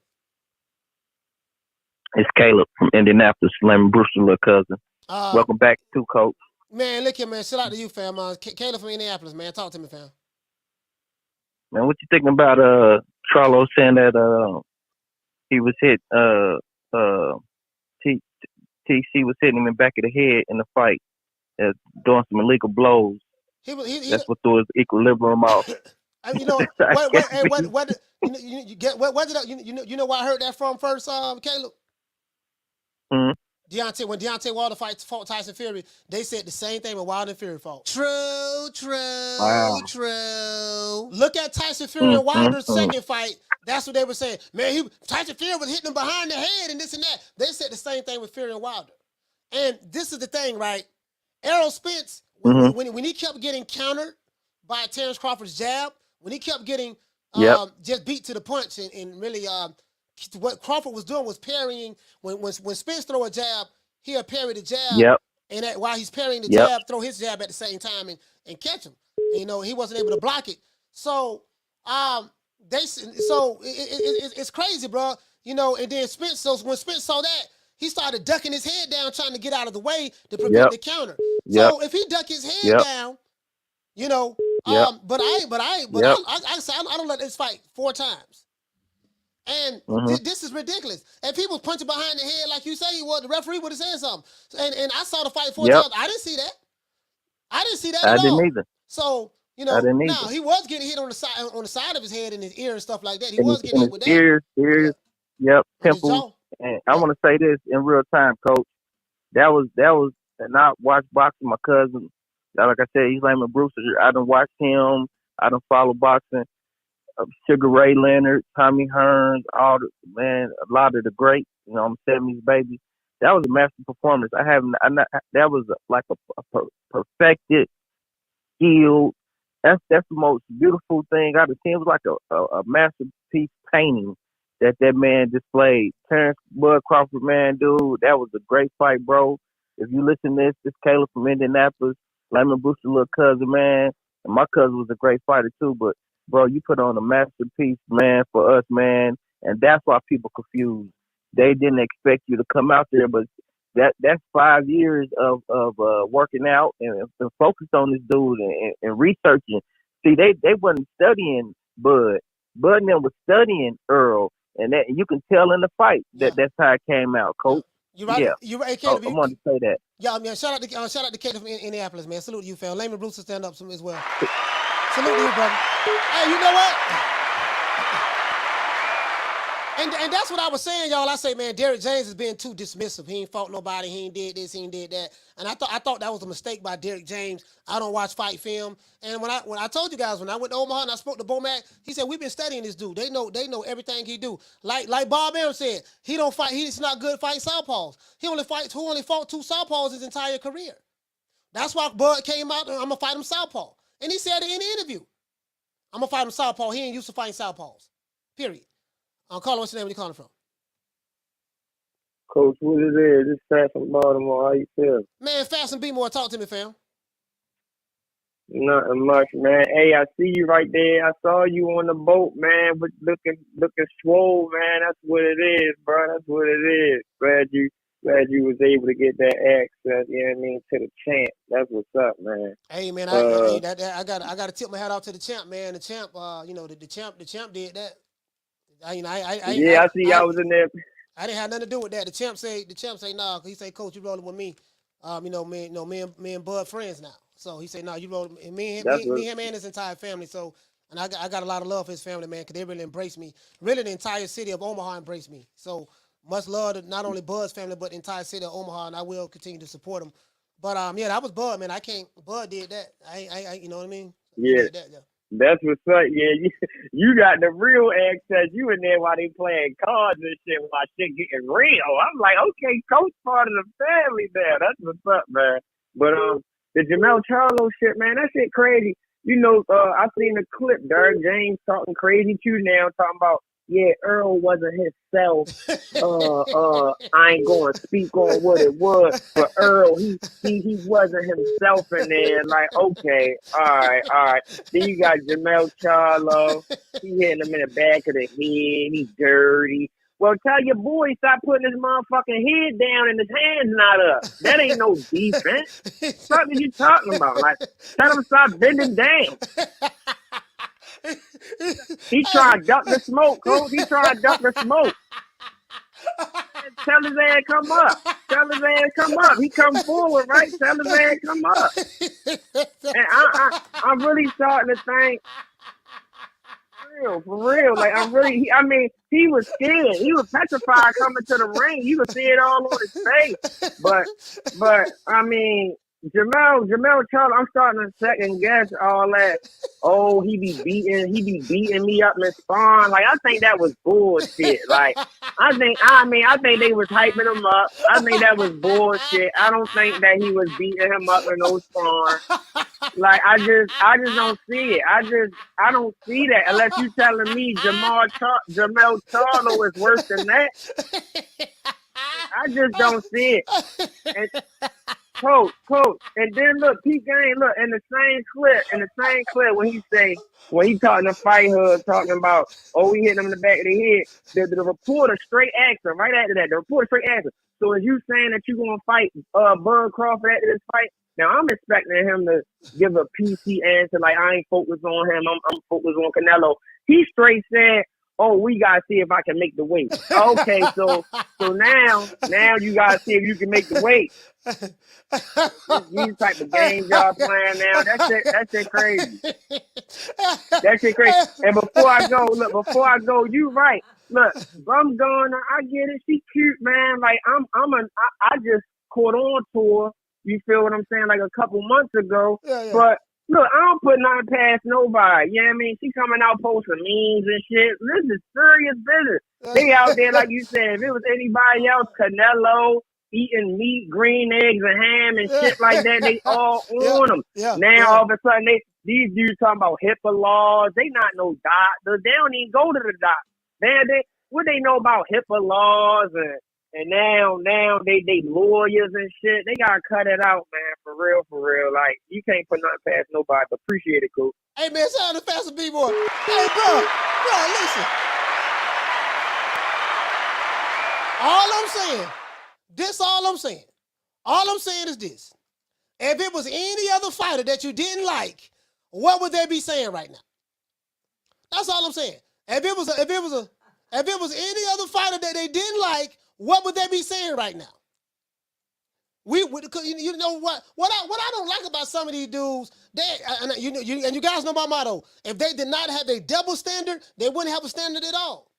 Speaker 7: It's Caleb from Indianapolis, Lemon Brewster, little cousin. Welcome back to Coach.
Speaker 2: Man, look here, man. Shout out to you, fam. Caleb from Indianapolis, man. Talk to me, fam.
Speaker 7: Man, what you thinking about Charlo saying that he was hit TC was hitting him in the back of the head in the fight, doing some illegal blows. That's what threw his equilibrium off.
Speaker 2: You know, you know where I heard that from first, Caleb?
Speaker 7: Mm-hmm.
Speaker 2: When Deontay Wilder fought Tyson Fury, they said the same thing when Wilder and Fury fought. True. Look at Tyson Fury and Wilder's second fight. That's what they were saying. Man, Tyson Fury was hitting him behind the head and this and that. They said the same thing with Fury and Wilder. And this is the thing, right? Errol Spence, when he kept getting countered by Terrence Crawford's jab, when he kept getting just beat to the punch and really what Crawford was doing was parrying. When Spence throw a jab, he'll parry the jab. And while he's parrying the jab, throw his jab at the same time and catch him. And, you know, he wasn't able to block it. So it's crazy, bro. You know, and then Spence, so when Spence saw that, he started ducking his head down, trying to get out of the way to prevent the counter. So if he duck his head down, you know, but I don't let this fight 4 times. And this is ridiculous. If he was punching behind the head like you say he was, the referee would have said something. And I saw the fight 4 times. I didn't see that. I didn't see that at all. I didn't either. So, you know, now he was getting hit on the side of his head and his ear and stuff like that. He was getting hit with that.
Speaker 7: Ears, temples. And I want to say this in real time, Coach. That was, and I watched boxing. My cousin, like I said, he's Layman Brewster. I done watched him. I done follow boxing. Sugar Ray Leonard, Tommy Hearns, a lot of the greats. You know, I'm 70s baby. That was a master performance. That was like a perfected, skilled. That's the most beautiful thing I've seen. It was like a masterpiece painting that man displayed. Terrence Bud Crawford, man, dude, that was a great fight, bro. If you listen to this Caleb from Indianapolis, Layman Brewster, little cousin, man, and my cousin was a great fighter too, but bro, you put on a masterpiece, man, for us, man, and that's why people confused. They didn't expect you to come out there, but that's 5 years of working out and focused on this dude and researching. See, they wasn't studying Bud. Bud and them was studying Earl, and that you can tell in the fight that's how it came out, Coach.
Speaker 2: You're right.
Speaker 7: Yeah.
Speaker 2: You're right, Caleb.
Speaker 7: I wanted to say that.
Speaker 2: Yeah, man. Shout out to Caleb from Indianapolis, man. Salute you, fam. Layman Brewster stand up as well. Salute you, brother. Hey, you know what? And that's what I was saying, y'all. I say, man, Derrick James is being too dismissive. He ain't fought nobody. He ain't did this. He ain't did that. And I thought that was a mistake by Derrick James. I don't watch fight film. And when I told you guys, when I went to Omaha and I spoke to Bomac, he said we've been studying this dude. They know everything he do. Like Bob Arum said, he don't fight. He's not good at fighting southpaws. He only fought 2 southpaws his entire career. That's why Bud came out and I'm gonna fight him southpaw. And he said it in the interview. I'm gonna fight him southpaw. He ain't used to fighting southpaws. Period. Caller, what's your name? Where you calling from?
Speaker 10: Coach, what it is? It's Fast from Baltimore. How you feel?
Speaker 2: Man, Fast and Be More. Talk to me, fam.
Speaker 10: Nothing much, man. Hey, I see you right there. I saw you on the boat, man, but looking swole, man. That's what it is, bro. That's what it is. Glad you was able to get that access, you know what I mean, to the champ. That's what's up, man.
Speaker 2: Hey, man, I got to tip my hat off to the champ, man. The champ, the champ did that. I see y'all was in there. I didn't have nothing to do with that. The champ say nah. He say, Coach, you rolling with me. Me and Bud friends now. So he say, nah, you rolling. And me and him and his entire family. So, and I got a lot of love for his family, man, because they really embraced me. Really, the entire city of Omaha embraced me. So much love to not only Bud's family, but the entire city of Omaha, and I will continue to support him. But that was Bud, man. Bud did that. I you know what I mean?
Speaker 10: Yeah.
Speaker 2: That, yeah.
Speaker 10: That's what's up. Yeah, you got the real access. You in there while they playing cards and shit while shit getting real. I'm like, okay, coach part of the family there. That's what's up, man. But the Jermell Charlo shit, man, that shit crazy. You know, I seen the clip, Derek James talking crazy too now, talking about, yeah, Earl wasn't himself. I ain't going to speak on what it was, but Earl, he wasn't himself in there. Like, okay, all right. Then you got Jermell Charlo. He hitting him in the back of the head. He's dirty. Well, tell your boy stop putting his motherfucking head down and his hands not up. That ain't no defense. What are you talking about? Like, tell him stop bending down. He trying to duck the smoke, coach. He trying to duck the smoke. Tell his ass come up. Tell his ass come up. He come forward, right? Tell his ass come up. And I'm really starting to think, for real. Like, he was scared. He was petrified coming to the ring. You could see it all on his face. But I mean, Jermell Charlo, I'm starting to second guess all that. Oh, he be beating me up in spawn. Like, I think that was bullshit. Like, I think they was hyping him up. I think that was bullshit. I don't think that he was beating him up in no spawn. Like, I just don't see it. I don't see that unless you telling me Jermell Charlo is worse than that. I just don't see it. And, Coach, and then look, Pete Game, look, in the same clip when he talking to Fight Hub, talking about, oh, we hit him in the back of the head, the reporter straight asked him, right after that, the reporter straight asked him, so is you saying that you gonna fight Bud Crawford after this fight? Now, I'm expecting him to give a PC answer, like, I ain't focused on him, I'm focused on Canelo. He straight said, oh, we gotta see if I can make the weight. Okay, so now you gotta see if you can make the weight. These type of games y'all playing now, that shit crazy. That shit crazy. And before I go, you right. Look, I'm going. I get it. She cute, man. Like I just caught on to her. You feel what I'm saying? Like a couple months ago, yeah. But. Look, I don't put nothing past nobody. You know what I mean? She coming out posting memes and shit. This is serious business. They out there, like you said, if it was anybody else, Canelo, eating meat, green eggs, and ham and shit like that, they all on them. Now, all of a sudden, these dudes talking about HIPAA laws. They not no doctors. They don't even go to the doctor. What they know about HIPAA laws and now they lawyers and shit. They gotta cut it out, man. For real. Like, you can't put nothing past nobody. Appreciate it, coach.
Speaker 2: Hey, man, shout out to Faster B-Boy. Hey, bro, listen. All I'm saying is this. If it was any other fighter that you didn't like, what would they be saying right now? That's all I'm saying. If it was any other fighter that they didn't like, what would they be saying right now? You know what I don't like about some of these dudes, and you guys know my motto. If they did not have a double standard, they wouldn't have a standard at all.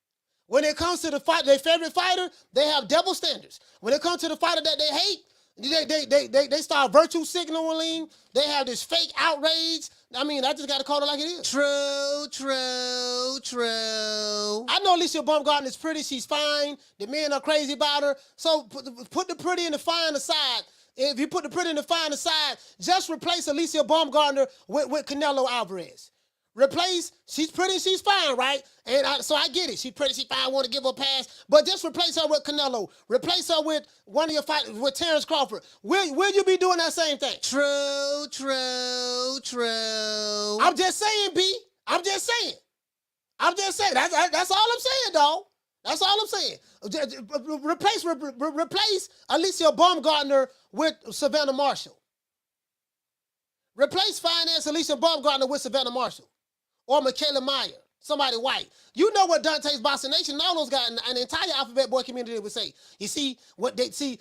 Speaker 2: When it comes to their favorite fighter, they have double standards. When it comes to the fighter that they hate, they start virtue signaling. They have this fake outrage. I mean, I just got to call it like it is. True. I know Alicia Baumgartner is pretty. She's fine. The men are crazy about her. So put the pretty and the fine aside. If you put the pretty and the fine aside, just replace Alicia Baumgartner with Canelo Alvarez. She's pretty, she's fine, right? And so I get it. She's pretty, she's fine, I want to give her a pass. But just replace her with Canelo. Replace her with one of your fighters, with Terrence Crawford. Will you be doing that same thing? True. I'm just saying, B. I'm just saying. That's all I'm saying, dog. That's all I'm saying. Replace Alicia Baumgartner with Savannah Marshall. Replace finance Alicia Baumgartner with Savannah Marshall. Or Michaela Meyer, somebody white. You know what Dante's Boxing Nation and all those guys and the entire Alphabet Boy community would say. You see what they see.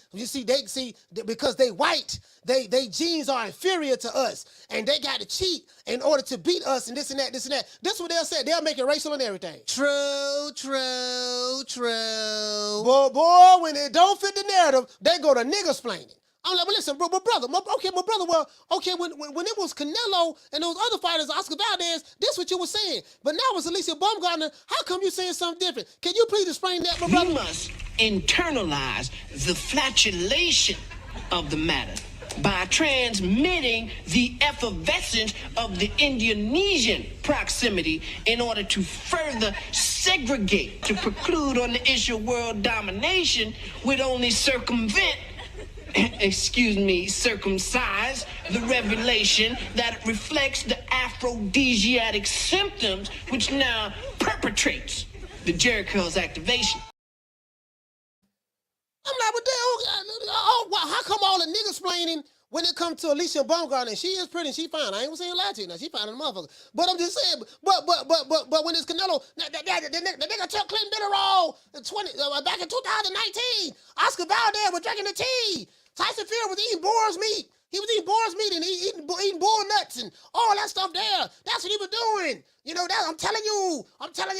Speaker 2: Because they white, they genes are inferior to us, and they got to cheat in order to beat us, and this and that. This is what they'll say. They'll make it racial and everything. True. Boy, when it don't fit the narrative, they go to nigger-splaining. I'm like, well, listen, bro, my brother, well, okay, when it was Canelo and those other fighters, Oscar Valdez, this what you were saying. But now it's Alicia Baumgartner. How come you saying something different? Can you please explain that, my brother?
Speaker 14: You must internalize the flatulation of the matter by transmitting the effervescence of the Indonesian proximity in order to further segregate, to preclude on the issue of world domination would only circumcise the revelation that reflects the aphrodisiac symptoms which now perpetrates the Jericho's activation.
Speaker 2: I'm like, well, how come all the niggas explaining when it comes to Alicia Baumgartner? And she is pretty, she fine. I ain't gonna say lie to you now. She fine in the motherfucker. But I'm just saying, but when it's Canelo, the nigga took Clinton Bitterall back in 2019. Oscar Valdez was drinking the tea. Tyson Fury was eating boar's meat. He was eating boar's meat and eating bull nuts and all that stuff there. That's what he was doing. You know, that I'm telling you,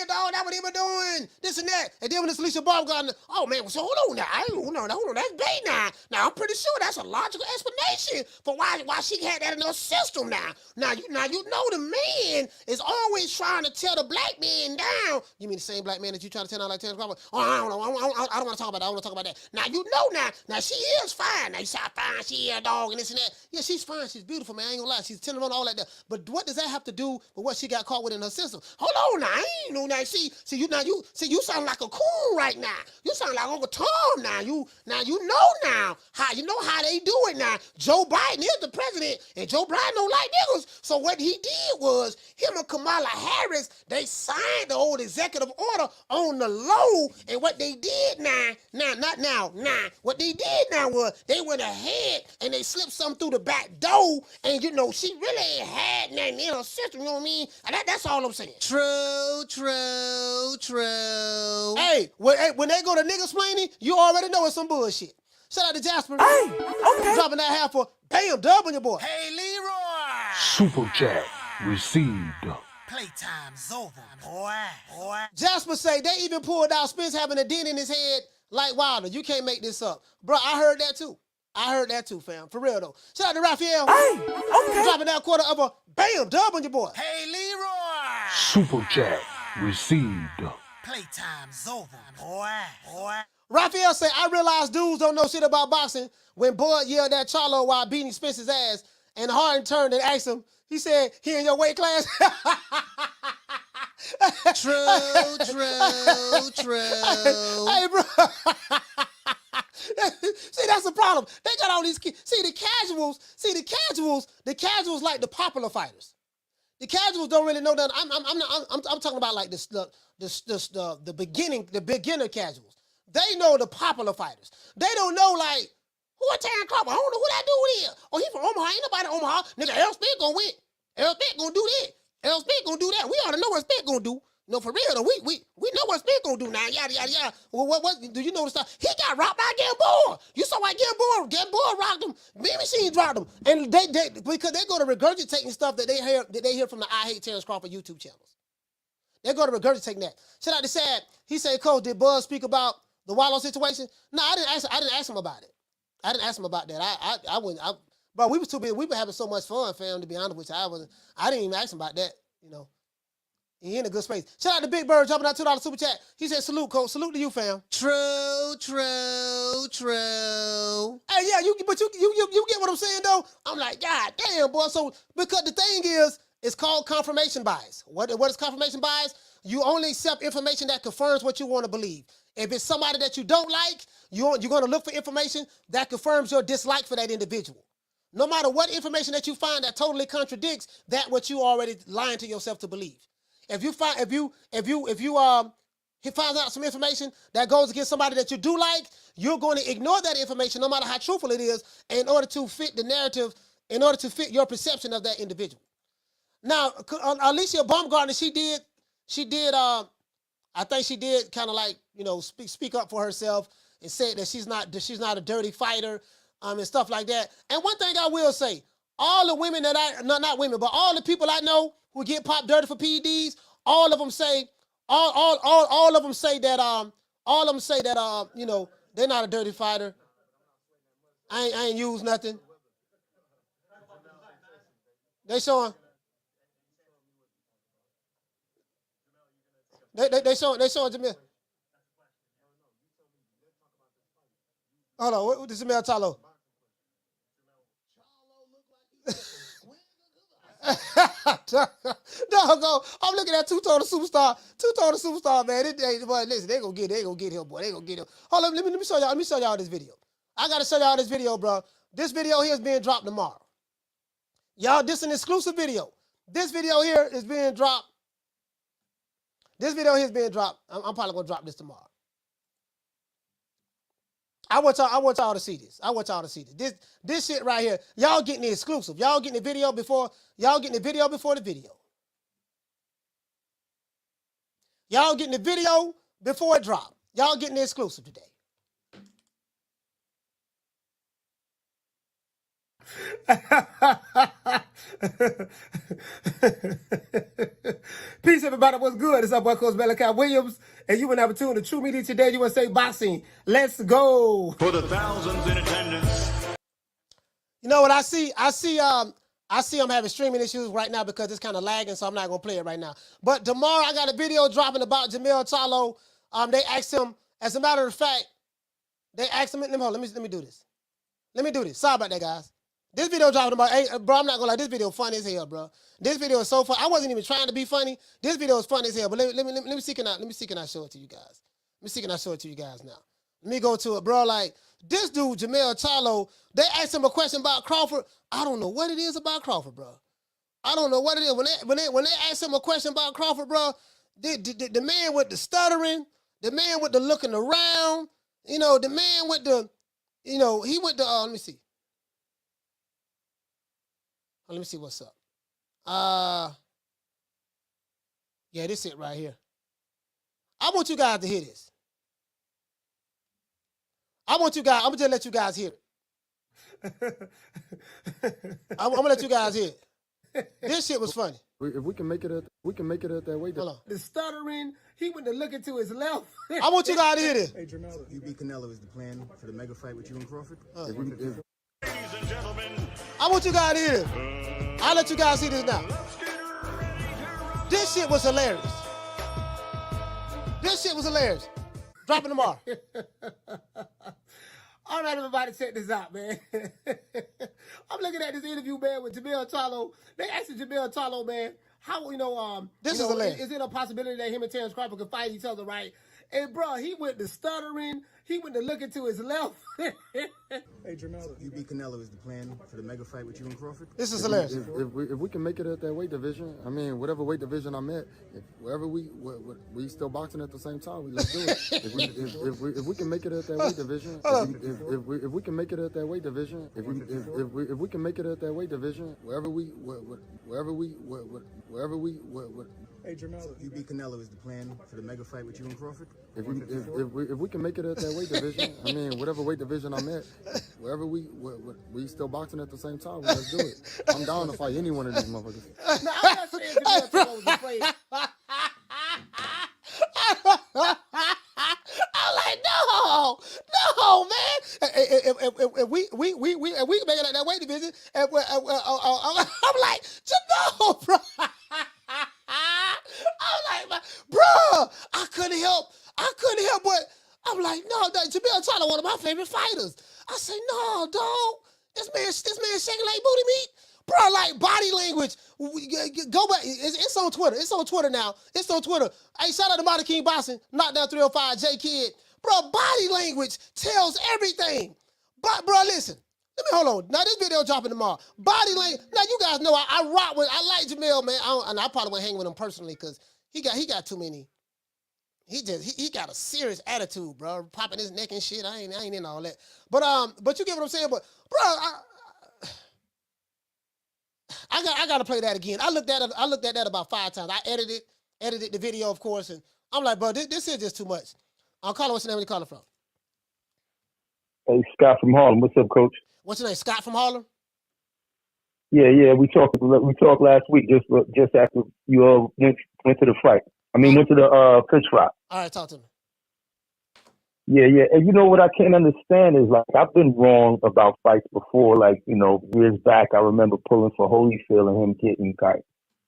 Speaker 2: dog, that's what he was doing. This and that. And then when it's Alicia Baumgartner, oh man, so hold on now. Hold on, that's bait now. Now I'm pretty sure that's a logical explanation for why she had that in her system now. Now you know the man is always trying to tear the black man down. You mean the same black man that you trying to tear down like Spence Crawford? Oh, I don't know. I don't want to talk about that. I don't want to talk about that. Now you know now she is fine. Now you say how fine she is, dog, and this and that. Yeah, she's fine. She's beautiful, man. I ain't gonna lie. She's tender on all that. But what does that have to do with what she got caught with in her system? Hold on now. I ain't know now. See you sound like a coon right now. You sound like Uncle Tom now. You know how they do it now. Joe Biden is the president, and Joe Biden don't like niggas. So what he did was him and Kamala Harris, they signed the old executive order on the low, and what they did what they did now was they went ahead and they slipped something through the back door, and you know she really ain't had nothing in her system. You know what I mean? And that's all I'm saying. True. Hey, when they go to niggas explaining, you already know it's some bullshit. Shout out to Jasper. Hey, okay. Dropping that half for bam, dub on your boy.
Speaker 5: Hey, Leroy.
Speaker 6: Super chat received.
Speaker 5: Playtime's over, boy.
Speaker 2: Jasper say they even pulled out Spence having a dent in his head like Wilder. You can't make this up. Bro, I heard that too, fam. For real, though. Shout out to Raphael. Hey, okay. Dropping that quarter of a bam, dub on your boy.
Speaker 5: Hey, Leroy.
Speaker 6: Super chat received.
Speaker 5: Playtime's over, boy.
Speaker 2: Raphael say, I realize dudes don't know shit about boxing when Bud yelled at Charlo while beating Spence's ass, and Harden turned and asked him, he said, he in your weight class? True. Hey, bro. See, that's the problem. They got all these kids. See, the casuals like the popular fighters. The casuals don't really know that. I'm talking about like the beginner casuals. They know the popular fighters. They don't know like who is Terrence Crawford. I don't know who that dude is. Oh, he from Omaha. Ain't nobody in Omaha. Nigga, Errol Spence gonna win. Errol Spence gonna do that. Errol Spence gonna do that. We ought to know what Spence gonna do. No, for real though. We know what Spence gonna do now. Yada yada yada. Well, what do you know the stuff? He got rocked by Gamboa. You saw why Gamboa rocked him. Big Machine dropped him, and they because they go to regurgitating stuff that they hear from the I Hate Terrence Crawford YouTube channels. They go to regurgitating that. Shout out to Sad. He said, Coach, did Buzz speak about the Wallow situation? No, I didn't ask him about it. I didn't ask him about that. I wouldn't. Bro, we was too busy. We been having so much fun, fam. To be honest with you, I didn't even ask him about that. You know. He in a good space. Shout out to Big Bird jumping out $2 super chat. He said, salute, Coach. Salute to you, fam. True. Hey, yeah, you get what I'm saying, though? I'm like, God damn, boy. So, because the thing is, it's called confirmation bias. What is confirmation bias? You only accept information that confirms what you want to believe. If it's somebody that you don't like, you're going to look for information that confirms your dislike for that individual. No matter what information that you find that totally contradicts that what you already lying to yourself to believe. If you find he finds out some information that goes against somebody that you do like, you're going to ignore that information no matter how truthful it is in order to fit the narrative, in order to fit your perception of that individual. Now, Alicia Baumgartner, she did I think she did kind of like, you know, speak up for herself and said that she's not a dirty fighter and stuff like that. And one thing I will say, all the women that not women, but all the people I know who get popped dirty for PEDs, all of them say that you know, they're not a dirty fighter. I ain't used nothing. They showing. They showing Jermell. Hold on, what is Jermell Charlo? No, I'm looking at two-total superstar, man. Boy, listen, they gonna get him, boy. They gonna get him. Hold on, let me show y'all. Let me show y'all this video. I gotta show y'all this video, bro. This video here is being dropped tomorrow. Y'all, this is an exclusive video. This video here is being dropped. This video here is being dropped. I'm probably gonna drop this tomorrow. I want y'all to see this. I want y'all to see this. This shit right here. Y'all getting the exclusive. Y'all getting the video before the video. Y'all getting the video before it drop. Y'all getting the exclusive today. Peace, everybody. What's good? It's our boy, Coach Malachi Williams, and you will have tuned to True Media Today USA Boxing. Let's go.
Speaker 15: For the thousands in attendance.
Speaker 2: You know what I see? I see I'm having streaming issues right now because it's kind of lagging, so I'm not gonna play it right now. But tomorrow I got a video dropping about Jermell Charlo. They asked him, as a matter of fact, they asked him. Let me do this. Sorry about that, guys. This video dropping about, hey, bro, I'm not gonna lie, this video funny as hell, bro. This video is so fun. I wasn't even trying to be funny. This video is funny as hell. But let me see, can I show it to you guys? Let me see, can I show it to you guys now? Let me go to it, bro. Like, this dude, Jermell Charlo, they asked him a question about Crawford. I don't know what it is about Crawford, bro. I don't know what it is. When they asked him a question about Crawford, bro, the man with the stuttering, the man with the looking around, you know, the man with the, you know, he went to, let me see. Let me see what's up. Yeah, this it right here. I want you guys to hear this. I'm gonna just let you guys hear it. I'm gonna let you guys hear it. This shit was funny.
Speaker 13: If we can make it at that way.
Speaker 2: Hold on. The stuttering, he went to looking to his left. I want you guys to hear this.
Speaker 16: Hey, Jermell, you beat Canelo is the plan for the mega fight with you and Crawford?
Speaker 2: I want you guys to hear this. I'll let you guys see this now. This shit was hilarious. Drop it tomorrow. All right, everybody, check this out, man. I'm looking at this interview, man, with Jermell Charlo. They asked Jermell Charlo, man, how, this is hilarious. Is it a possibility that him and Terrence Crawford could fight each other, right? And, bro, he went to stuttering. He went to looking to his left.
Speaker 16: Hey, Jermell, you beat Canelo is the plan for the mega fight with you and Crawford?
Speaker 2: This is hilarious.
Speaker 13: If we can make it at that weight division, I mean, whatever weight division I'm at, wherever we still boxing at the same time, let's do it. If we can make it at that weight division, if we can make it at that weight division, if we can make it at that weight division, wherever we.
Speaker 16: Hey, Jermell, you beat Canelo is the plan for the mega fight with you and Crawford?
Speaker 13: If we can make it at that weight division, I mean, whatever weight division I'm at, wherever we still boxing at the same time, let's do it. I'm down to fight any one of these motherfuckers.
Speaker 2: No, I'm not saying Jermell Charlo was afraid. I'm like, no, man. If we can make it at that weight division, I'm like, no, bro. I'm like, bro, I couldn't help but I'm like, no, Jermell Charlo, one of my favorite fighters. I say, no, dog, this man shaking like booty meat. Bro, like body language. Go back. It's on Twitter. It's on Twitter now. It's on Twitter. Hey, shout out to Mighty King Boxing, Knockdown 305, J Kid. Bro, body language tells everything. But, bro, listen. Hold on. Now, this video dropping tomorrow. Body language. Now, you guys know I like Jermell, man. And I probably won't hang with him personally because he got too many. He got a serious attitude, bro. Popping his neck and shit. I ain't in all that. But you get what I'm saying? But, bro, I gotta play that again. I looked at that about 5 times. I edited the video, of course, and I'm like, bro, this is just too much. Carlo, what's your name? Where you calling from?
Speaker 7: Hey, Scott from Harlem. What's up, Coach?
Speaker 2: What's your name? Scott from Harlem?
Speaker 7: Yeah. We talked last week just after you went to the fight. Went to the pitch fight.
Speaker 2: All right, talk to me.
Speaker 7: Yeah, yeah. And you know what I can't understand is, like, I've been wrong about fights before. Like, years back, I remember pulling for Holyfield and him getting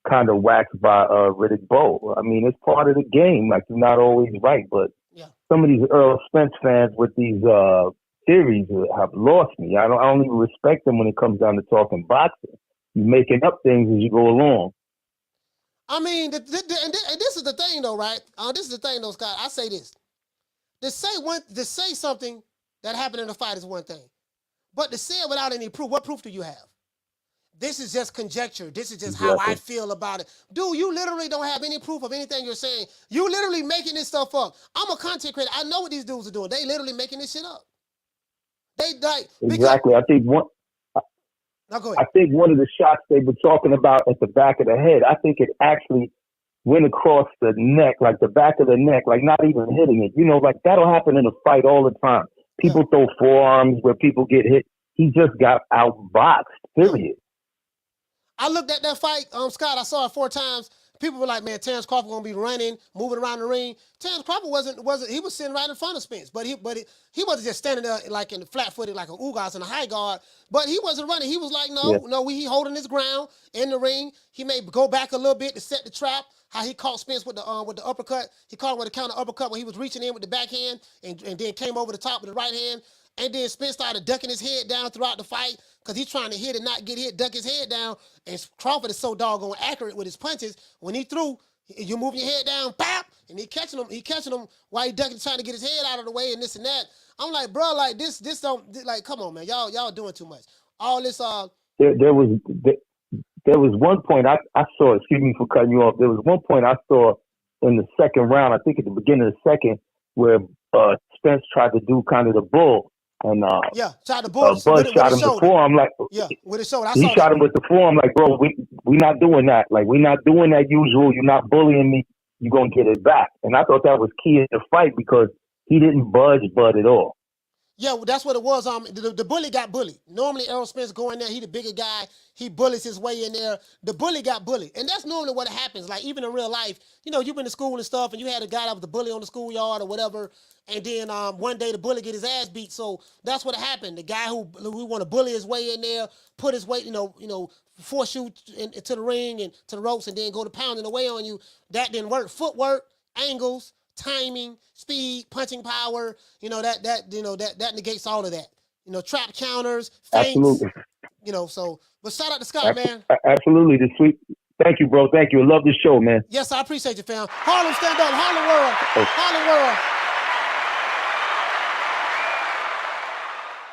Speaker 7: kind of waxed by Riddick Bowe. I mean, it's part of the game. Like, you're not always right, but some of these Earl Spence fans with these theories have lost me. I don't even respect them when it comes down to talking boxing. You're making up things as you go along.
Speaker 2: I mean, and this is the thing, though, right? This is the thing, though, Scott. I say this. To say something that happened in a fight is one thing, but to say it without any proof, what proof do you have? This is just conjecture. This is just how I feel about it. Dude, you literally don't have any proof of anything you're saying. You literally making this stuff up. I'm a content creator. I know what these dudes are doing. They literally making this shit up.
Speaker 7: Exactly. I think one of the shots they were talking about at the back of the head, I think it actually went across the neck, like the back of the neck, like not even hitting it. Like that'll happen in a fight all the time. People throw forearms where people get hit. He just got outboxed, period.
Speaker 2: I looked at that fight, Scott, I saw it 4 times. People were like, man, Terrence Crawford gonna be running, moving around the ring. Terrence Crawford wasn't he was sitting right in front of Spence, but he wasn't just standing there like in the flat-footed like a Ugas in a high guard, but he wasn't running. He was like, he holding his ground in the ring. He may go back a little bit to set the trap. How he caught Spence with the uppercut. He caught him with a counter uppercut when he was reaching in with the backhand and then came over the top with the right hand. And then Spence started ducking his head down throughout the fight because he's trying to hit and not get hit, duck his head down. And Crawford is so doggone accurate with his punches. When he threw, you move your head down, bap, and he catching him while he ducking, trying to get his head out of the way and this and that. I'm like, bro, like this don't, like, come on, man, y'all doing too much. All this,
Speaker 7: There was one point I saw, excuse me for cutting you off, there was one point I saw in the second round, I think at the beginning of the second, where Spence tried to do kind of the bull. And
Speaker 2: shot the bull.
Speaker 7: Bud shot him with the forearm. Like,
Speaker 2: with his shoulder.
Speaker 7: He shot him with the forearm. Like, bro, we not doing that. Like, we not doing that usual. You're not bullying me. You're going to get it back. And I thought that was key in the fight because he didn't budge Bud at all.
Speaker 2: Yeah, well, that's what it was. The bully got bullied. Normally, Errol Spence go in there. He the bigger guy. He bullies his way in there. The bully got bullied. And that's normally what happens. Like, even in real life, you've been to school and stuff, and you had a guy that was the bully on the schoolyard or whatever, and then one day the bully get his ass beat. So that's what happened. The guy who want to bully his way in there, put his weight, force you into the ring and to the ropes and then go to pounding away on you, that didn't work. Footwork, angles, timing, speed, punching power, that negates all of that. Trap counters, feints. Absolutely. But shout out to Scott, man.
Speaker 7: Absolutely. The sweet. Thank you, bro. Thank you. I love this show, man.
Speaker 2: Yes, I appreciate you, fam. Harlem, stand up. Harlem world. Harlem world.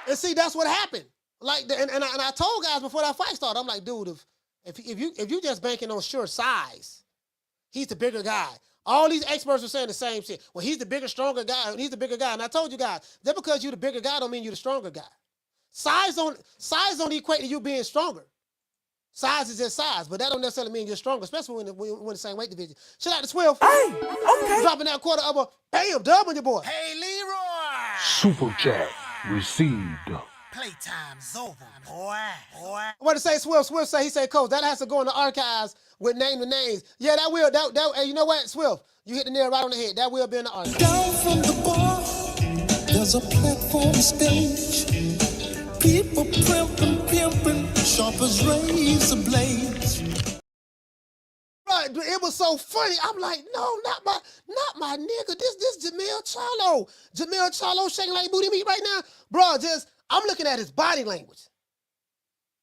Speaker 2: And see, that's what happened. Like, and I told guys before that fight started, I'm like, dude, if you just banking on sure size, he's the bigger guy. All these experts are saying the same shit. Well, he's the bigger, stronger guy. He's the bigger guy. And I told you guys, just because you're the bigger guy don't mean you're the stronger guy. Size don't equate to you being stronger. Size is just size, but that don't necessarily mean you're stronger, especially when we're in the same weight division. Shout out to Swift. Hey, okay. Dropping that quarter of a bam, dub on your boy.
Speaker 5: Hey, Leroy.
Speaker 6: Super chat received.
Speaker 5: Playtime's over, boy.
Speaker 2: What to say, Swift? Swift say, he said, Coach, that has to go in the archives with name the names. Yeah, that will. Hey, you know what, Swift? You hit the nail right on the head. That will be in the archives.
Speaker 3: Down from the bar, there's a platform stage. People pimping, sharp as razor blades.
Speaker 2: Right, it was so funny. I'm like, no, not my nigga. This Jermell Charlo. Jermell Charlo shaking like booty meat right now. Bro, I'm looking at his body language.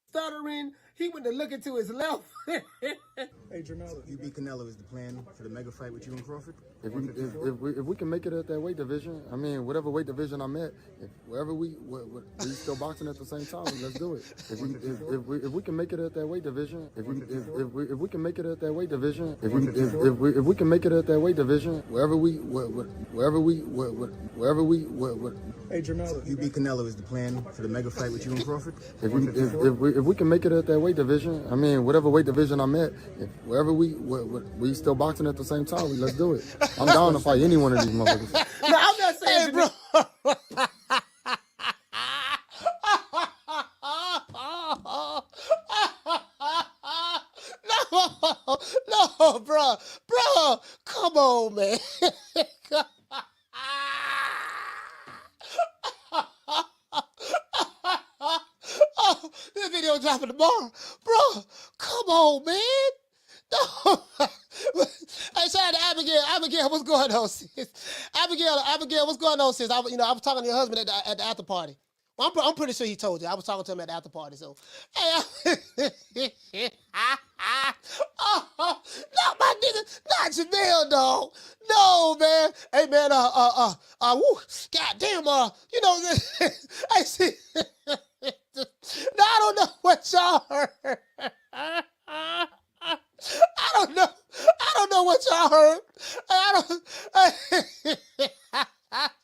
Speaker 2: Stuttering, he went to look into his left.
Speaker 16: Hey, Jermell, you beat Canelo is the plan for the mega fight with you and Crawford?
Speaker 20: If we can make it at that weight division, I mean, whatever weight division I'm at, wherever we still boxing at the same time, let's do it. If we can make it at that weight division, if we can make it at that weight division, if we can make it at that weight division, wherever we.
Speaker 16: Hey, Jermell, you beat Canelo is the plan for the mega fight with you and Crawford?
Speaker 20: If we can make it at that weight division, I mean, whatever weight division I'm at, wherever we still boxing at the same time, let's do it. I'm down to fight any one of these motherfuckers.
Speaker 2: No, I'm not saying, hey, bro. No, bro, come on, man. video dropping tomorrow. Bro, come on, man. No. Hey, shout out to Abigail. Abigail, what's going on, sis? Abigail, what's going on, sis? I was talking to your husband at the after party. Well, I'm pretty sure he told you. I was talking to him at the after party. So, hey, not my nigga, not Jermell, dog. No, man. Hey, man. Woo, goddamn. You know, hey, see. Now I don't know what y'all heard. I don't know what y'all heard.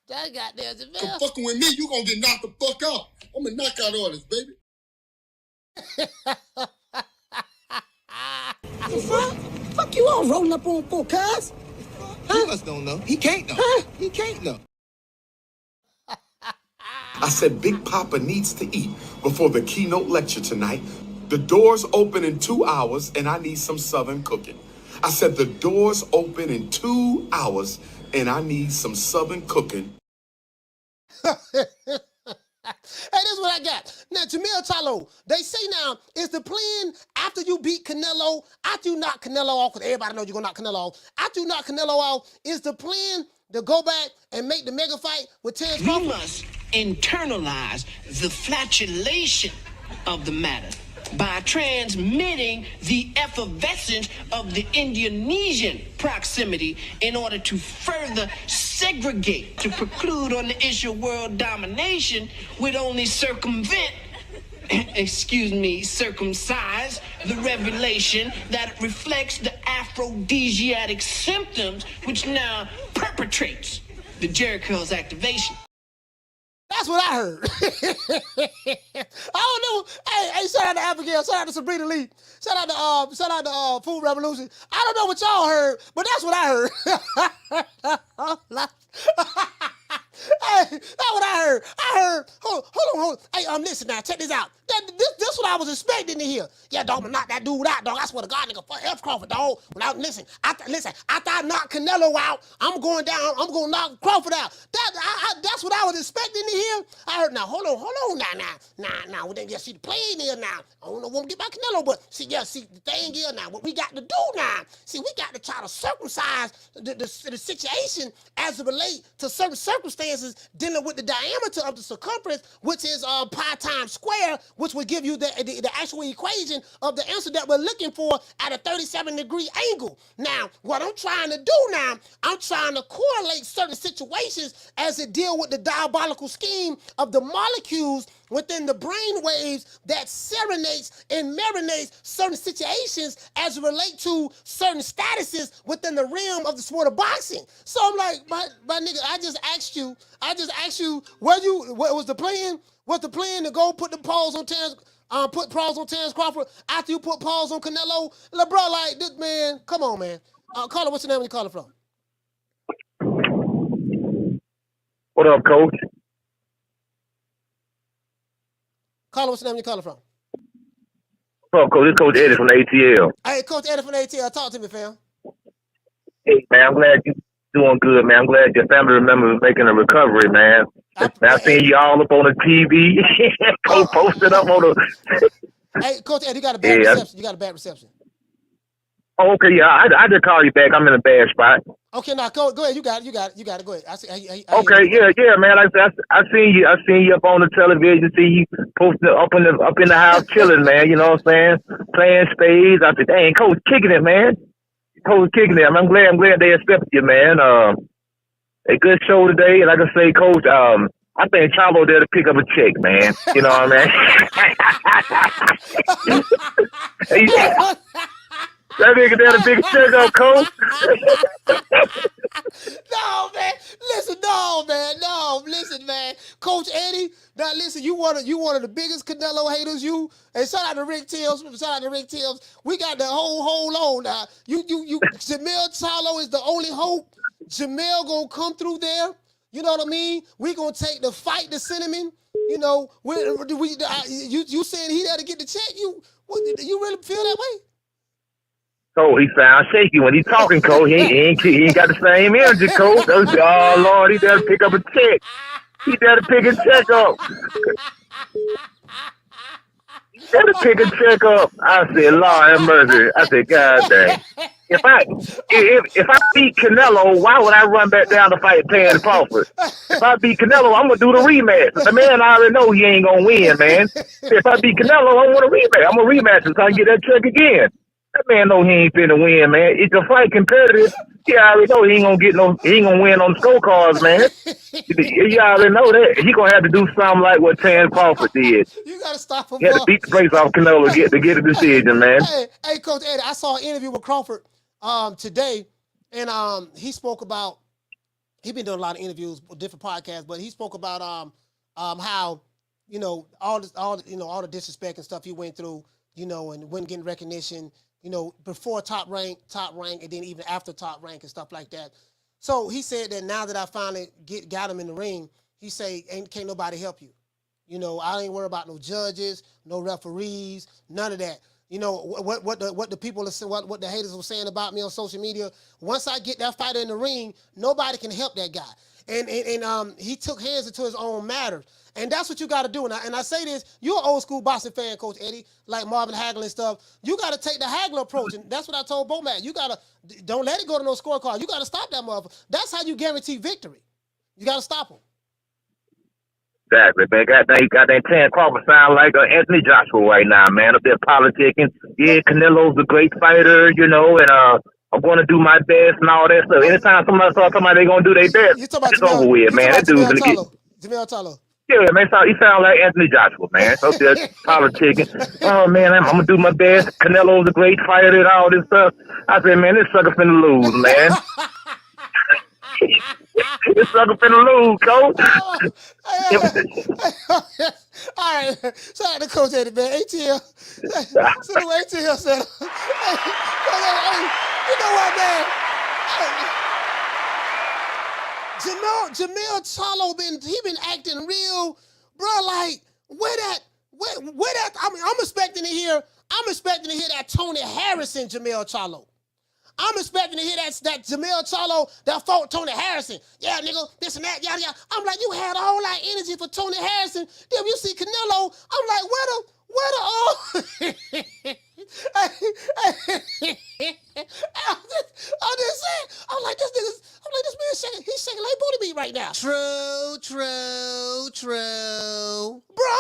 Speaker 2: That goddamn Jermell.
Speaker 13: Come fucking with me, you gonna get knocked the fuck out. I'm a knockout artist, baby.
Speaker 3: The fuck? Fuck you all rolling up on for, cuz? He must don't know. He can't know. Huh? He can't know.
Speaker 11: I said Big Papa needs to eat before the keynote lecture tonight. The doors open in 2 hours and I need some Southern cooking. I said the doors open in 2 hours and I need some Southern cooking.
Speaker 2: Hey, this is what I got. Now, Jermell Charlo, they say now, is the plan after you beat Canelo, after you knock Canelo off, because everybody knows you're going to knock Canelo off, after you knock Canelo off, is the plan to go back and make the mega fight with Terrence Crawford?
Speaker 14: We must internalize the flatulation of the matter by transmitting the effervescence of the Indonesian proximity in order to further segregate, to preclude on the issue of world domination would only circumvent, circumcise the revelation that reflects the aphrodisiac symptoms which now perpetrates the Jericho's activation.
Speaker 2: That's what I heard. I don't know. Hey, shout out to Abigail. Shout out to Sabrina Lee. Shout out to Food Revolution. I don't know what y'all heard, but that's what I heard. Hey, that's what I heard. Hold on. Hey, listen now. Check this out. This what I was expecting to hear. Yeah, dog, I'm knock that dude out, dog. I swear to God, nigga, fuck F. Crawford, dog. After I knock Canelo out, I'm going down. I'm gonna knock Crawford out. That's what I was expecting to hear. I heard. Now, hold on, now. We didn't just see the play there now. I don't know when we get back Canelo, but see, the thing is now, what we got to do now. See, we got to try to circumcise the situation as it relates to certain circumstances dealing with the diameter of the circumference, which is pi times square, which would give you the actual equation of the answer that we're looking for at a 37-degree angle. Now, what I'm trying to do now, I'm trying to correlate certain situations as it deal with the diabolical scheme of the molecules within the brain waves that serenades and marinates certain situations as it relate to certain statuses within the realm of the sport of boxing. So I'm like, my nigga, I just asked you, what was the plan? What's the plan to go put the pause on Terrence, Crawford after you put pause on Canelo? Like, bro, like this, man, come on, man. Caller, what's your name? Where you calling from?
Speaker 7: What up, Coach?
Speaker 2: Caller, what's your name? Where you calling from?
Speaker 7: What up, Coach? This is Coach Eddie from the ATL.
Speaker 2: Hey, Coach Eddie from the ATL. Talk to me, fam.
Speaker 7: Hey, man, I'm glad you're doing good, man. I'm glad your family members making a recovery, man. I seen you all up on the TV. Coach posted up on the...
Speaker 2: Hey, Coach Eddie, you got a bad reception. You got a bad reception.
Speaker 7: Oh, okay, yeah. I just call you back. I'm in a bad spot.
Speaker 2: Okay, now go ahead. You got it. Go ahead.
Speaker 7: Okay, yeah, man. I seen you up on the television. See you posted up in the house chilling, man. You know what I'm saying? Playing spades. I said, dang, Coach kicking it, man. Coach kicking it. I'm glad they accepted you, man. A good show today, and like I say, Coach, I think Charlo there to pick up a check, man. You know what I mean? That nigga there to pick a check up, Coach.
Speaker 2: Listen, man. Coach Eddie, now listen, you one of the biggest Canelo haters. And shout out to Rick Tills. We got the whole on now. Jermell Charlo is the only hope. Jermell gonna come through there. You know what I mean? We gonna take the fight to Cinnamon. You know, you saying he there to get the check? You really feel that way?
Speaker 7: Oh, he sounds shaky when he's talking, Coach. He ain't got the same energy, Coach. Oh, Lord, he there to pick up a check. He there to pick a check up. He there to pick a check up. I said, Lord have mercy. I said, God dang. If I beat Canelo, why would I run back down to fight Terrence Crawford? If I beat Canelo, I'm gonna do the rematch. The man I already know he ain't gonna win, man. If I beat Canelo, I'm gonna rematch. I'm gonna rematch until I get that check again. That man know he ain't finna win, man. It's a fight competitive. He already know he ain't gonna win on the scorecards, man. You already know that. He gonna have to do something like what Terrence Crawford did.
Speaker 2: You gotta stop him.
Speaker 7: He had to beat the place off Canelo to get a decision, man.
Speaker 2: Hey, Coach Eddie, I saw an interview with Crawford today, and he spoke about, he been doing a lot of interviews with different podcasts, but he spoke about how, all the disrespect and stuff he went through, and wasn't getting recognition, before top rank, and then even after top rank and stuff like that. So he said that now that I finally got him in the ring, he say, can't nobody help you. I ain't worried about no judges, no referees, none of that. What the people are saying, what the haters were saying about me on social media. Once I get that fighter in the ring, nobody can help that guy. And he took hands into his own matters. And that's what you got to do. And I say this, you're an old school boxing fan, Coach Eddie, like Marvin Hagler and stuff. You got to take the Hagler approach. And that's what I told Bomac. You got to, don't let it go to no scorecard. You got to stop that motherfucker. That's how you guarantee victory. You got to stop him.
Speaker 7: Exactly, man. Goddamn Terrence Crawford sound like Anthony Joshua right now, man. Up there politicking. Yeah, Canelo's a great fighter, and I'm going to do my best and all that stuff. Anytime somebody starts talking about they're going to do their best, it's over with, man. That dude's going to get...
Speaker 2: Jermell Charlo.
Speaker 7: Yeah, man, he sound like Anthony Joshua, man. Up there politicking. Oh, man, I'm going to do my best. Canelo's a great fighter and all this stuff. I said, man, this sucker finna lose, man. This sucker finna lose, coach.
Speaker 2: All right. Shout out to Coach Eddie, man. ATL. So the way ATL said, hey, you know what, man? Jermell Charlo been acting real, bro. Like where that? I'm expecting to hear that Tony Harrison Jermell Charlo. I'm expecting to hear that Jermell Charlo that fought Tony Harrison. Yeah, nigga, this and that, yada, yada. I'm like, you had all that energy for Tony Harrison. Then you see Canelo, I'm like, where the I'm just saying, I'm like, this man shaking, he's shaking like booty meat right now. True. Bro,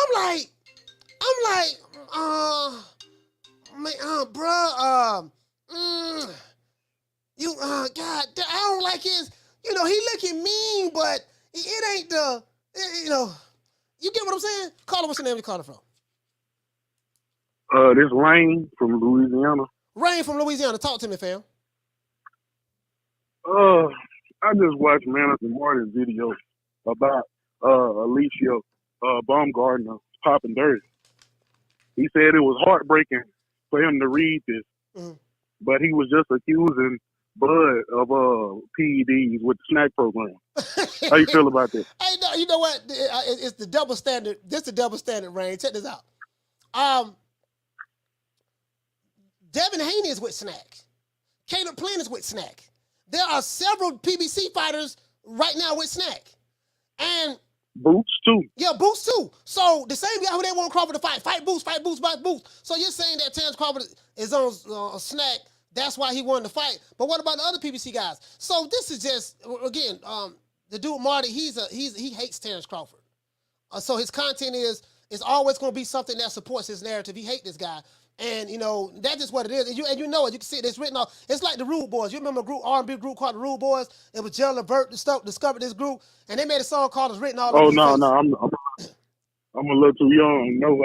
Speaker 2: God, I don't like his, he looking mean, but it ain't you get what I'm saying? Caller, what's the name you calling from?
Speaker 4: This Rain from Louisiana.
Speaker 2: Rain from Louisiana. Talk to me, fam.
Speaker 4: I just watched Manatee Martin's video about Alicia Baumgardner popping dirty. He said it was heartbreaking for him to read this, but he was just accusing Bud of PEDs with the snack program. How you feel about that?
Speaker 2: Hey, no, you know what? It's the double standard. This is the double standard, Rain. Check this out. Devin Haney is with snack. Caleb Plant is with snack. There are several PBC fighters right now with snack. And
Speaker 4: Boots too.
Speaker 2: Yeah, Boots too. So the same guy who they want Crawford to fight Boots. So you're saying that Terrence Crawford is on a snack, that's why he wanted to fight. But what about the other PBC guys? So this is just, again, the dude Marty, he hates Terrence Crawford. So his content is always going to be something that supports his narrative. He hates this guy. And, that's just what it is. And you know it. You can see it. It's written off. It's like the Rude Boys. You remember a group, R&B group called the Rude Boys? It was Gerald Levert discovered this group, and they made a song called It's Written All Over Your Face.
Speaker 4: I'm a little too young. No,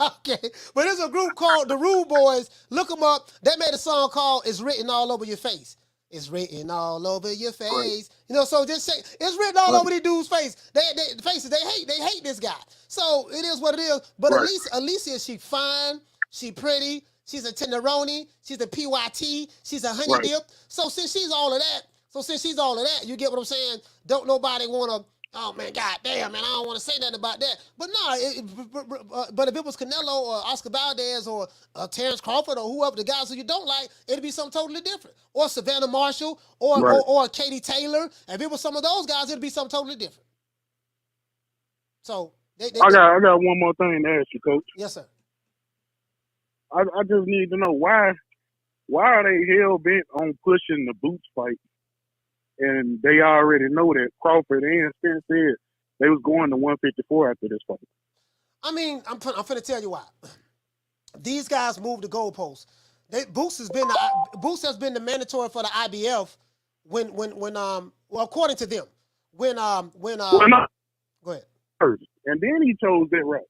Speaker 2: okay. But there's a group called the Rude Boys. Look them up. They made a song called It's Written All Over Your Face. It's written all over your face. Right. So just say it's written all over these dudes' face. They hate this guy. So it is what it is. But right. Alicia, she fine. She pretty. She's a tenderoni. She's a PYT. She's a honey dip. So since she's all of that, you get what I'm saying? Don't nobody want to, oh man, god damn, man, I don't want to say nothing about that. But no, but if it was Canelo or Oscar Valdez or Terrence Crawford or whoever, the guys who you don't like, it'd be something totally different. Or Savannah Marshall or Katie Taylor. If it was some of those guys, it'd be something totally different. So, I
Speaker 4: got one more thing to ask you, Coach.
Speaker 2: Yes, sir.
Speaker 8: I just need to know why are they hell bent on pushing the Boots fight, and they already know that Crawford and Spence said they was going to 154 after this fight.
Speaker 2: I mean, I'm finna tell you why. These guys moved the goalposts. Boots has been the mandatory for the IBF when well, according to them go ahead.
Speaker 8: First, and then he chose that route.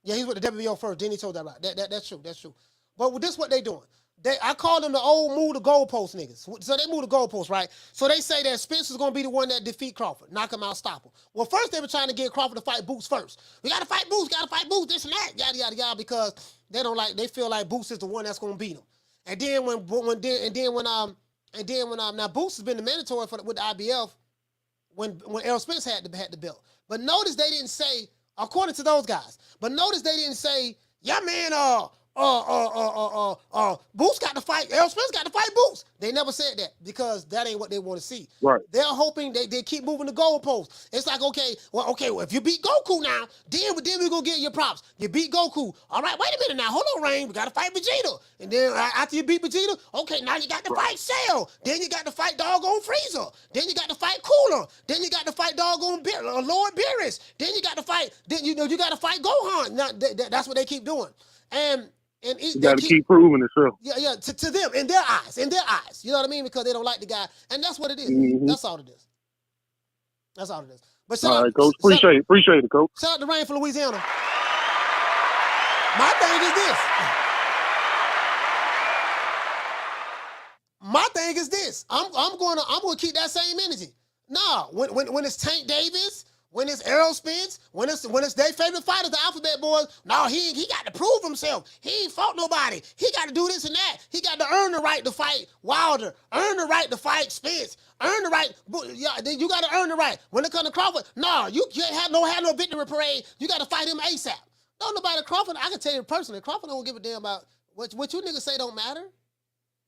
Speaker 2: Yeah, he's with the WBO first. Then he chose that route. That's true. That's true. But this is what they doing. I call them the old move the goalpost niggas. So they move the goalpost, right? So they say that Spence is going to be the one that defeat Crawford, knock him out, stop him. Well, first they were trying to get Crawford to fight Boots first. We got to fight Boots, this and that, yada yada yada, because they feel like Boots is the one that's going to beat him. And then when now Boots has been the mandatory with the IBF when Errol Spence had the belt. But notice they didn't say, according to those guys, yeah man, Boots got to fight. Errol Spence got to fight Boots. They never said that because that ain't what they want to see.
Speaker 8: Right.
Speaker 2: They're hoping they keep moving the goalposts. It's like, okay, if you beat Goku now, then we're going to get your props. You beat Goku. All right, wait a minute now. Hold on, Rain. We got to fight Vegeta. And then after you beat Vegeta, okay, now you got to fight Cell. Then you got to fight doggone Frieza. Then you got to fight Cooler. Then you got to fight doggone Lord Beerus. Then you got to fight, you got to fight Gohan. Now, that's what they keep doing. And
Speaker 8: you got to keep proving itself.
Speaker 2: Yeah, to them, in their eyes. You know what I mean? Because they don't like the guy. And that's what it is.
Speaker 8: Mm-hmm.
Speaker 2: That's all it is. But
Speaker 8: all right, Coach. Appreciate it, Coach.
Speaker 2: Shout out to Rain for Louisiana. My thing is this. I'm going to keep that same energy. Nah, when it's Tank Davis, when it's Errol Spence, when it's their favorite fighters, the Alphabet Boys, no, he got to prove himself. He ain't fought nobody. He got to do this and that. He got to earn the right to fight Wilder, earn the right to fight Spence, earn the right. You got to earn the right. When it comes to Crawford, no, you can't have no victory parade. You got to fight him ASAP. Don't nobody Crawford. I can tell you personally, Crawford don't give a damn about what you niggas say don't matter.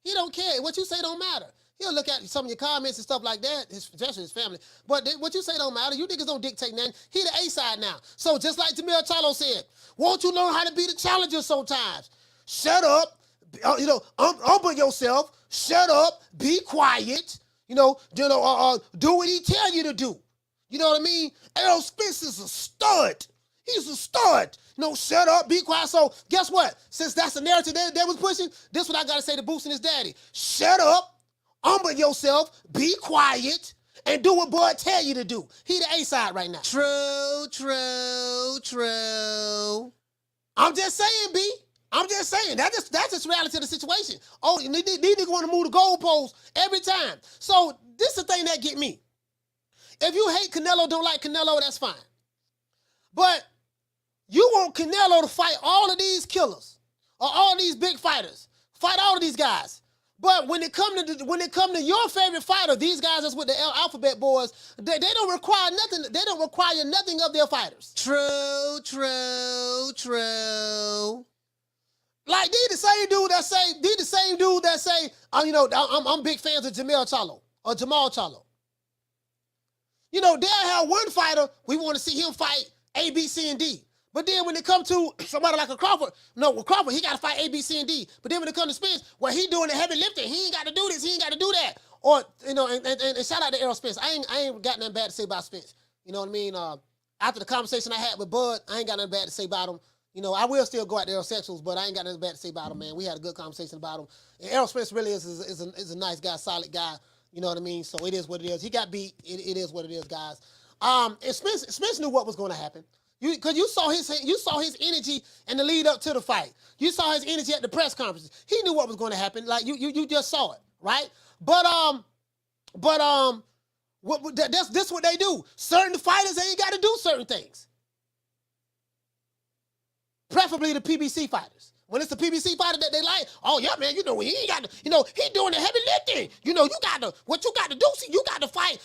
Speaker 2: He don't care. What you say don't matter. He'll look at some of your comments and stuff like that, especially his family. But what you say don't matter. You niggas don't dictate nothing. He the A-side now. So just like Jermell Charlo said, won't you learn how to be the challenger sometimes? Shut up. Humble yourself. Shut up. Be quiet. Do what he tell you to do. You know what I mean? Errol Spence is a stud. He's a stud. Shut up, be quiet. So guess what? Since that's the narrative they was pushing, this is what I got to say to Boots and his daddy. Shut up. Humble yourself, be quiet, and do what Bud tell you to do. He the A-side right now. True. I'm just saying, B. I'm just saying. That's just reality of the situation. Oh, these niggas want to move the goalposts every time. So this is the thing that get me. If you hate Canelo, don't like Canelo, that's fine. But you want Canelo to fight all of these killers or all these big fighters. Fight all of these guys. But when it come to your favorite fighter, these guys that's with the Alphabet Boys, they don't require nothing. They don't require nothing of their fighters. True. Like these the same dude that say, I'm big fans of Jermell Charlo or Jermell Charlo. They'll have one fighter, we want to see him fight A, B, C, and D. But then when it comes to somebody like a Crawford, Crawford, he got to fight A, B, C, and D. But then when it comes to Spence, he doing the heavy lifting. He ain't got to do this. He ain't got to do that. Or, and shout out to Errol Spence. I ain't got nothing bad to say about Spence. You know what I mean? After the conversation I had with Bud, I ain't got nothing bad to say about him. I will still go out to Errol Sexuals, but I ain't got nothing bad to say about him, man. We had a good conversation about him. And Errol Spence really is a nice guy, solid guy. You know what I mean? So it is what it is. He got beat. It is what it is, guys. And Spence knew what was going to happen. Because you saw his energy in the lead up to the fight. You saw his energy at the press conferences. He knew what was going to happen. Like you just saw it, right? But this what they do. Certain fighters ain't got to do certain things. Preferably the PBC fighters. When it's the PBC fighter that they like, oh yeah, man, he ain't got to, he doing the heavy lifting. What you got to do, see, you got to fight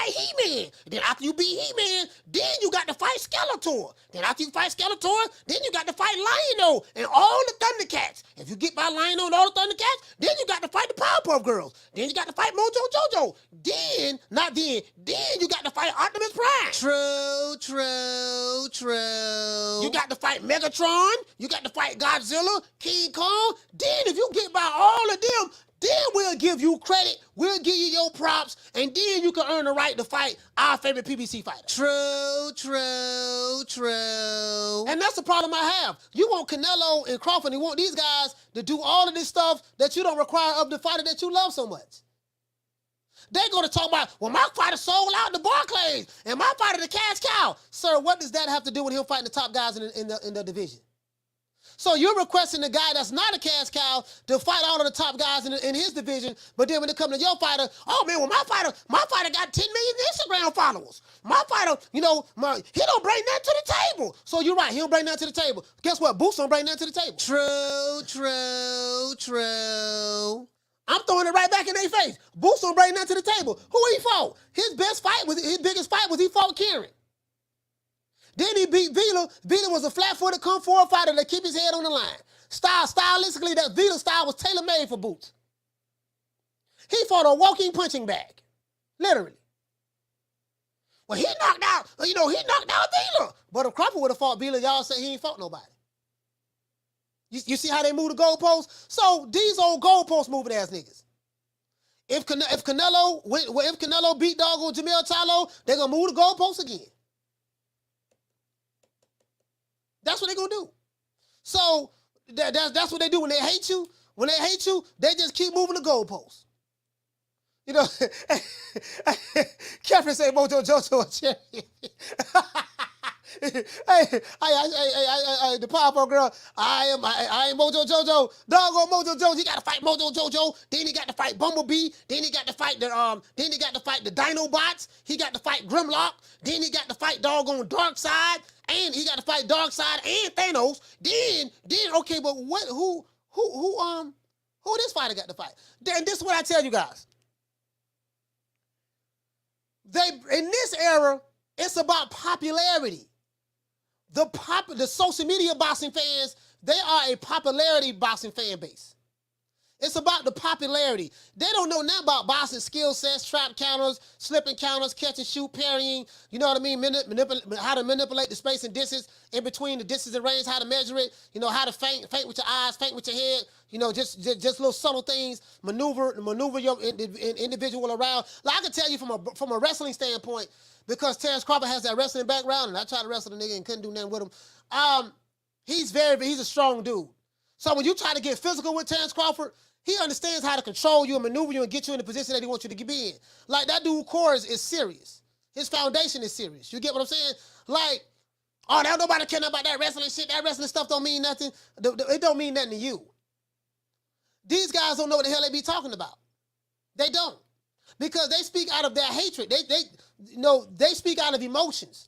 Speaker 2: He-Man. Then after you beat He-Man, then you got to fight Skeletor. Then after you fight Skeletor, then you got to fight Lion-O and all the Thundercats. If you get by Lion-O and all the Thundercats, then you got to fight the Powerpuff Girls. Then you got to fight Mojo Jojo. Then you got to fight Optimus Prime. True. You got to fight Megatron. You got to fight Godzilla, King Kong. Then if you get by all of them, then we'll give you credit. We'll give you your props. And then you can earn the right to fight our favorite PBC fighter. True. And that's the problem I have. You want Canelo and Crawford, and you want these guys to do all of this stuff that you don't require of the fighter that you love so much. They're going to talk about, well, my fighter sold out the Barclays, and my fighter the cash cow. Sir, what does that have to do with him fighting the top guys in the division? So you're requesting the guy that's not a cash cow to fight all of the top guys in his division, but then when it comes to your fighter, oh man, well my fighter got 10 million Instagram followers. My fighter, he don't bring that to the table. So you're right, he don't bring that to the table. Guess what? Boots don't bring that to the table. True. I'm throwing it right back in their face. Boots don't bring that to the table. Who he fought? His biggest fight was he fought Kieran. Then he beat Vila. Vila was a flat-footed, come-forward fighter that keep his head on the line. Stylistically, that Vila style was tailor-made for Boots. He fought a walking punching bag, literally. Well, he knocked out Vila. But if Crawford would have fought Vila, y'all say he ain't fought nobody. You see how they move the goalposts? So these old goalpost moving ass niggas. If Canelo beat doggone Jermell Charlo, they're gonna move the goalposts again. That's what they're gonna do. So that's what they do when they hate you. When they hate you, they just keep moving the goalposts. You know, Catherine say Mojo Jojo a champion. Hey, the powerful girl. I am Mojo Jojo. Doggone Mojo Jojo. He got to fight Mojo Jojo. Then he got to fight Bumblebee. Then he got to fight the Dinobots. He got to fight Grimlock. Then he got to fight doggone Darkseid. And he got to fight Darkseid and Thanos. Then okay, but who this fighter got to fight? And this is what I tell you guys. In this era, it's about popularity. The social media boxing fans, they are a popularity boxing fan base. It's about the popularity. They don't know nothing about boxing skill sets, trap counters, slipping counters, catch and shoot, parrying, you know what I mean, how to manipulate the space and distance in between the distance and range, how to measure it, how to feint with your eyes, feint with your head, just little subtle things, maneuver your individual around. Like I can tell you from a wrestling standpoint, because Terrence Crawford has that wrestling background, and I tried to wrestle the nigga and couldn't do nothing with him. He's a strong dude. So when you try to get physical with Terrence Crawford, he understands how to control you and maneuver you and get you in the position that he wants you to be in. Like, that dude core is serious. His foundation is serious. You get what I'm saying? Like, now nobody cares about that wrestling shit. That wrestling stuff don't mean nothing. It don't mean nothing to you. These guys don't know what the hell they be talking about. They don't. Because they speak out of their hatred. They speak out of emotions.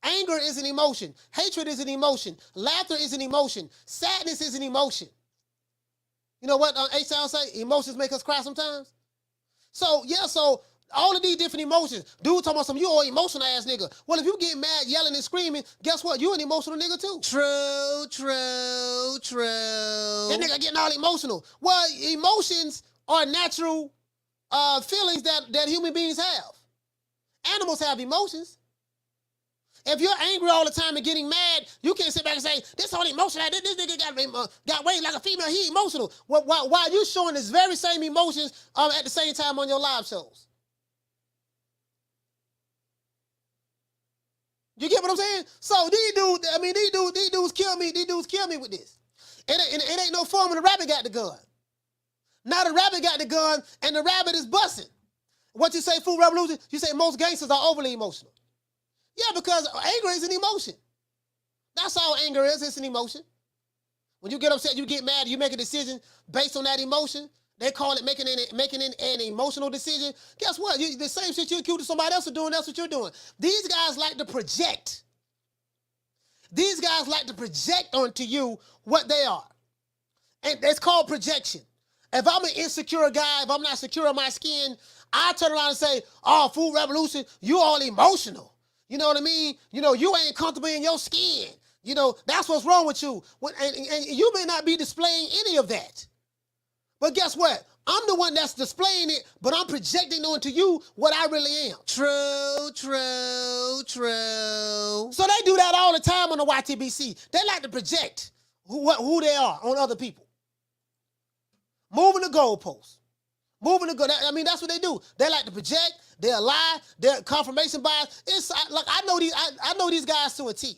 Speaker 2: Anger is an emotion. Hatred is an emotion. Laughter is an emotion. Sadness is an emotion. You know what H-Sound say? Emotions make us cry sometimes. So all of these different emotions. Dude talking about some, you an emotional ass nigga. Well, if you get mad, yelling and screaming, guess what? You an emotional nigga too. True. That nigga getting all emotional. Well, emotions are natural feelings that human beings have. Animals have emotions. If you're angry all the time and getting mad, you can't sit back and say, this whole emotional, this nigga got weight like a female, he emotional. While you showing this very same emotions at the same time on your live shows. You get what I'm saying? So these dudes kill me. These dudes kill me with this. It ain't no fun when the rabbit got the gun. Now the rabbit got the gun and the rabbit is busting. What you say, Food Revolution? You say most gangsters are overly emotional. Yeah, because anger is an emotion. That's all anger is. It's an emotion. When you get upset, you get mad, you make a decision based on that emotion. They call it making an emotional decision. Guess what? The same shit you accuse somebody else of doing, that's what you're doing. These guys like to project. These guys like to project onto you what they are. And it's called projection. If I'm an insecure guy, if I'm not secure in my skin, I turn around and say, oh, Food Revolution, you all emotional. You know what I mean? You ain't comfortable in your skin. That's what's wrong with you. And you may not be displaying any of that. But guess what? I'm the one that's displaying it, but I'm projecting onto you what I really am. True. So they do that all the time on the YTBC. They like to project who they are on other people. Moving the goalposts. I mean, that's what they do. They like to project. They'll lie. They're confirmation bias. It's like I know these guys to a T.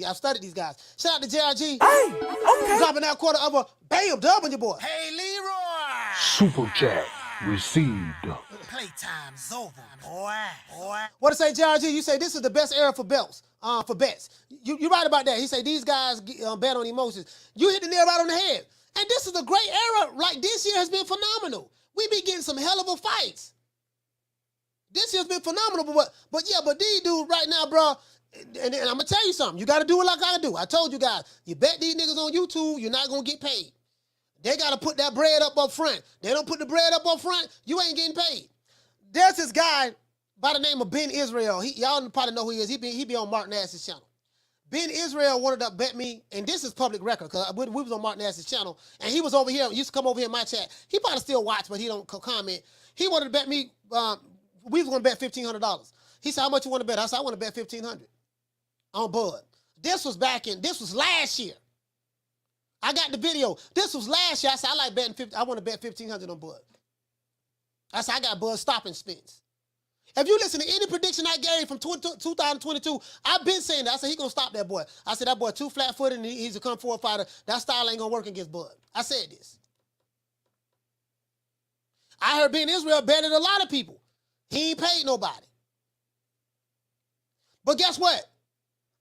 Speaker 2: I've studied these guys. Shout out to JRG. Hey, okay. Dropping that quarter of a bam dub on your boy.
Speaker 6: Hey, Leroy. Super chat received.
Speaker 2: Playtime's over, boy. What to say, JRG? You say this is the best era for belts, for bets. You right about that. He say these guys bet on emotions. You hit the nail right on the head. And this is a great era. Like this year has been phenomenal. We be getting some hell of a fights. This year's been phenomenal, but these dudes right now, bro. And I'm gonna tell you something. You gotta do it like I do. I told you guys. You bet these niggas on YouTube, you're not gonna get paid. They gotta put that bread up front. They don't put the bread up front, you ain't getting paid. There's this guy by the name of Ben Israel. Y'all probably know who he is. He be on Mark Nash's channel. Ben Israel wanted to bet me, and this is public record because we was on Mark Nash's channel, and he was over here. Used to come over here in my chat. He probably still watch, but he don't comment. He wanted to bet me. We was gonna bet $1,500. He said, "How much you want to bet?" I said, "I want to bet $1,500 on Bud." This was last year. I got the video. This was last year. I said, I want to bet $1,500 on Bud. I said, I got Bud stopping Spence. If you listen to any prediction I gave from 2022, I've been saying that. I said, he going to stop that boy. I said, that boy too flat-footed and he's a come forward fighter. That style ain't going to work against Bud. I said this. I heard Ben Israel betted a lot of people. He ain't paid nobody. But guess what?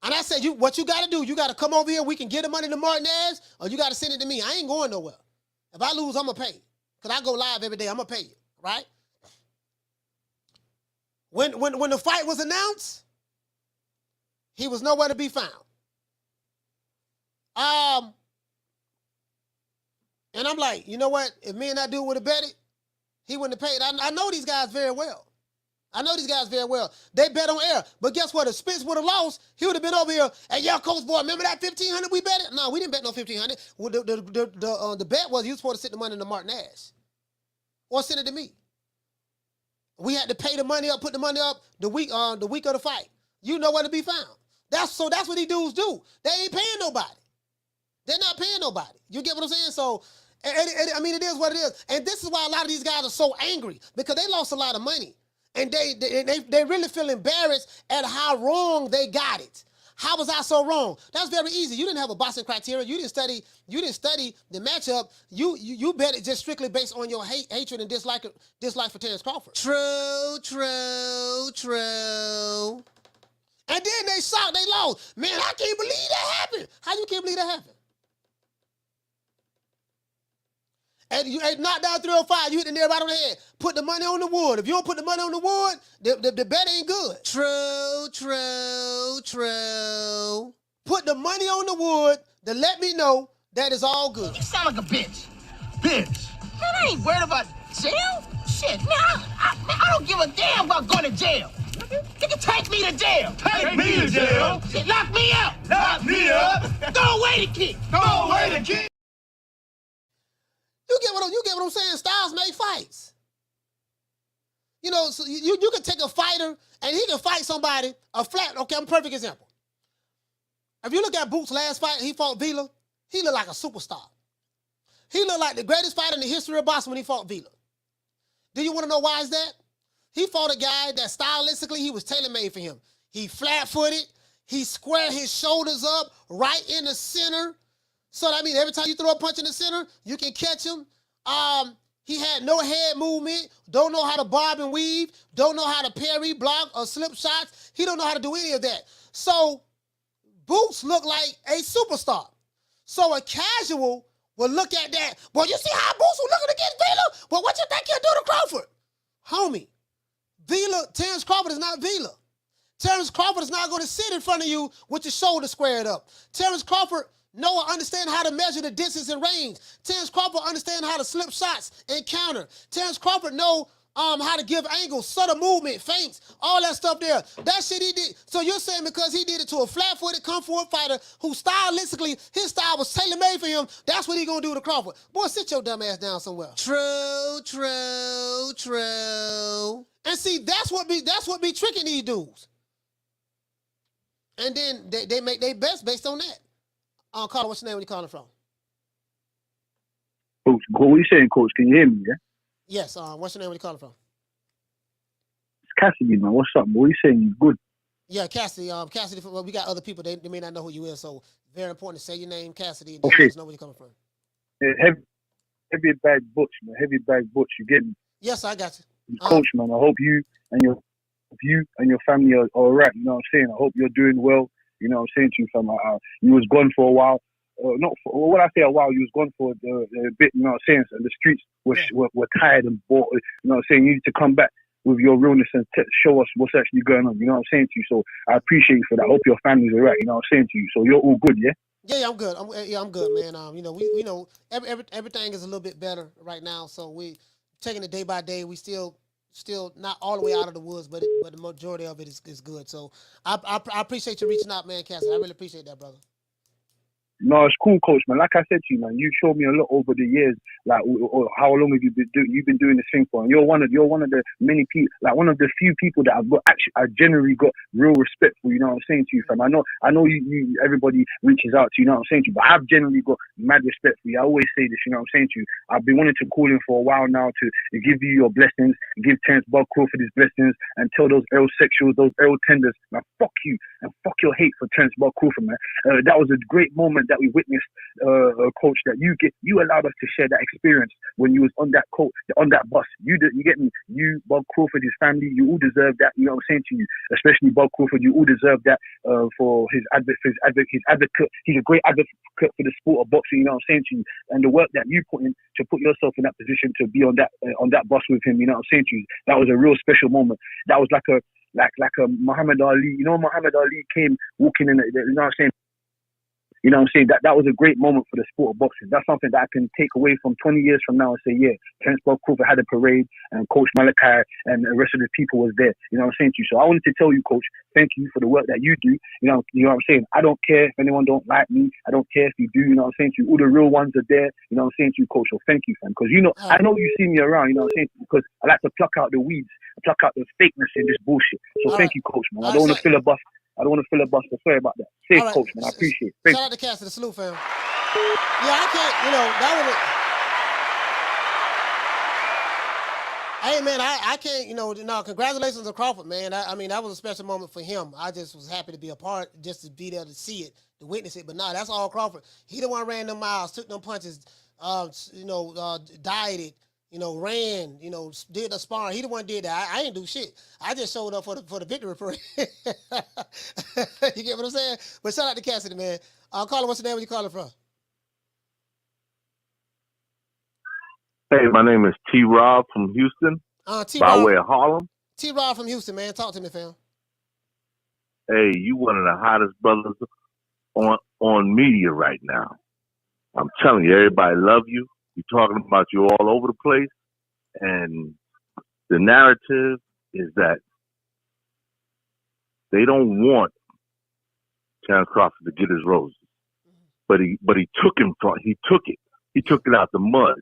Speaker 2: And I said, what you got to do, you got to come over here. We can get the money to Martin Nash, or you got to send it to me. I ain't going nowhere. If I lose, I'm going to pay. Because I go live every day. I'm going to pay you, right? When the fight was announced, he was nowhere to be found. And I'm like, you know what? If me and that dude would have bet it, he wouldn't have paid. I know these guys very well. They bet on air. But guess what? If Spence would have lost, he would have been over here. Hey, y'all, Coach Boy, remember that $1,500 we bet it? No, we didn't bet no $1,500. Well, the bet was you were supposed to send the money to Martin Nash. Or send it to me. We had to pay the money up, put the money up the week of the fight. You know where to be found. That's what these dudes do. They ain't paying nobody. They're not paying nobody. You get what I'm saying? So, I mean, it is what it is. And this is why a lot of these guys are so angry, because they lost a lot of money. And they really feel embarrassed at how wrong they got it. How was I so wrong? That's very easy. You didn't have a boxing criteria. You didn't study the matchup. You bet it just strictly based on your hatred and dislike for Terence Crawford. True. And then they lost. Man, I can't believe that happened. How you can't believe that happened? And you knocked down 305, you hit the nail right on the head. Put the money on the wood. If you don't put the money on the wood, the bet ain't good. True. Put the money on the wood to let me know that it's all good.
Speaker 14: You sound like a bitch. Man, I ain't worried about jail. Shit, man, I don't give a damn about going to jail. You can take me to jail.
Speaker 15: Take me to jail?
Speaker 14: Shit, lock me up.
Speaker 15: Lock me up.
Speaker 14: Throw away the key.
Speaker 15: Throw away the key.
Speaker 2: You get what I'm saying? Styles make fights. You know, so you can take a fighter and he can fight somebody, okay, I'm a perfect example. If you look at Boots' last fight, he fought Vila, he looked like a superstar. He looked like the greatest fighter in the history of boxing when he fought Vila. Do you want to know why is that? He fought a guy that stylistically, he was tailor-made for him. He flat-footed, he squared his shoulders up right in the center. So that means every time you throw a punch in the center, you can catch him. He had no head movement, don't know how to bob and weave, don't know how to parry, block, or slip shots. He don't know how to do any of that. So Boots looked like a superstar. So a casual will look at that. Well, you see how Boots was looking against Vila? Well, what you think he'll do to Crawford? Homie, Terence Crawford is not Vila. Terence Crawford is not going to sit in front of you with your shoulder squared up. Terence Crawford know or understand how to measure the distance and range. Terence Crawford understand how to slip shots and counter. Terence Crawford know how to give angles, subtle movement, feints, all that stuff there. That shit he did. So you're saying because he did it to a flat-footed, kung fu fighter who stylistically, his style was tailor-made for him, that's what he gonna do to Crawford. Boy, sit your dumb ass down somewhere. True. And see, that's what be tricking these dudes. And then they make their best based on that. Carter, what's your name? Where you calling from?
Speaker 8: Coach, what are you saying, Coach? Can you hear me? Yeah.
Speaker 2: Yes. What's your name? Where you calling from?
Speaker 8: It's Cassidy, man. What's up? What are you saying? You good?
Speaker 2: Yeah, Cassidy. Cassidy. Well, we got other people. They may not know who you is, so very important to say your name, Cassidy. And
Speaker 8: Okay.
Speaker 2: let us know where you're coming from.
Speaker 8: Heavy bag butch, man. Heavy bag butch. You get me?
Speaker 2: Yes, I got you.
Speaker 8: Coach, man. I hope you and your family are all right. You know what I'm saying? I hope you're doing well. You know what I'm saying to you, fam. You was gone for a while. Not for, when I say a while, you was gone for a bit. You know what I'm saying? And the streets were tired and bored. You know what I'm saying? You need to come back with your realness and show us what's actually going on. You know what I'm saying to you? So I appreciate you for that. I hope your family's all right. You know what I'm saying to you? So you're all good, yeah?
Speaker 2: Yeah, I'm good. I'm good, man. You know, we know everything is a little bit better right now. So we taking it day by day. We still not all the way out of the woods, but the majority of it is good. So I appreciate you reaching out, man, Cassidy. I really appreciate that, brother.
Speaker 8: No, it's cool, Coach, man. Like I said to you, man, you showed me a lot over the years. Like, how long have you been doing this thing for? And you're one of the many people, like one of the few people that I genuinely got real respect for. You know what I'm saying to you, fam? I know you everybody reaches out to you. You know what I'm saying to you, but I've generally got mad respect for you. I always say this. You know what I'm saying to you. I've been wanting to call in for a while now to give you your blessings, give Terence Bud Crawford his blessings, and tell those L sexuals, those L tenders, man, fuck you and fuck your hate for Terence Bud Crawford, man. That was a great moment that we witnessed, Coach, that you allowed us to share that experience when you was on that bus. You get me? You, Bob Crawford, his family, you all deserve that. You know what I'm saying to you? Especially Bob Crawford, you all deserve that for his advocate. He's a great advocate for the sport of boxing. You know what I'm saying to you? And the work that you put in to put yourself in that position to be on that bus with him. You know what I'm saying to you? That was a real special moment. That was like a Muhammad Ali. You know, Muhammad Ali came walking in. You know what I'm saying? You know what I'm saying? That was a great moment for the sport of boxing. That's something that I can take away from 20 years from now and say, yeah, Terence Bud Crawford had a parade and Coach Malachi and the rest of the people was there. You know what I'm saying to you? So I wanted to tell you, Coach, thank you for the work that you do. You know what I'm saying? I don't care if anyone don't like me. I don't care if you do. You know what I'm saying to you? All the real ones are there. You know what I'm saying to you, Coach? So thank you, fam. Because I know you see me around. You know what I'm saying? Because I like to pluck out the weeds, pluck out the fakeness in this bullshit. So thank you, Coach, man. I don't want to filibuster. Sorry about that. Safe, right. Coach, man. I appreciate it.
Speaker 2: Shout out to Cassidy, salute, fam. Yeah, I can't, that was hey, man, I can't, congratulations to Crawford, man. I mean, that was a special moment for him. I just was happy to be a part, just to be there to see it, to witness it. But no, that's all Crawford. He the one ran them miles, took them punches, dieted, ran, did the sparring. He the one did that. I ain't do shit. I just showed up for the victory parade. You get what I'm saying? But shout out to Cassidy, man. Carla, what's the name? Where you calling from?
Speaker 17: Hey, my name is T-Rob from Houston, by way of Harlem.
Speaker 2: T-Rob from Houston, man. Talk to me, fam.
Speaker 17: Hey, you one of the hottest brothers on media right now. I'm telling you, everybody love you. We're talking about you all over the place. And the narrative is that they don't want Terence Crawford to get his roses. But he took it. He took it out the mud.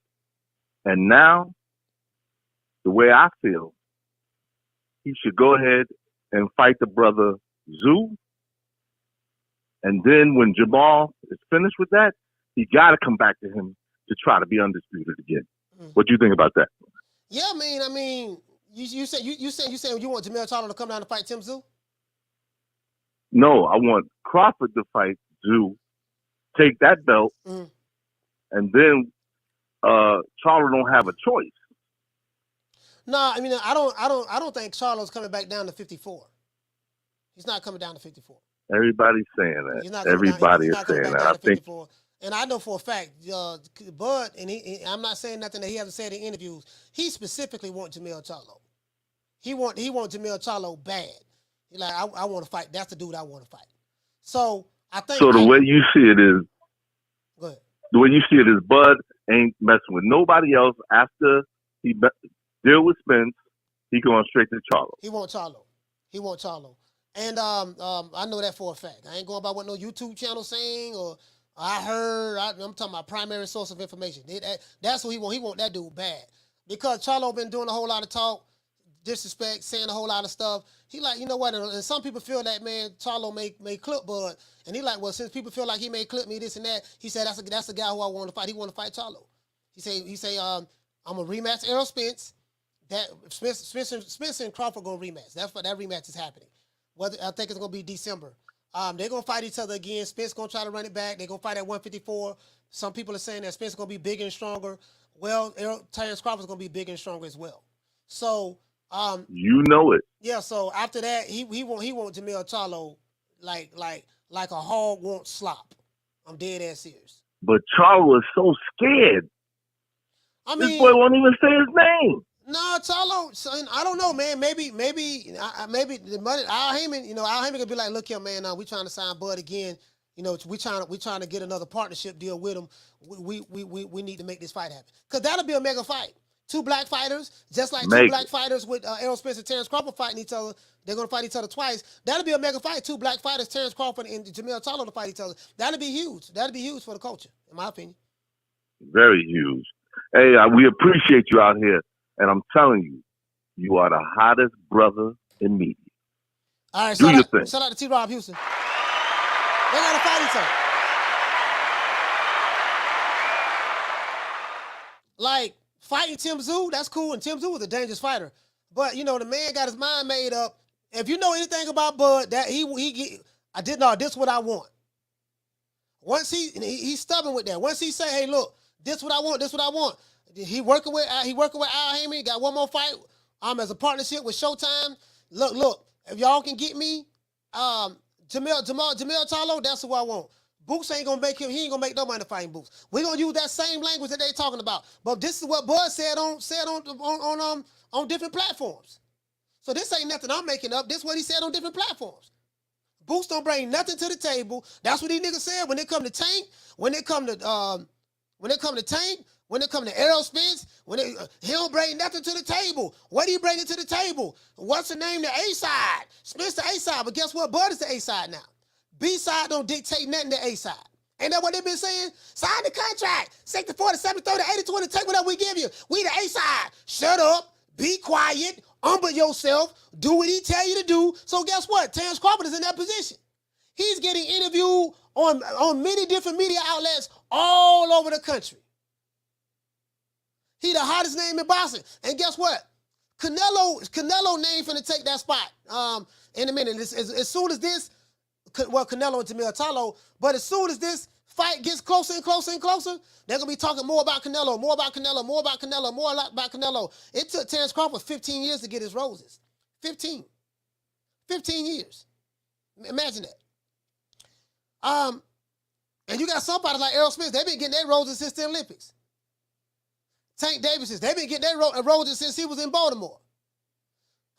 Speaker 17: And now, the way I feel, he should go ahead and fight the brother Zoo. And then when Jamal is finished with that, he got to come back to him to try to be undisputed again. What do you think about that?
Speaker 2: Yeah, I mean, you said you want Jermell Charlo to come down and fight Tim Zoo?
Speaker 17: No, I want Crawford to fight Zoo, take that belt, and then Charlo don't have a choice.
Speaker 2: No, I mean, I don't think Charlo's coming back down to 54. He's not coming down to 54.
Speaker 17: Everybody's saying that. Everybody is saying that. I think.
Speaker 2: And I know for a fact, Bud, and I'm not saying nothing that he hasn't said in interviews. He specifically wants Jermell Charlo. He want Jermell Charlo bad. He's like, I want to fight. That's the dude I want to fight. So I think.
Speaker 17: So the way you see it is.
Speaker 2: Go ahead.
Speaker 17: The way you see it is, Bud ain't messing with nobody else after he deal with Spence. He going straight to Charlo.
Speaker 2: He want Charlo. And I know that for a fact. I ain't going by what no YouTube channel saying or I heard. I'm talking about primary source of information. That's what he want. He want that dude bad. Because Charlo been doing a whole lot of talk, disrespect, saying a whole lot of stuff. He like, you know what? And some people feel that, man, Charlo may clip Bud. And he like, well, since people feel like he may clip me, this and that, he said that's the guy who I want to fight. He want to fight Charlo. He say I'm a rematch Errol Spence. That Spence and Crawford gonna rematch. That rematch is happening. I think it's gonna be December. They're gonna fight each other again. Spence gonna try to run it back. They're gonna fight at 154. Some people are saying that Spence is gonna be bigger and stronger. Well, Terrence Crawford's gonna be bigger and stronger as well. So
Speaker 17: you know it.
Speaker 2: Yeah, so after that, he want Jermell Charlo like a hog wants slop. I'm dead ass serious.
Speaker 17: But Charlo is so scared.
Speaker 2: I mean,
Speaker 17: this boy won't even say his name.
Speaker 2: No, Charlo, son, I don't know, man. Maybe the money. Al Heyman could be like, look here, man. We trying to sign Bud again. You know, we trying to get another partnership deal with him. We need to make this fight happen because that'll be a mega fight. Two black fighters, just like two black fighters with Errol Spence and Terrence Crawford fighting each other. They're gonna fight each other twice. That'll be a mega fight. Two black fighters, Terrence Crawford and Jermell Charlo to fight each other. That'll be huge. That'll be huge for the culture, in my opinion.
Speaker 17: Very huge. Hey, we appreciate you out here. And I'm telling you, you are the hottest brother in media.
Speaker 2: All right, shout out to T-Rob Houston. They got to fight each other. Like, fighting Tim Tszyu, that's cool, and Tim Tszyu was a dangerous fighter. But, you know, the man got his mind made up. If you know anything about Bud, that this is what I want. Once he's stubborn with that. Once he say, hey, look, this what I want. He working with Al Heyman. He got one more fight as a partnership with Showtime. Look, if y'all can get me Jermell Charlo, that's who I want. Boots ain't gonna make him. He ain't gonna make no money fighting Boots. We're gonna use that same language that they talking about. But this is what Bud said on different platforms. So this ain't nothing I'm making up. This is what he said on different platforms. Boots don't bring nothing to the table. That's what these niggas said when it come to Tank. When it come to Tank. When it comes to Errol Spence, he don't bring nothing to the table. What do you bring to the table? What's the name? The A-side. Spence the A-side, but guess what? Bud is the A-side now. B-side don't dictate nothing to A-side. Ain't that what they've been saying? Sign the contract. 60, 40, 70, 30, 80, 20, take whatever we give you. We the A-side. Shut up. Be quiet. Humble yourself. Do what he tell you to do. So guess what? Terrence Crawford is in that position. He's getting interviewed on many different media outlets all over the country. He the hottest name in boxing. And guess what? Canelo name finna take that spot in a minute. As soon as this, Canelo and Jermell Charlo, but as soon as this fight gets closer and closer and closer, they're going to be talking more about Canelo. It took Terrence Crawford 15 years to get his roses. 15 years. Imagine that. And you got somebody like Errol Spence, they've been getting their roses since the Olympics. Tank Davis, they've been getting their roses since he was in Baltimore.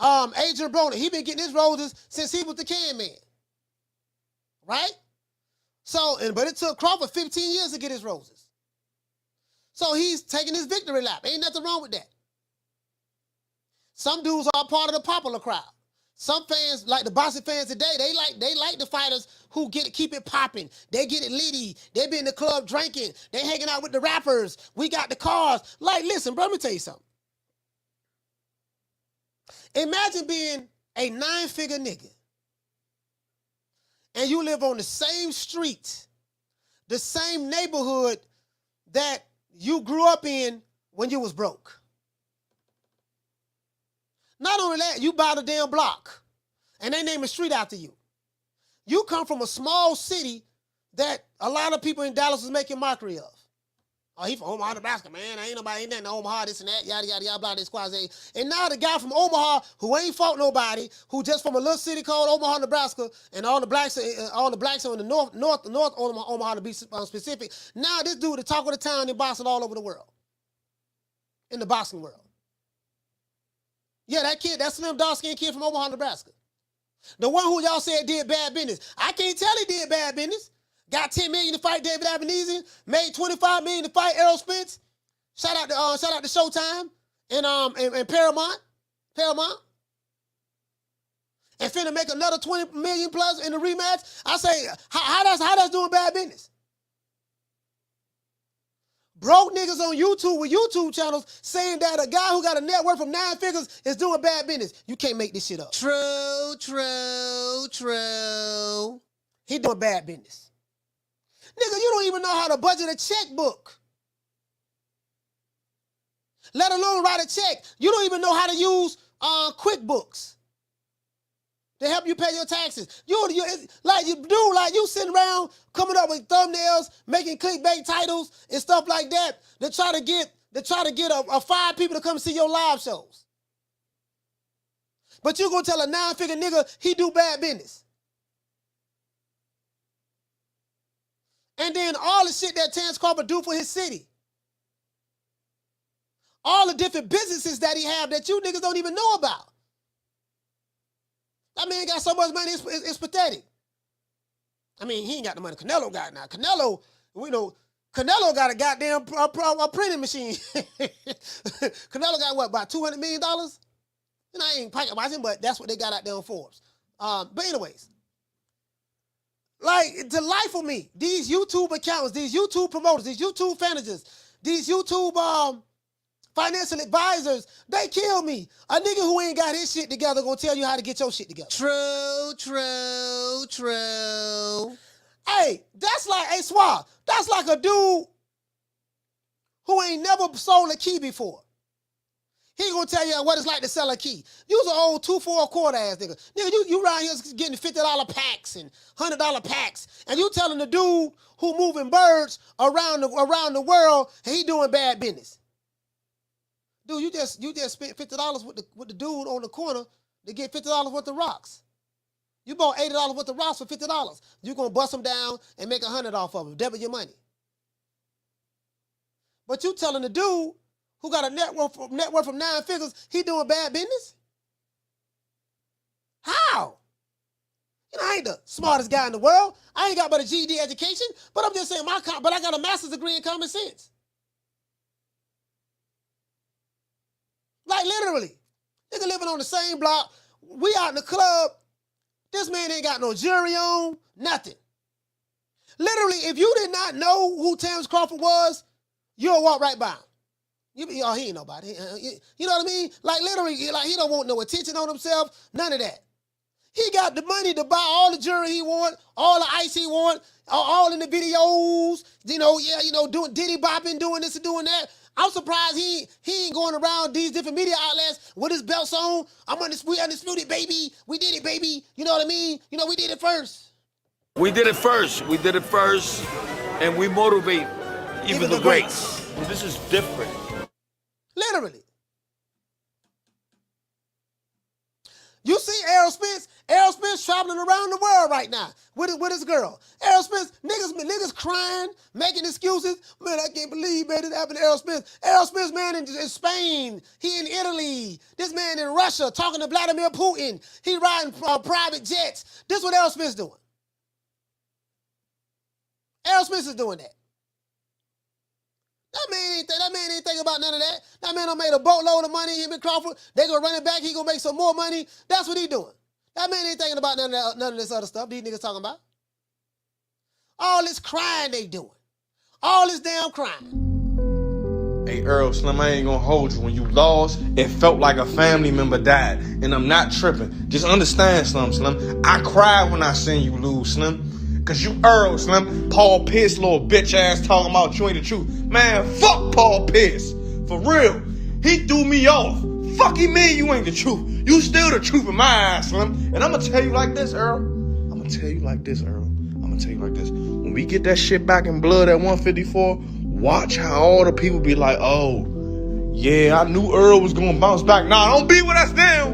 Speaker 2: Adrian Broner, he been getting his roses since he was the Can Man. Right? So, but it took Crawford 15 years to get his roses. So he's taking his victory lap. Ain't nothing wrong with that. Some dudes are part of the popular crowd. Some fans, like the boxing fans today, they like the fighters who keep it popping. They get it litty. They be in the club drinking. They hanging out with the rappers. We got the cars. Like, listen, bro, let me tell you something. Imagine being a 9-figure nigga and you live on the same street, the same neighborhood that you grew up in when you was broke. Not only that, you buy the damn block, and they name a street after you. You come from a small city that a lot of people in Dallas was making mockery of. Oh, he from Omaha, Nebraska, man. Ain't nothing in Omaha, this and that, yada, yada, yada, blah, this, quasi. And now the guy from Omaha, who ain't fought nobody, who just from a little city called Omaha, Nebraska, and all the blacks are in the north Omaha to be specific. Now this dude, the talk of the town in boxing all over the world. In the boxing world. Yeah, that kid, that slim, dark-skinned kid from Omaha, Nebraska. The one who y'all said did bad business. I can't tell he did bad business. Got $10 million to fight David Avenesian. Made $25 million to fight Errol Spence. Shout out to Showtime and Paramount. Paramount. And finna make another 20 million plus in the rematch. I say, how that's doing bad business? Broke niggas on YouTube with YouTube channels saying that a guy who got a net worth of 9 figures is doing bad business. You can't make this shit up. True. He doing bad business. Nigga, you don't even know how to budget a checkbook. Let alone write a check. You don't even know how to use QuickBooks to help you pay your taxes. You sitting around coming up with thumbnails, making clickbait titles and stuff like that to try to get a 5 people to come see your live shows. But you gonna tell a 9-figure nigga he do bad business. And then all the shit that Spence-Crawford do for his city. All the different businesses that he have that you niggas don't even know about. That man got so much money, it's pathetic. I mean, he ain't got the money Canelo got now. Canelo got a goddamn printing machine. Canelo got what, about $200 million? And I ain't picking about him, but that's what they got out there on Forbes. But anyways, like, the life of me, these YouTube accountants, these YouTube promoters, these YouTube managers, these YouTube financial advisors, they kill me. A nigga who ain't got his shit together gonna tell you how to get your shit together. True. Hey, Swab, that's like a dude who ain't never sold a key before. He gonna tell you what it's like to sell a key. You's an old 2 for a quarter ass nigga. Nigga, you around here getting $50 packs and $100 packs, and you telling the dude who moving birds around the world, he doing bad business. Dude, you just spent $50 with the dude on the corner to get $50 worth of rocks. You bought $80 worth of rocks for $50. You gonna bust them down and make $100 off of them, double your money. But you telling the dude who got a net worth of 9 figures, he doing bad business? How? You know, I ain't the smartest guy in the world. I ain't got but a GED education, but I'm just saying but I got a master's degree in common sense. Like, literally. Nigga living on the same block. We out in the club. This man ain't got no jewelry on, nothing. Literally, if you did not know who Spence-Crawford was, you'll walk right by him. He ain't nobody. You know what I mean? Like, literally, like, he don't want no attention on himself, none of that. He got the money to buy all the jewelry he want, all the ice he want, all in the videos, doing Diddy bopping, doing this and doing that. I'm surprised he ain't going around these different media outlets with his belts on. We undisputed, baby. We did it, baby. You know what I mean? We did it first.
Speaker 18: We did it first, and we motivate even the greats. This is different.
Speaker 2: Literally. You see Errol Spence traveling around the world right now with his girl. Errol Spence, niggas crying, making excuses. Man, I can't believe, man, this happened to Errol Spence. Errol Spence, man, in Spain. He in Italy. This man in Russia talking to Vladimir Putin. He riding private jets. This is what Errol Spence doing. Errol Spence is doing that. That man ain't think about none of that. That man done made a boatload of money, him and Crawford. They gonna run it back, he gonna make some more money. That's what he doing. That man ain't thinking about none of this other stuff these niggas talking about. All this crying they doing. All this damn crying.
Speaker 21: Hey, Earl, Slim, I ain't gonna hold you. When you lost, it felt like a family member died. And I'm not tripping. Just understand, Slim. I cried when I seen you lose, Slim. Cause you Earl, Slim. Paul Pierce, little bitch ass talking about you ain't the truth. Man, fuck Paul Pierce. For real. He threw me off. Fuck you mean you ain't the truth. You still the truth in my eyes, Slim. And I'ma tell you like this, Earl. When we get that shit back in blood at 154, watch how all the people be like, oh, yeah, I knew Earl was gonna bounce back. Nah, don't be with us now.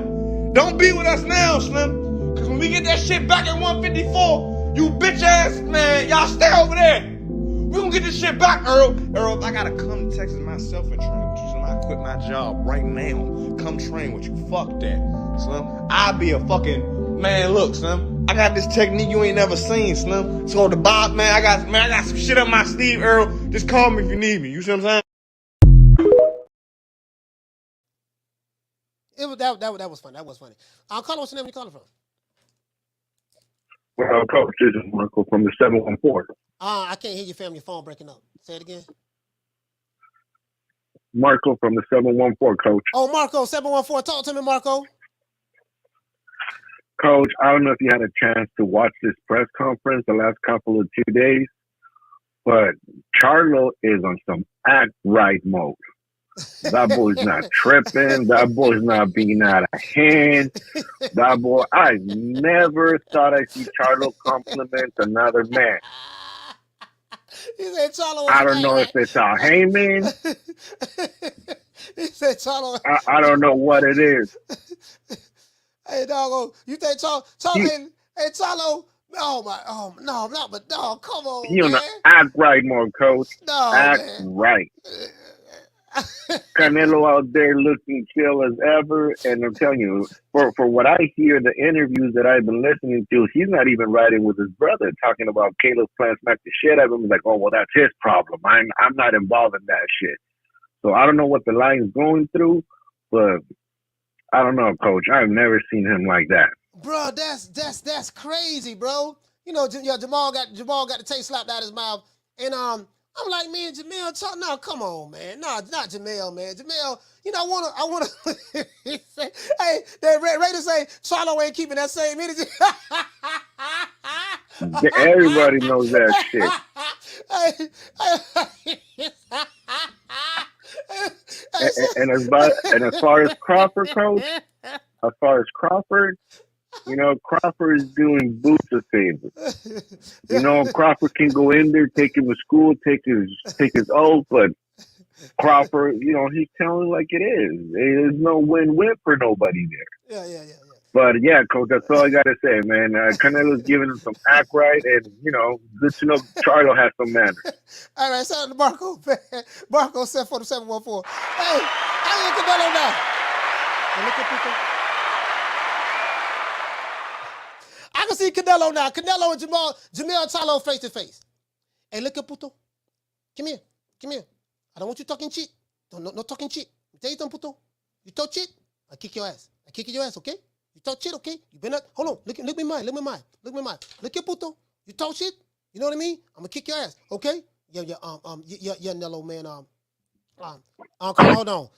Speaker 21: Don't be with us now, Slim. Cause when we get that shit back at 154, you bitch ass, man, y'all stay over there. We gonna get this shit back, Earl. Earl, I gotta come to Texas myself and train with you, Slim. I quit my job right now. Come train with you. Fuck that, Slim. I'll be a fucking, man, look, Slim. I got this technique you ain't never seen, Slim. So the Bob, man, I got some shit up my sleeve, Earl. Just call me if you need me. You see what I'm saying?
Speaker 2: It was that was funny. That was funny. Carlo, what's the name you calling from?
Speaker 17: Well, Coach, this is Marco from the 714.
Speaker 2: I can't hear you, fam. Your phone breaking up. Say it again.
Speaker 17: Marco from the 714, Coach.
Speaker 2: Oh, Marco, 714. Talk to me, Marco.
Speaker 17: Coach, I don't know if you had a chance to watch this press conference the last couple of 2 days, but Charlo is on some act right mode. That boy's not tripping. That boy's not being out of hand. That boy, I never thought I'd see Charlo compliment another man.
Speaker 2: He said Charlo.
Speaker 17: I don't know if it's Al Heyman.
Speaker 2: He said Charlo.
Speaker 17: I don't know what it is.
Speaker 2: Hey, doggo, you think Charlo? Hey, Charlo. Oh no, but dog, come on,
Speaker 17: You
Speaker 2: man.
Speaker 17: know, act right more, Coach.
Speaker 2: No,
Speaker 17: act
Speaker 2: man.
Speaker 17: right. Canelo out there looking chill as ever, and I'm telling you, for what I hear, the interviews that I've been listening to, he's not even riding with his brother, talking about Caleb's plan smack the shit out of him. He's like, oh well, that's his problem. I'm not involved in that shit. So I don't know what the line's going through, but I don't know, Coach. I've never seen him like that.
Speaker 2: Bro, that's crazy, bro. You know, Jermell got the taste slapped out of his mouth, and I'm like, man, Jermell, talk. No, come on, man. No, not Jermell, man. Jermell, you know, I wanna. Hey, they ready to say Charlo ain't keeping that same energy.
Speaker 17: Everybody knows that shit. And as far as Crawford, Coach, you know, Crawford is doing Boots a favor. You know, Crawford can go in there, take him to school, take his oath, but Crawford, you know, he's telling like it is. There's no win-win for nobody there.
Speaker 2: Yeah.
Speaker 17: But yeah, Coach, that's all I gotta say, man. Canelo's giving him some act right, and you know, good to know Charlo has some manners.
Speaker 2: All right, shout out to Marco, man. Marco 714. Hey, how you Canelo now? And look at people. I can see Canelo now. Canelo and Jermell Charlo face to face. Hey, look at Puto. Come here. I don't want you talking shit. No talking shit. Tell you something, Puto. You talk shit, I kick your ass. Okay? You talk shit, okay? You better not. Hold on. Look me in mine. Look at Puto. You talk shit. You know what I mean? I'm gonna kick your ass, okay? Yeah, Nello, man. Hold on. Nello.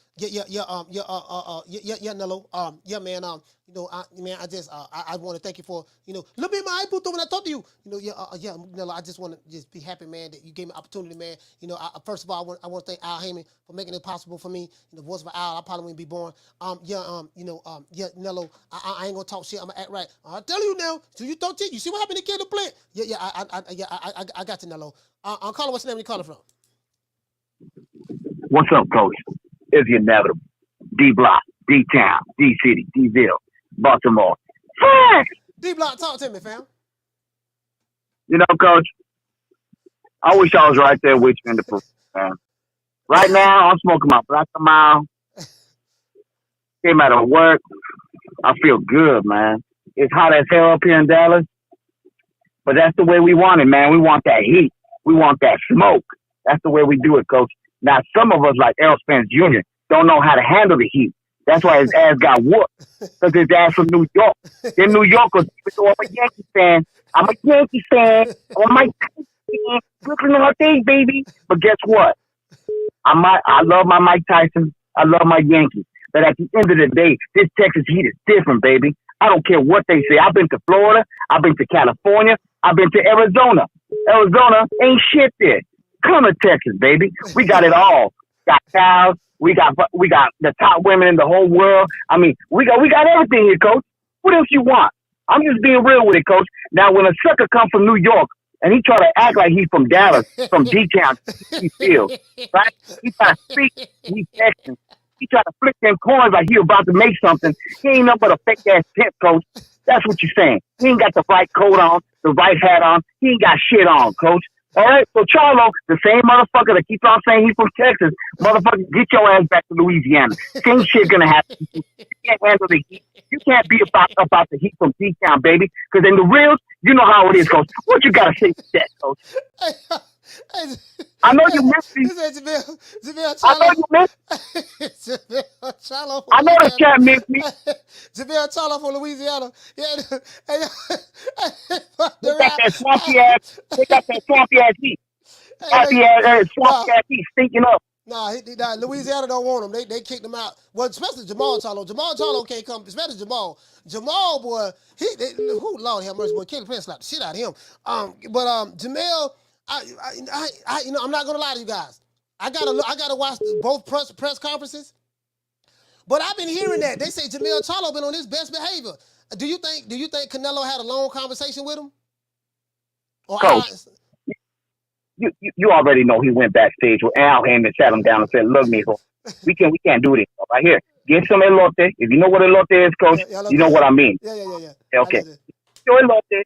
Speaker 2: Yeah, man. You know, I just, I want to thank you for, you know, look at my Puto when I talk to you. You know, Nello. I just want to just be happy, man, that you gave me opportunity, man. You know, first of all, I want to thank Al Heyman for making it possible for me. You know, voice of Al, I probably wouldn't be born. Nello. I ain't gonna talk shit. I'm gonna act right. I'll tell you now. So you talk shit. You see what happened to Caleb Plant? I got you, Nello. Carlo, what's the name you calling from?
Speaker 12: What's up, Coach? It's the inevitable. D-Block, D-Town, D-City, D-Ville, Baltimore.
Speaker 2: D-Block, talk to me, fam.
Speaker 12: You know, Coach, I wish I was right there with you in the proof, man. Right now, I'm smoking my Black Mile. Came out of work. I feel good, man. It's hot as hell up here in Dallas. But that's the way we want it, man. We want that heat. We want that smoke. That's the way we do it, Coach. Now, some of us, like Errol Spence Jr., don't know how to handle the heat. That's why his ass got whooped, because his ass from New York. Them New Yorkers, even though I'm a Yankee fan, I'm a Mike Tyson fan, Brooklyn all day, baby. But guess what? I love my Mike Tyson. I love my Yankees. But at the end of the day, this Texas heat is different, baby. I don't care what they say. I've been to Florida. I've been to California. I've been to Arizona. Arizona ain't shit there. Come to Texas, baby. We got it all. Got cows. We got the top women in the whole world. I mean, we got everything here, Coach. What else you want? I'm just being real with it, Coach. Now, when a sucker comes from New York and he try to act like he's from Dallas, from D-Town, he feels, right? He try to speak, he's Texan. He try to flick them coins like he about to make something. He ain't nothing but a fake ass pimp, Coach. That's what you're saying. He ain't got the right coat on, the right hat on. He ain't got shit on, Coach. All right, so Charlo, the same motherfucker that keeps on saying he's from Texas, motherfucker, get your ass back to Louisiana. Same shit gonna happen. You can't handle the heat. You can't be about the heat from D-Town, baby. Because in the reels, you know how it is, Coach. What you gotta say to that, Coach? I know you miss me.
Speaker 2: Jermell
Speaker 12: I know you miss me.
Speaker 2: Charlo
Speaker 12: I know this cat missed me.
Speaker 2: Jermell Charlo from Louisiana. Yeah,
Speaker 12: They got that swampy ass. They got that swampy ass heat. Swampy ass heat stinking up.
Speaker 2: Nah, Louisiana don't want him. They kicked him out. Well, especially Jermell Charlo. Jermell Charlo can't come. Especially Jermell. Jermell, boy, Lord have mercy, boy, Kelly Prince slapped the shit out of him. Jermell, I'm not gonna lie to you guys. I gotta watch both press conferences. But I've been hearing that they say Jermell Charlo been on his best behavior. Do you think Canelo had a long conversation with him? Or
Speaker 12: Coach, you already know he went backstage with Al Hammond and sat him down and said, "Look, mijo, we can't do this right here. Get some elote. If you know what elote is, Coach, you know what I mean.
Speaker 2: Yeah.
Speaker 12: Okay. So elote.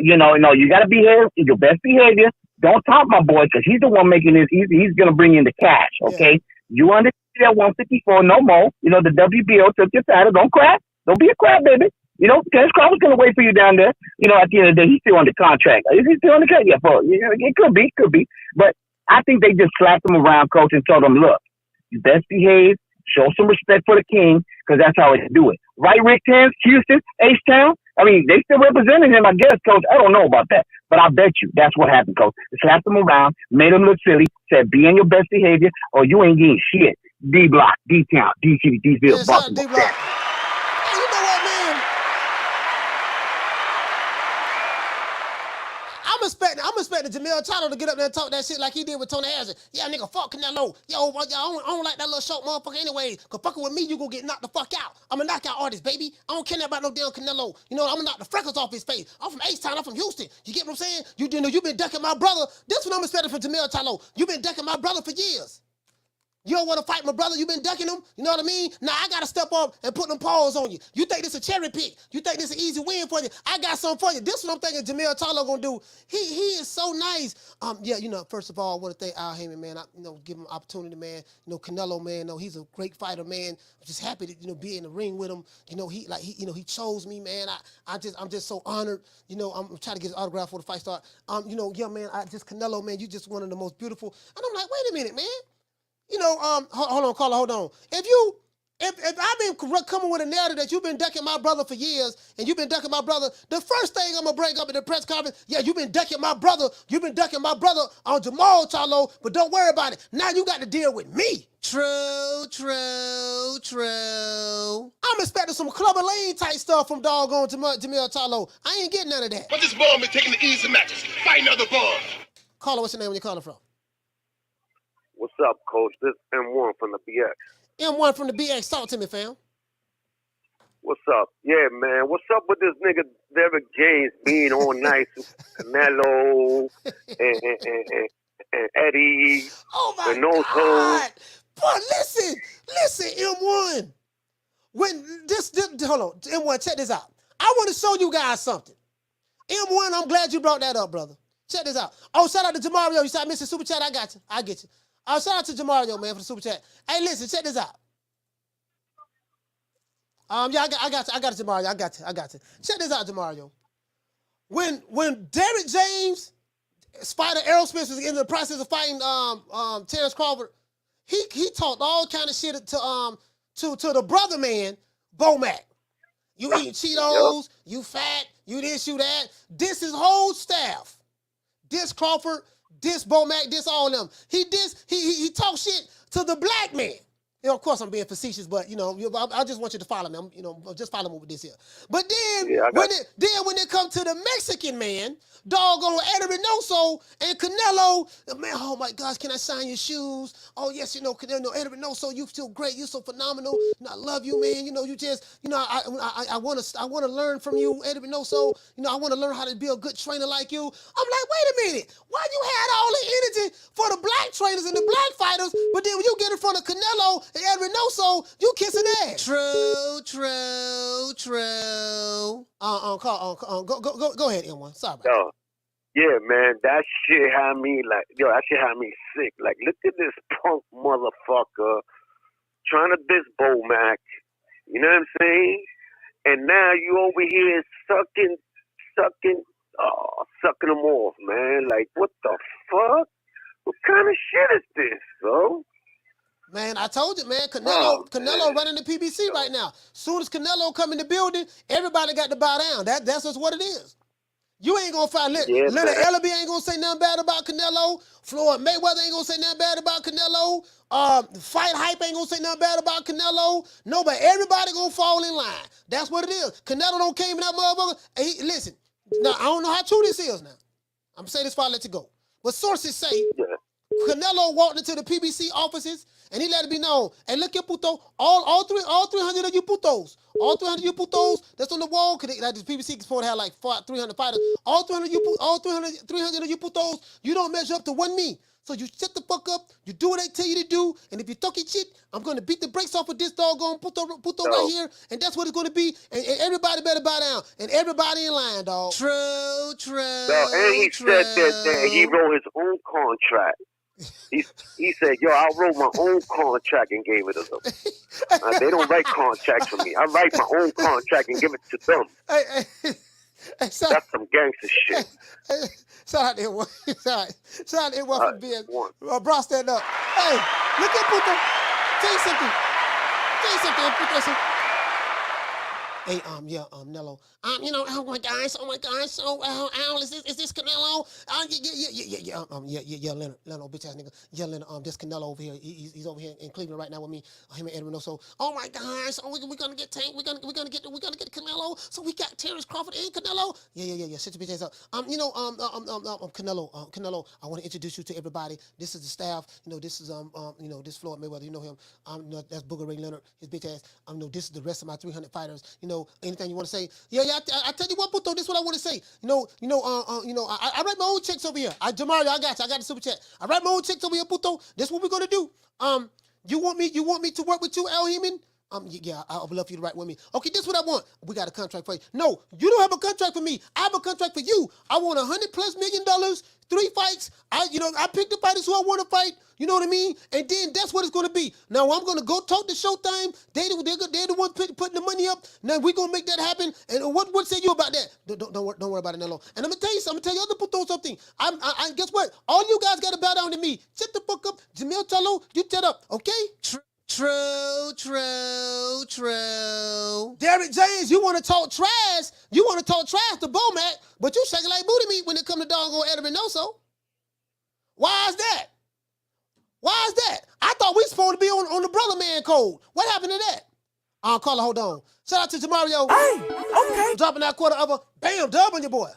Speaker 12: You gotta behave your best behavior. Don't talk my boy, because he's the one making this. He's gonna bring in the cash. Okay. Yeah. You understand that 154 no more. The WBO took your title. Don't cry. Don't be a crab baby. Spence-Crawford's gonna wait for you down there. At the end of the day, he's still under contract. Is he still under contract? Yeah, it could be. But I think they just slapped him around, Coach, and told him, look, you best behave, show some respect for the king, because that's how they do it. Right, Rick Tans, Houston, H-Town? I mean, they still represented him, I guess, Coach. I don't know about that. But I bet you that's what happened, Coach. They slapped him around, made him look silly, said, be in your best behavior, or you ain't getting shit. D-Block, D-Town, D-City, D-Ville, Baltimore.
Speaker 2: You know what, man? I'm expecting Jermell Charlo to get up there and talk that shit like he did with Tony Harrison. Yeah, nigga, fuck Canelo. Yo, I don't like that little short motherfucker anyway. Cause fucking with me, you gonna get knocked the fuck out. I'm a knockout artist, baby. I don't care about no damn Canelo. I'm gonna knock the freckles off his face. I'm from H-Town. I'm from Houston. You get what I'm saying? You been ducking my brother. This is what I'm expecting from Jermell Charlo. You been ducking my brother for years. You don't want to fight my brother. You been ducking him. You know what I mean? Now I got to step up and put them paws on you. You think this a cherry pick. You think this an easy win for you. I got something for you. This is what I'm thinking Jermell Charlo going to do. He is so nice. First of all, I want to thank Al Hammond, man. Give him an opportunity, man. Canelo, man. He's a great fighter, man. I'm just happy to, be in the ring with him. He chose me, man. I'm just so honored. I'm trying to get his autograph for the fight start. Man, Canelo, man, you just one of the most beautiful. And I'm like, wait a minute, man. Hold on, caller, hold on. If I've been coming with a narrative that you've been ducking my brother for years, and you've been ducking my brother, the first thing I'm gonna bring up in the press conference, yeah, you've been ducking my brother on Jermell Charlo, but don't worry about it. Now you got to deal with me. True. I'm expecting some Clubber Lane type stuff from doggone Jermell Charlo. I ain't getting none of that.
Speaker 15: But this ball been taking the easy matches, fighting other balls.
Speaker 2: Caller, what's your name? Where you calling from?
Speaker 19: What's up, Coach? This is M1 from the BX.
Speaker 2: M1 from the BX. Talk to me, fam.
Speaker 19: What's up? Yeah, man. What's up with this nigga Derrick James being all nice with Canelo and Eddie?
Speaker 2: Oh, my God. Boy, listen, M1. Hold on. M1, check this out. I want to show you guys something. M1, I'm glad you brought that up, brother. Check this out. Oh, shout out to Jamario. You said I missed the super chat. I got you. I get you. Shout out to Jamario, man, for the super chat. Hey, listen, check this out. I got it, Jamario. I got you. Check this out, Jamario. When Derrick James, Spider Aerosmith was in the process of fighting Terrence Crawford, he talked all kind of shit to the brother man, Bomac. You eating Cheetos, you fat, you this, you that. This his whole staff. This Crawford, this Bomac, this all of them. He talk shit to the black man. Of course, I'm being facetious, but I just want you to follow me. Just follow me with this here. But then, when it comes to the Mexican man, doggone Eddie Reynoso and Canelo, man, oh my gosh, can I sign your shoes? Oh yes, Canelo, Eddie Reynoso, you feel great, you're so phenomenal. I love you, man. You just, I want to learn from you, Eddie Reynoso. I want to learn how to be a good trainer like you. I'm like, wait a minute, why you had all the energy for the black trainers and the black fighters, but then when you get in front of Canelo and Eddie Reynoso, you kissing ass. True. Go ahead, M1. Sorry about that.
Speaker 19: Yeah, man, that shit had me sick. Like, look at this punk motherfucker trying to diss Bomac. You know what I'm saying? And now you over here sucking them off, man. Like, what the fuck? What kind of shit is this, bro?
Speaker 2: Man, I told you, man. Canelo running the PBC right now. Soon as Canelo come in the building, everybody got to bow down. That's just what it is. You ain't gonna find Leonard Ellaby ain't gonna say nothing bad about Canelo. Floyd Mayweather ain't gonna say nothing bad about Canelo. Fight Hype ain't gonna say nothing bad about Canelo. Nobody, everybody gonna fall in line. That's what it is. Canelo don't came in that motherfucker. Listen, now I don't know how true this is now. I'm gonna say this before I let you go. But sources say Canelo walked into the PBC offices and he let it be known. And look at Puto, all 300 of you Putos, all 300 of you Putos that's on the wall, cause like the PBC supposed to have like 300 fighters. All 300 of you Putos, you don't measure up to one me. So you shut the fuck up, you do what I tell you to do, and if you talking shit, I'm gonna beat the brakes off of this doggone Puto right here, and that's what it's gonna be. And everybody better bow down, and everybody in line, dog. True.
Speaker 19: And he said that he wrote his own contract. He said, yo, I wrote my own contract and gave it to them. They don't write contracts for me. I write my own contract and give it to them. That's some gangster shit.
Speaker 2: Shout out to everyone. Shout out to everyone for being brought stand up. Hey, look at Puto. Tell you something, Puto. Hey, Nello. Oh my gosh. So, Al, is this Canelo? Yeah, Leonard, bitch ass nigga. Yeah, Leonard, this Canelo over here. He's over here in Cleveland right now with me. Him and Edwin. So, oh my gosh. Oh, we're gonna get Tank. We're gonna get Canelo. So we got Terrence Crawford and Canelo. Yeah. Shut your bitch ass up. Canelo. I want to introduce you to everybody. This is the staff. This is this Floyd Mayweather. You know him. That's Booger Ray Leonard. His bitch ass. This is the rest of my 300 fighters. Anything you want to say? Yeah. I tell you what, Puto, this is what I want to say. I write my own checks over here. Jamario, I got you. I got the super chat. I write my own checks over here, Puto. This is what we're gonna do. You want me to work with you, Al Heyman? Yeah, I would love for you to write with me. Okay, this is what I want. We got a contract for you. No, you don't have a contract for me. I have a contract for you. I want $100+ million, 3 fights. I pick the fighters who I want to fight. You know what I mean? And then that's what it's going to be. Now I'm going to go talk to Showtime. They're the ones putting the money up. Now we're going to make that happen. And what say you about that? Don't worry about it, Nello. And I'm going to tell you something. I'm going to tell you other Putos something. I guess what? All you guys got to bow down to me. Shut the fuck up. Jermell Charlo, you shut up, okay? True. Derrick James, you want to talk trash? You want to talk trash to Bomac, but you shaking like booty meat when it come to doggone Eddie Reynoso. Why is that? I thought we supposed to be on the brother man code. What happened to that? Carla, hold on. Shout out to Jamario. Hey, okay. Dropping that quarter of a bam dub on your boy.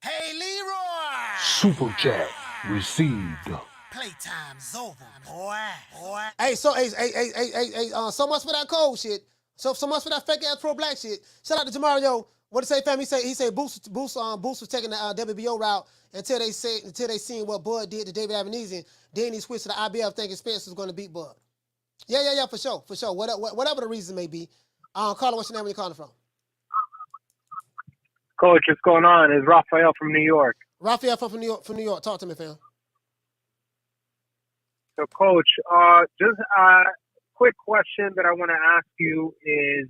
Speaker 2: Hey, Leroy.
Speaker 6: Super chat received.
Speaker 2: Playtime's over, boy. Hey, so so much for that cold shit. So much for that fake ass pro black shit. Shout out to Jamario. What did he say, fam? He said Boost was taking the WBO route until they seen what Bud did to David Avenesian. Then he switched to the IBF thinking Spence was going to beat Bud. Yeah, for sure. Whatever the reason may be. Carla, what's your name? Where you calling from?
Speaker 1: Coach, what's going on? It's Raphael from New York.
Speaker 2: Raphael from New York. Talk to me, fam.
Speaker 1: So, Coach, just a quick question that I want to ask you is,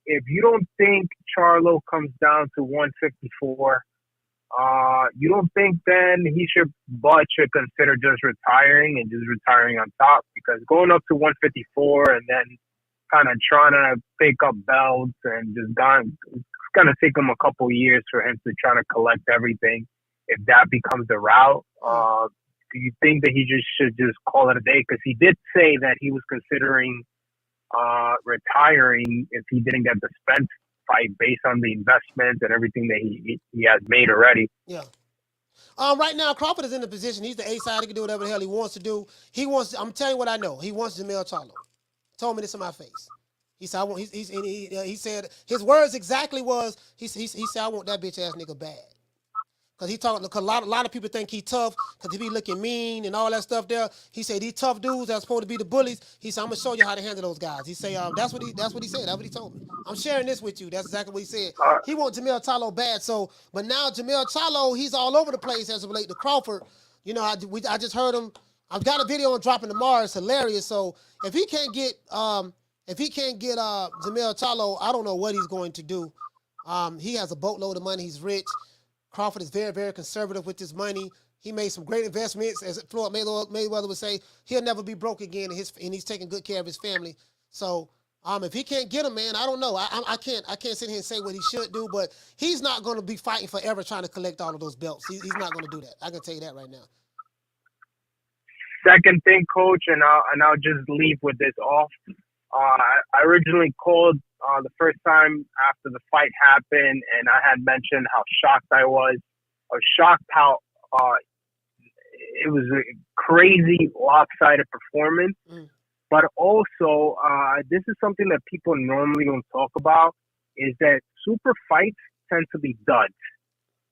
Speaker 1: if you don't think Charlo comes down to 154, you don't think then Bud should consider just retiring and just retiring on top? Because going up to 154 and then kind of trying to pick up belts and it's going to take him a couple years for him to try to collect everything. If that becomes the route, do you think that he should just call it a day? Because he did say that he was considering retiring if he didn't get the Spence fight based on the investment and everything that he has made already.
Speaker 2: Yeah. Right now, Crawford is in the position. He's the A side. He can do whatever the hell he wants to do. I'm telling you what I know. He wants Jermell Charlo. Told me this in my face. He said, he said his words exactly was, he said, I want that bitch ass nigga bad. Because a lot of people think he tough because he be looking mean and all that stuff there. He said these tough dudes that's supposed to be the bullies. He said, I'm going to show you how to handle those guys. He said, that's what he said. That's what he told me. I'm sharing this with you. That's exactly what he said. He wants Jermell Charlo bad. But now Jermell Charlo, he's all over the place as it relates to Crawford. I just heard him. I've got a video on dropping tomorrow. It's hilarious. So if he can't get Jermell Charlo, I don't know what he's going to do. He has a boatload of money. He's rich. Crawford is very, very conservative with his money. He made some great investments. As Floyd Mayweather would say, he'll never be broke again, and he's taking good care of his family. So if he can't get him, man, I don't know. I can't sit here and say what he should do, but he's not going to be fighting forever trying to collect all of those belts. He's not going to do that. I can tell you that right now.
Speaker 1: Second thing, Coach, and I'll just leave with this off. I originally called the first time after the fight happened, and I had mentioned how shocked I was. I was shocked how it was a crazy lopsided performance. But also, this is something that people normally don't talk about, is that super fights tend to be duds.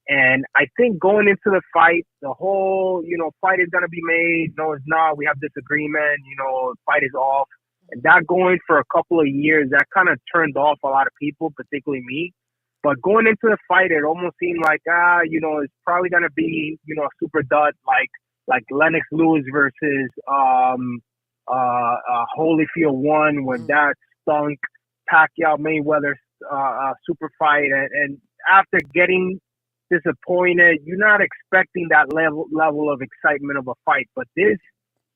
Speaker 1: And I think going into the fight, the whole, fight is going to be made. No, it's not. We have disagreement. Fight is off. And that going for a couple of years, that kind of turned off a lot of people, particularly me. But going into the fight, it almost seemed like, it's probably going to be, a super dud, like Lennox Lewis versus Holyfield 1, when that stunk. Pacquiao Mayweather super fight. And after getting disappointed, you're not expecting that level of excitement of a fight. But this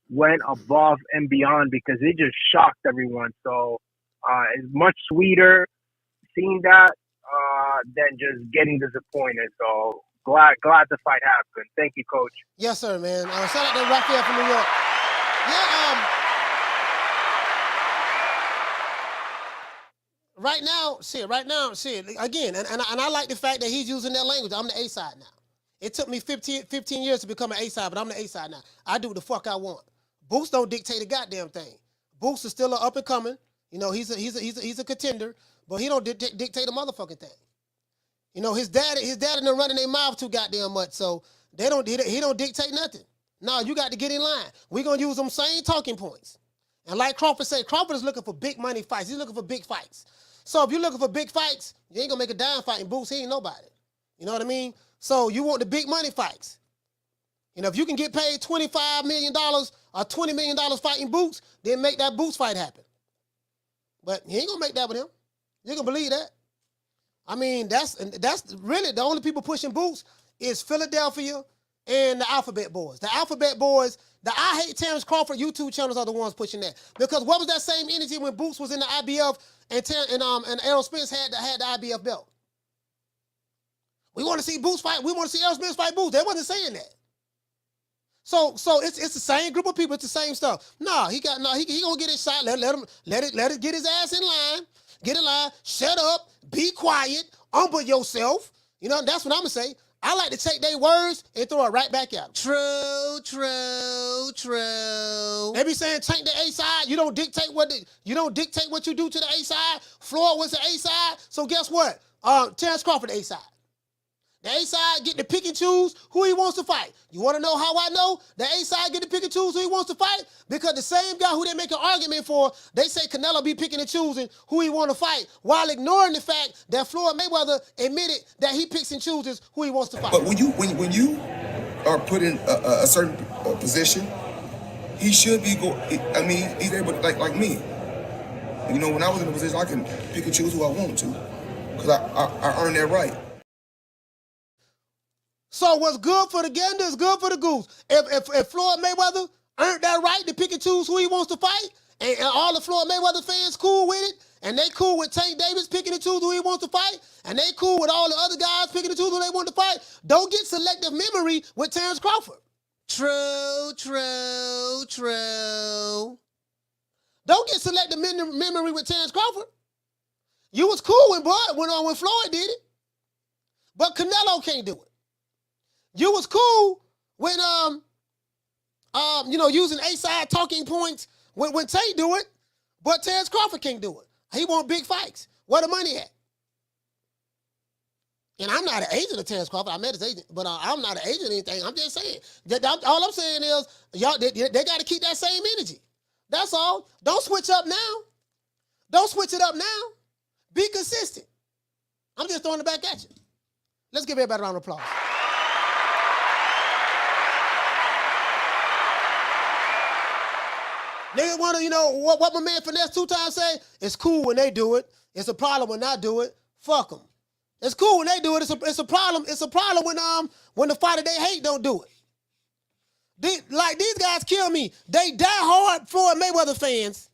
Speaker 1: went above and beyond because it just shocked everyone. So it's much sweeter seeing that than just getting disappointed. So glad the fight happened. Thank you, Coach.
Speaker 2: Yes, sir, man. Shout out to Raphael from New York. Yeah. Right now, again, and I like the fact that he's using that language. I'm the A side now. It took me 15 years to become an A side, but I'm the A side now. I do what the fuck I want. Boots don't dictate a goddamn thing. Boots is still up and coming. He's a contender, but he don't dictate a motherfucking thing. His dad and them running their mouth too goddamn much, so he don't dictate nothing. No, you got to get in line. We're gonna use them same talking points. And like Crawford said, Crawford is looking for big money fights. He's looking for big fights. So if you're looking for big fights, you ain't gonna make a dime fighting Boots. He ain't nobody. You know what I mean? So you want the big money fights. If you can get paid $25 million or $20 million fighting Boots, then make that Boots fight happen. But he ain't gonna make that with him. You can believe that. I mean, that's really the only people pushing Boots is Philadelphia and the Alphabet Boys. The Alphabet Boys, the I Hate Terrence Crawford YouTube channels are the ones pushing that. Because what was that same energy when Boots was in the IBF and Errol Spence had the IBF belt? We want to see Boots fight. We want to see Errol Spence fight Boots. They wasn't saying that. So it's the same group of people. It's the same stuff. He gonna get his shot. Let it get his ass in line. Get in line. Shut up. Be quiet. Humble yourself. That's what I'm gonna say. I like to take their words and throw it right back at them. True. They be saying tank the A side. You don't dictate what you do to the A side. Floyd was the A side. So guess what? Terrence Crawford the A side. The A side get to pick and choose who he wants to fight. You want to know how I know? The A side get to pick and choose who he wants to fight? Because the same guy who they make an argument for, they say Canelo be picking and choosing who he want to fight, while ignoring the fact that Floyd Mayweather admitted that he picks and chooses who he wants to fight.
Speaker 9: But when you are put in a certain position, he should be he's able to, like me. When I was in a position, I can pick and choose who I want to, because I earned that right.
Speaker 2: So what's good for the gander is good for the goose. If Floyd Mayweather earned that right to pick and choose who he wants to fight, and all the Floyd Mayweather fans cool with it, and they cool with Tank Davis picking and choose who he wants to fight, and they cool with all the other guys picking and choose who they want to fight, don't get selective memory with Terrence Crawford. True. Don't get selective memory with Terrence Crawford. You was cool when Floyd did it, but Canelo can't do it. You was cool when using A-side talking points when Tate do it, but Terrence Crawford can't do it. He want big fights. Where the money at? And I'm not an agent of Terrence Crawford. I met his agent, but I'm not an agent or anything. I'm just saying. All I'm saying is, y'all, they got to keep that same energy. That's all. Don't switch up now. Don't switch it up now. Be consistent. I'm just throwing it back at you. Let's give everybody a round of applause. Niggas want to, what my man Finesse 2 times say? It's cool when they do it. It's a problem when I do it. Fuck them. It's cool when they do it. It's a problem. It's a problem when the fighter they hate don't do it. These guys kill me. They die hard Floyd Mayweather fans.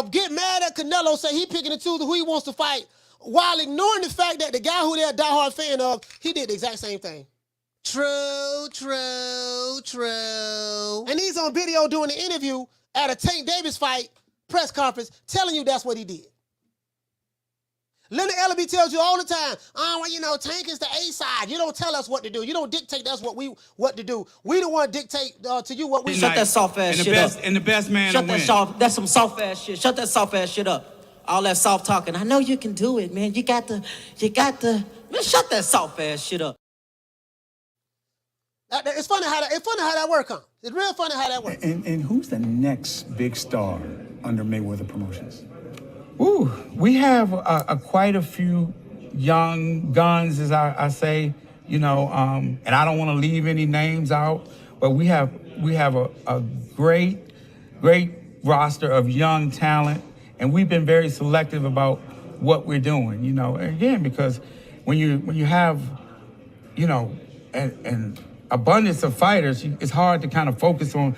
Speaker 2: Get mad at Canelo, say he picking and choosing who he wants to fight, while ignoring the fact that the guy who they're a diehard fan of, he did the exact same thing. True. And he's on video doing an interview at a Tank Davis fight press conference, telling you that's what he did. Leonard Ellaby tells you all the time, Tank is the A side. You don't tell us what to do. You don't dictate us what to do. We the one dictate to you what we.
Speaker 10: Shut that soft ass shit up. And the best man will win. That's some soft ass shit. Shut that soft ass shit up. All that soft talking. I know you can do it, man. You got the. Man, shut that soft ass shit up.
Speaker 2: It's funny how that work, huh? It's real funny how that works.
Speaker 22: And who's the next big star under Mayweather Promotions?
Speaker 21: Ooh, we have quite a few young guns, as I say, and I don't want to leave any names out, but we have a great roster of young talent, and we've been very selective about what we're doing, again, because when you have, an abundance of fighters, it's hard to kind of focus on.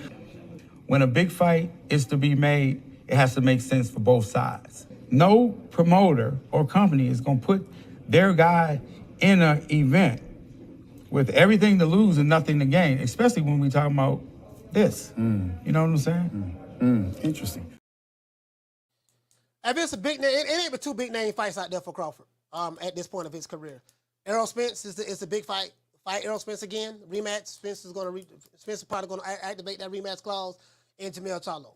Speaker 21: When a big fight is to be made, it has to make sense for both sides. No promoter or company is going to put their guy in an event with everything to lose and nothing to gain, especially when we talking about this. You know what I'm saying?
Speaker 22: Interesting.
Speaker 2: If it's a big name, it ain't but two big name fights out there for Crawford at this point of his career. Errol Spence is a big fight. Fight Errol Spence again, rematch. Spence is probably going to activate that rematch clause in Jermell Charlo.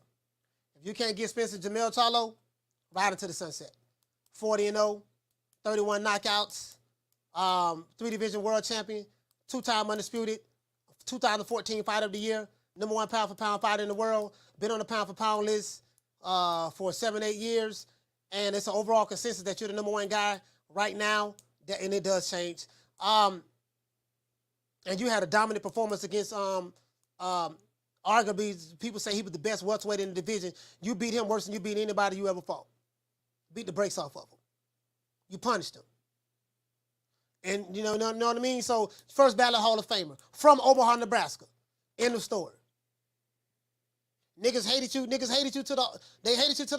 Speaker 2: If you can't get Spence and Jermell Charlo, ride into the sunset. 40-0, 31 knockouts, 3-division world champion, 2-time undisputed, 2014 Fighter of the Year, #1 pound-for-pound fighter in the world, been on the pound-for-pound list for 7-8 years, and it's an overall consensus that you're the #1 guy right now, and it does change. And you had a dominant performance against arguably, people say he was the best welterweight in the division. You beat him worse than you beat anybody you ever fought. Beat the brakes off of him. You punished him. And you know what I mean? So, first ballot Hall of Famer from Omaha, Nebraska. End of story. Niggas hated you to the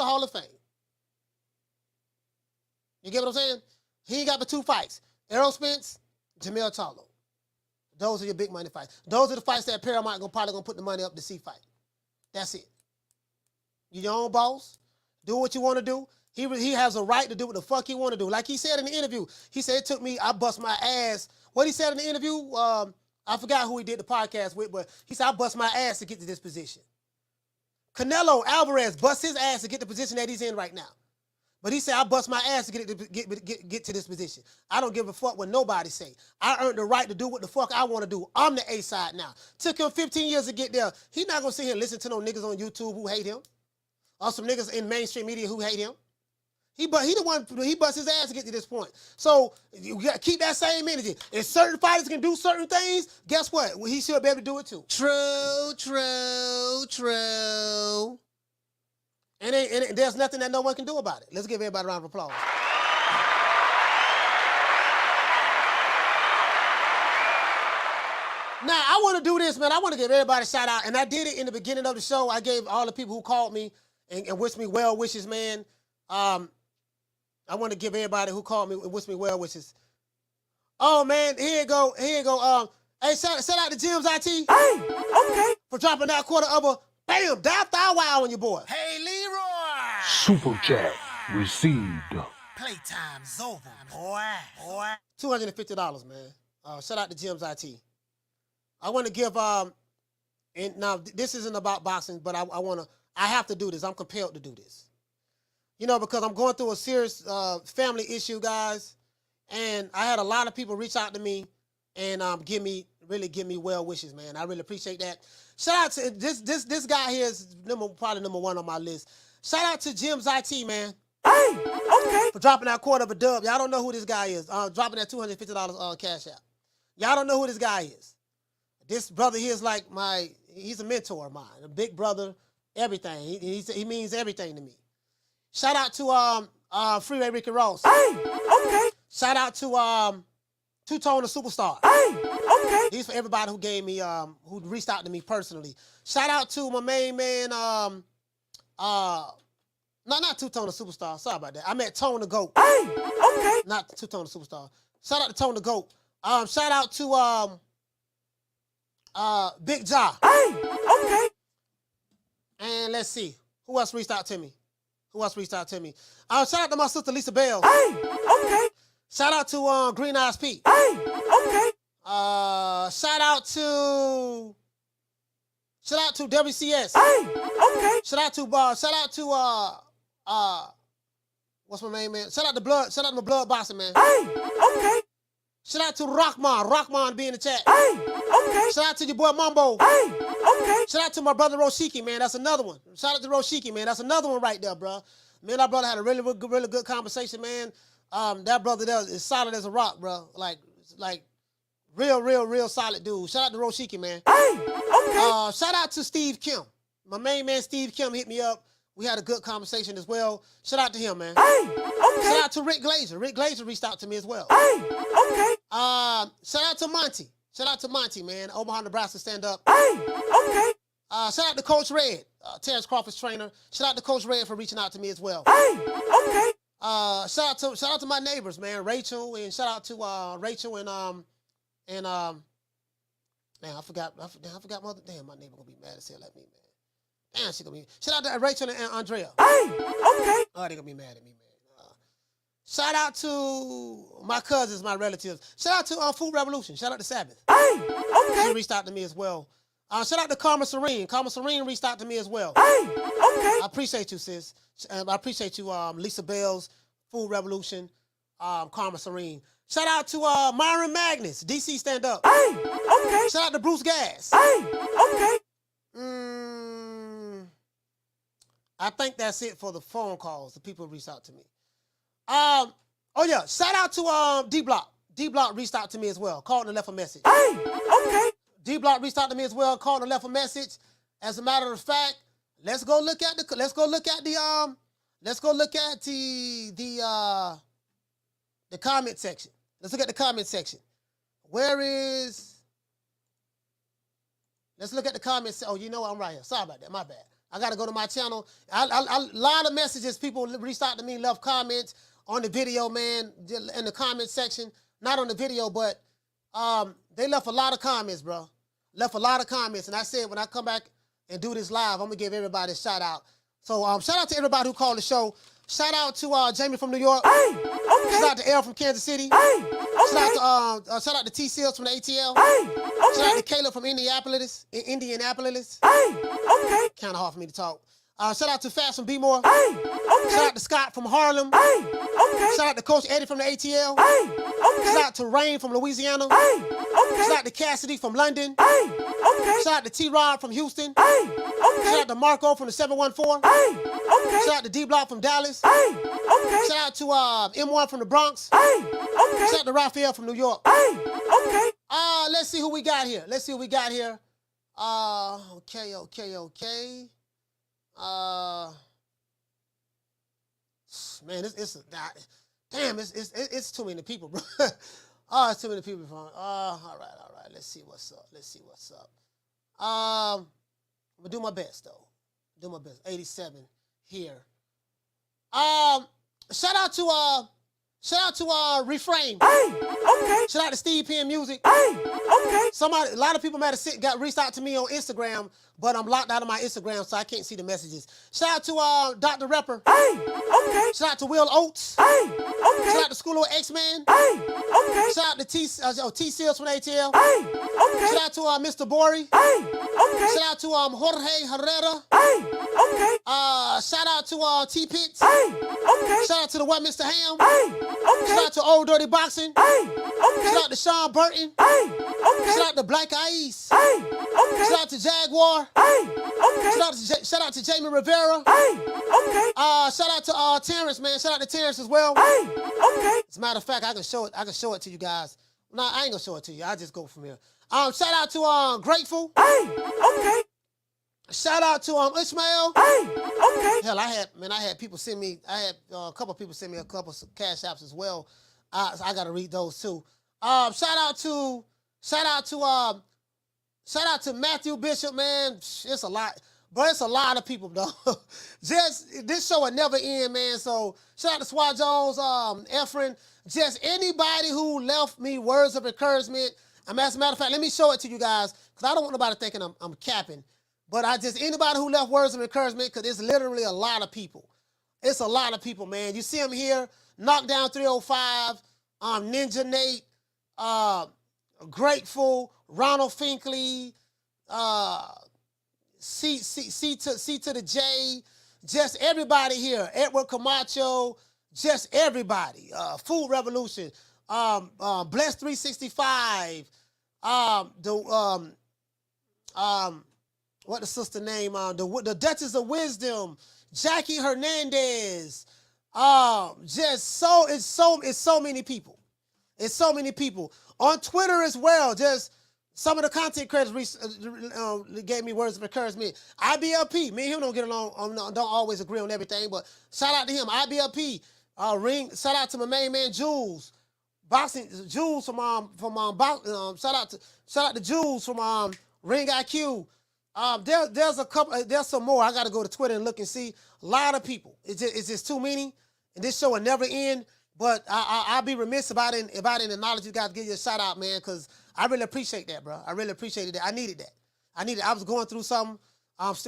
Speaker 2: Hall of Fame. You get what I'm saying? He ain't got but 2 fights. Errol Spence, Jermell Charlo. Those are your big money fights. Those are the fights that Paramount probably gonna put the money up to see fight. That's it. You're your own boss. Do what you want to do. He has a right to do what the fuck he want to do. Like he said in the interview, he said it took me, I bust my ass. What he said in the interview, I forgot who he did the podcast with, but he said I bust my ass to get to this position. Canelo Alvarez bust his ass to get the position that he's in right now. But he said, I bust my ass to get to this position. I don't give a fuck what nobody say. I earned the right to do what the fuck I want to do. I'm the A side now. Took him 15 years to get there. He not going to sit here and listen to no niggas on YouTube who hate him. Or some niggas in mainstream media who hate him. He bust his ass to get to this point. So you got to keep that same energy. If certain fighters can do certain things, guess what? Well, he should be able to do it too. True. And there's nothing that no one can do about it. Let's give everybody a round of applause. Now, I want to do this, man. I want to give everybody a shout out. And I did it in the beginning of the show. I gave all the people who called me and wished me well wishes, man. I want to give everybody who called me and wished me well wishes. Oh, man, here you go. Hey, shout out to Jim's IT. Hey, okay. For dropping that quarter of a bam, thou wow on your boy.
Speaker 5: Hey, Leroy.
Speaker 6: Super chat received.
Speaker 5: Playtime's over, boy.
Speaker 2: $250, man. Shout out to Jim's IT. I want to give, and now this isn't about boxing, but I have to do this. I'm compelled to do this. Because I'm going through a serious family issue, guys. And I had a lot of people reach out to me and give me well wishes, man. I really appreciate that. Shout out to this guy here is probably #1 on my list. Shout out to Jim's IT, man. Hey, okay. For dropping that quarter of a dub. Y'all don't know who this guy is. Dropping that $250 cash out. Y'all don't know who this guy is. This brother here is like he's a mentor of mine, a big brother, everything. He means everything to me. Shout out to Freeway Ricky Ross. Hey, okay. Shout out to Two-Tone the Superstar.
Speaker 3: Okay.
Speaker 2: These for everybody who gave me who reached out to me personally. Shout out to my main man not Two-Tone the Superstar. Sorry about that. I meant Tone the Goat.
Speaker 3: Okay.
Speaker 2: Not Two-Tone the Superstar. Shout out to Tone the Goat. Shout out to Big Ja.
Speaker 3: Okay.
Speaker 2: And let's see. Who else reached out to me? Shout out to my sister Lisa Bell.
Speaker 3: Okay.
Speaker 2: Shout out to Green Eyes Pete.
Speaker 3: Okay.
Speaker 2: Shout out to WCS.
Speaker 3: Okay.
Speaker 2: Shout out to what's my name, man? Shout out to my blood boxing, man.
Speaker 3: Okay.
Speaker 2: Shout out to Rockman be in the chat.
Speaker 3: Okay.
Speaker 2: Shout out to your boy Mumbo.
Speaker 3: Okay.
Speaker 2: Shout out to my brother Roshiki, man. That's another one. Shout out to Roshiki, man. That's another one right there, bro. Me and our brother had a really good conversation, man. That brother there is solid as a rock, bro. Like real solid dude. Shout out to Roshiki, man.
Speaker 3: Okay.
Speaker 2: Shout out to Steve Kim. My main man Steve Kim hit me up. We had a good conversation as well. Shout out to him, man.
Speaker 3: Okay.
Speaker 2: Shout out to Rick Glazer. Rick Glazer reached out to me as well.
Speaker 3: Okay.
Speaker 2: Shout out to Monty. Shout out to Monty, man. Omaha, Nebraska, stand up.
Speaker 3: Okay.
Speaker 2: Shout out to Coach Red, Terrence Crawford's trainer. Shout out to Coach Red for reaching out to me as well.
Speaker 3: Okay.
Speaker 2: Shout out to my neighbors, man. Rachel, and shout out to Rachel and damn, I forgot mother. Damn, my neighbor gonna be mad as hell at me, man. Damn, she gonna be. Shout out to Rachel and Andrea.
Speaker 3: Okay.
Speaker 2: Oh, they gonna be mad at me, man. Shout out to my cousins, my relatives. Shout out to Food Revolution. Shout out to Sabbath.
Speaker 3: Okay.
Speaker 2: She reached out to me as well. Shout out to Karma Serene. Karma Serene reached out to me as well.
Speaker 3: Okay.
Speaker 2: I appreciate you, sis. I appreciate you, Lisa Bell's Food Revolution, Karma Serene. Shout out to Myron Magnus, DC Stand Up.
Speaker 3: Okay.
Speaker 2: Shout out to Bruce Gas.
Speaker 3: Okay.
Speaker 2: I think that's it for the phone calls. The people who reached out to me. Oh yeah, shout out to D Block. D Block reached out to me as well. Called and left a message.
Speaker 3: Okay.
Speaker 2: D Block reached out to me as well. Called and left a message. As a matter of fact, let's go look at the comment section. Let's look at the comment section. Let's look at the comments. Oh, you know what? I'm right here. Sorry about that. My bad. I got to go to my channel. A lot of messages. People reached out to me, left comments on the video, man, in the comment section. Not on the video, but they left a lot of comments, bro. Left a lot of comments. And I said, when I come back and do this live, I'm going to give everybody a shout out. So shout out to everybody who called the show. Shout out to Jamie from New York. Shout out to Elle from Kansas City. Shout out to T Seals from the ATL. Shout out to Caleb from Indianapolis. Kind of hard for me to talk. Shout out to Fast from B-More. Shout out to Scott from Harlem. Shout out to Coach Eddie from the ATL. Shout out to Rain from Louisiana. Shout out to Cassidy from London. Shout out to T-Rod from Houston. Shout out to Marco from the 714. Shout out to D-Block from Dallas. Shout out to M1 from the Bronx. Shout out to Raphael from New York. Let's see who we got here. Okay. Man, it's too many people, bro. It's too many people. All right. Let's see what's up. I'm gonna do my best though. 87 here. Shout out to Reframe. Shout out to Steve Penn Music. A lot of people might have reached out to me on Instagram, but I'm locked out of my Instagram, so I can't see the messages. Shout out to Dr. Repper. Shout out to Will Oates. Shout out to School of X-Men. Shout out to T Seals from ATL. Shout out to Mr. Bori. Shout out to Jorge Herrera. Shout out to T Pitts. Shout out to the What Mr. Ham. Shout out to Old Dirty Boxing. Shout out to Sean Burton. Shout out to Black Eyes. Shout out to Jaguar. Shout out to Jamie Rivera. Shout out to Terrence, man. Shout out to Terrence as well. As a matter of fact, I can show it to you guys. No, I ain't gonna show it to you. I'll just go from here. Shout out to Grateful. Shout out to Ishmael. Hell, I had people send me. I had a couple people send me a couple of cash apps as well. I gotta read those too. Shout out to Matthew Bishop, man. It's a lot, but it's a lot of people, though. Just this show will never end, man. So shout out to Swat Jones, Efren, just anybody who left me words of encouragement. As a matter of fact, let me show it to you guys, because I don't want nobody thinking I'm capping. But anybody who left words of encouragement, because it's literally a lot of people. It's a lot of people, man. You see them here, Knockdown 305, Ninja Nate, Grateful, Ronald Finkley, C to the J, just everybody here. Edward Camacho, just everybody. Food Revolution, Bless 365, what the sister name? The Duchess of Wisdom, Jackie Hernandez. It's so many people. It's so many people on Twitter as well. Just some of the content creators gave me words of encouragement. IBLP, me and him don't get along. Don't always agree on everything, but shout out to him. IBLP, shout out to my main man Jules, boxing Jules from shout out to Jules from Ring IQ. There's some more. I got to go to Twitter and look and see. A lot of people. It's just too many, and this show will never end. But I'll be remiss about it and acknowledge you guys, give you a shout out, man, because I really appreciate that, bro. I really appreciated that. I needed that. I was going through something.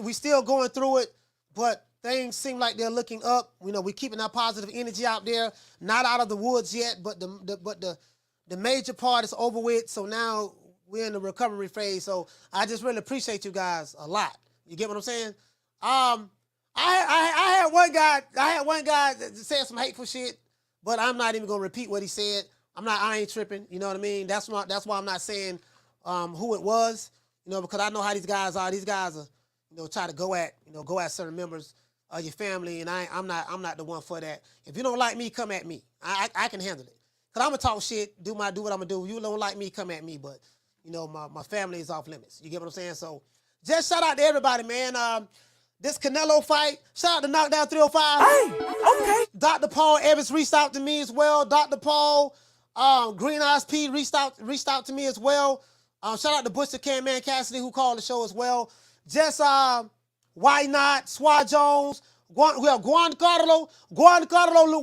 Speaker 2: We still going through it, but things seem like they're looking up. You know, we're keeping that positive energy out there. Not out of the woods yet, but the major part is over with. So now we're in the recovery phase. So I just really appreciate you guys a lot. You get what I'm saying? I had one guy that said some hateful shit, but I'm not even gonna repeat what he said. I ain't tripping. You know what I mean? That's why I'm not saying who it was. You know, because I know how these guys are. These guys are, try to go at certain members of your family, and I'm not the one for that. If you don't like me, come at me. I can handle it. Cause I'm gonna talk shit, do what I'm gonna do. You don't like me, come at me. But my family is off limits. You get what I'm saying? So just shout out to everybody, man. This Canelo fight, shout out to Knockdown 305. Hey, okay. Dr. Paul Evans reached out to me as well. Dr. Paul, Green Eyes P reached out to me as well. Shout out to Butcher Can Man Cassidy who called the show as well. Just Why Not, Swat Jones, Juan Carlo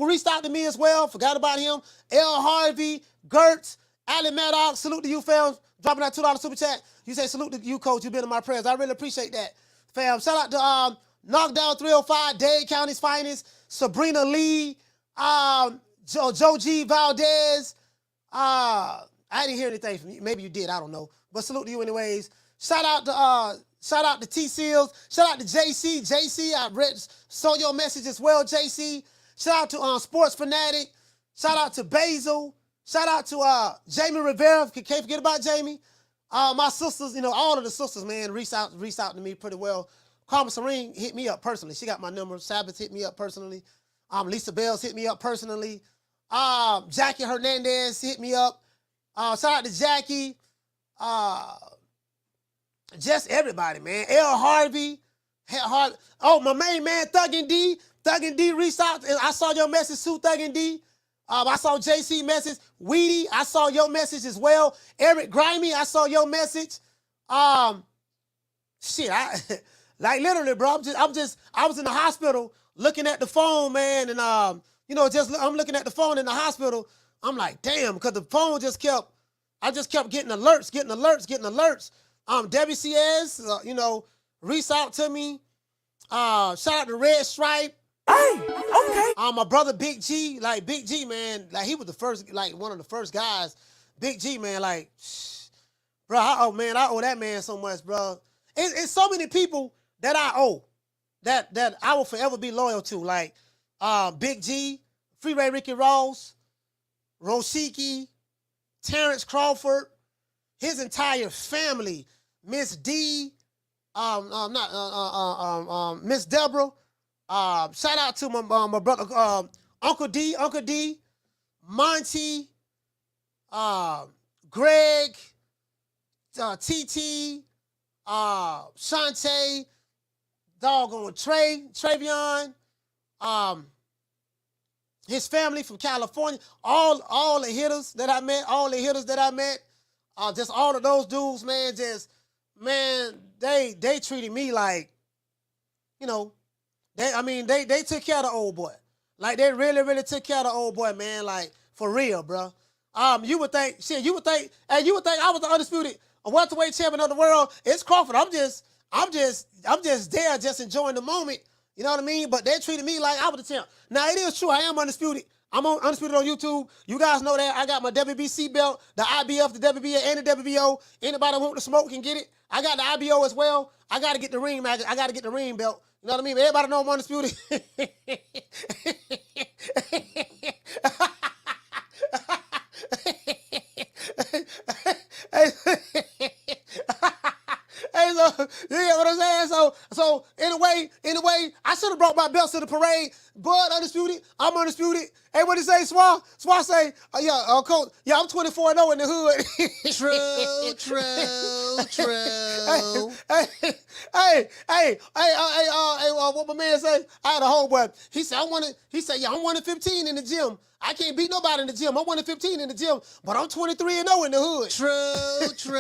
Speaker 2: reached out to me as well. Forgot about him. L. Harvey, Gertz, Ali Maddox, salute to you, fam. Dropping that $2 super chat. You say salute to you, coach. You've been in my prayers. I really appreciate that, fam. Shout out to Knockdown 305, Dade County's finest, Sabrina Lee, Joe G. Valdez. I didn't hear anything from you. Maybe you did. I don't know. But salute to you anyways. Shout out to T Seals. Shout out to JC. JC, saw your message as well, JC. Shout out to Sports Fanatic. Shout out to Basil. Shout out to Jamie Rivera. Can't forget about Jamie. My sisters, all of the sisters, man, reached out to me pretty well. Carmen Serene hit me up personally. She got my number. Sabbath hit me up personally. Lisa Bells hit me up personally. Jackie Hernandez hit me up. Shout out to Jackie. Just everybody, man. L. Harvey. Oh, my main man, Thuggin' D. Thuggin' D reached out. I saw your message, Sue Thuggin' D. I saw JC message. Weedy, I saw your message as well. Eric Grimey, I saw your message. Shit, like literally, bro. I was in the hospital looking at the phone, man, and I'm looking at the phone in the hospital. I'm like, damn, because the phone I just kept getting alerts. WCS, reached out to me. Shout out to Red Stripe. Hey, okay. My brother Big G, Big G, man, he was the first, one of the first guys. Big G, man, bro, I owe that man so much, bro. It's so many people that I owe, that I will forever be loyal to, Big G, Freeway Ricky Ross, Roshiki, Terrence Crawford, his entire family, Miss D, Miss Deborah. Shout out to my brother, Uncle D, Monty, Greg, TT, Shantae, doggone Travion, his family from California, all the hitters that I met, just all of those dudes, man, they treated me like, you know, they took care of the old boy. Like, they really, really took care of the old boy, man, like, for real, bro. You would think I was the undisputed welterweight champion of the world. It's Crawford. I'm just there, just enjoying the moment. You know what I mean? But they treated me like I was the champ. Now, it is true. I am undisputed. I'm on Undisputed on YouTube. You guys know that. I got my WBC belt, the IBF, the WBA, and the WBO. Anybody who want to smoke can get it. I got the IBO as well. I got to get the ring, man. I got to get the ring belt. You know what I mean? Everybody know I'm undisputed. Hey, so, you get what I'm saying? So in a way, I should have brought my belts to the parade. But undisputed, I'm undisputed. Hey, what did he say, Swah? Swah say, Coach, I'm 24-0 in the hood. True. Hey, what my man say? I had a homeboy. He said, I'm 1-15 in the gym. I can't beat nobody in the gym. I'm 1-15 in the gym, but I'm 23-0 in the hood. True.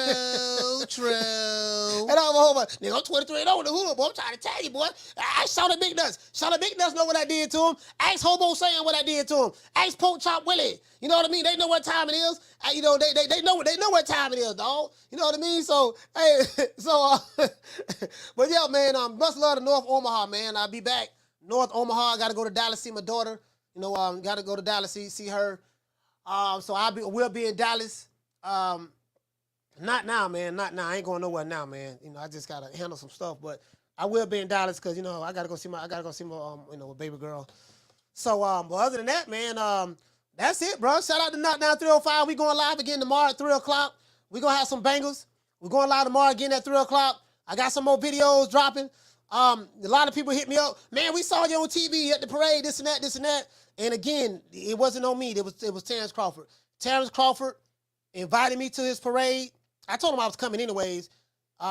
Speaker 2: And I'm a homeboy. Nigga, I'm 23-0 in the hood, boy. I'm trying to tell you, boy. I saw the big nuts. Saw the big nuts know what I did to him. Ask Hobo saying what I did to him. Ask Pork Chop Willie. You know what I mean? They know what time it is. They know what time it is, dog. You know what I mean? So, hey, but yeah, man, much love to North Omaha, man. I'll be back. North Omaha. I got to go to Dallas, see my daughter. You know, got to go to Dallas, see her. So we'll be in Dallas. Not now, man. Not now. I ain't going nowhere now, man. You know, I just got to handle some stuff, but I will be in Dallas because, you know, I got to go see my baby girl. So, but other than that, man, that's it, bro. Shout out to Knockdown 305. We going live again tomorrow at 3 o'clock. We going to have some bangers. We're going live tomorrow again at 3 o'clock. I got some more videos dropping. A lot of people hit me up. Man, we saw you on TV at the parade, this and that. And again, it wasn't on me. It was Terrence Crawford. Terrence Crawford invited me to his parade. I told him I was coming anyways.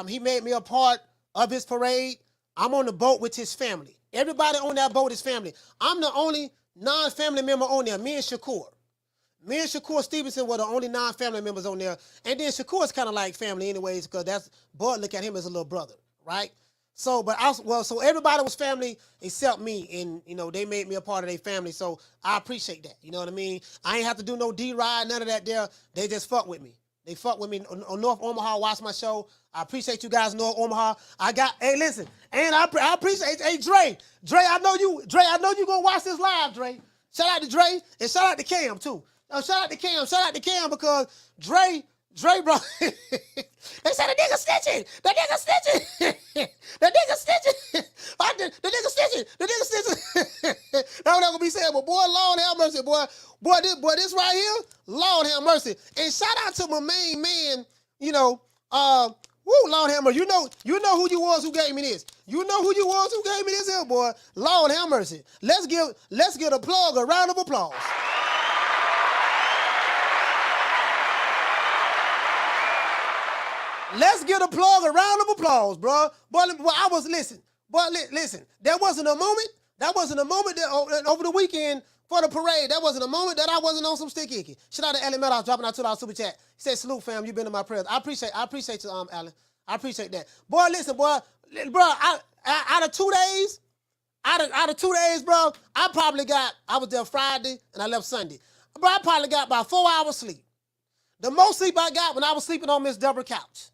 Speaker 2: He made me a part of his parade. I'm on the boat with his family. Everybody on that boat is family. I'm the only non-family member on there, me and Shakur. Me and Shakur Stevenson were the only non-family members on there. And then Shakur's kind of like family anyways, because Bud look at him as a little brother, right? So, so everybody was family except me, and, you know, they made me a part of their family, so I appreciate that, you know what I mean? I ain't have to do no D-Ride, none of that there. They just fuck with me. They fuck with me on North Omaha, watch my show. I appreciate you guys, North Omaha. Hey, listen, and I appreciate, hey, Dre, I know you gonna watch this live, Dre. Shout out to Dre, and shout out to Cam, too. Shout out to Cam, because Dre, bro, they said the nigga snitching. The nigga snitching. That's what I'm gonna be saying. But boy, Lord have mercy, boy, this right here, Lord have mercy. And shout out to my main man, you know, Lord have mercy. You know who you was who gave me this. You know who you was who gave me this here, boy. Lord have mercy. Let's give a plug a round of applause. Let's give a plug a round of applause, bro. But I was listen. There wasn't a moment that over the weekend for the parade. That wasn't a moment that I wasn't on some stick icky. Shout out to Alan Meadows dropping out $2 super chat. He said, "Salute, fam. You've been in my prayers." I appreciate you, Alan. I appreciate that. Boy, listen, bro. Out of 2 days, bro, I was there Friday and I left Sunday. Bro, I probably got about 4 hours sleep. The most sleep I got when I was sleeping on Miss Deborah couch.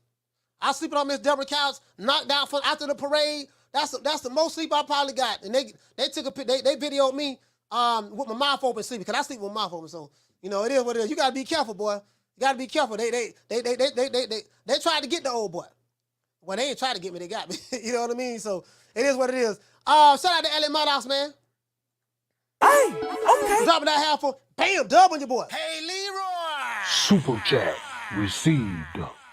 Speaker 2: I was sleeping on Miss Deborah couch, knocked out after the parade. That's the most sleep I probably got. And they took a they videoed me with my mouth open sleeping, because I sleep with my mouth open. So, you know, it is what it is. You gotta be careful, boy. You gotta be careful. They tried to get the old boy. Well, they ain't tried to get me, they got me. You know what I mean? So it is what it is. Shout out to Alan Meadows, man. Hey, okay. Dropping that half for bam, dub on your boy.
Speaker 5: Hey, Leroy.
Speaker 6: Super chat received.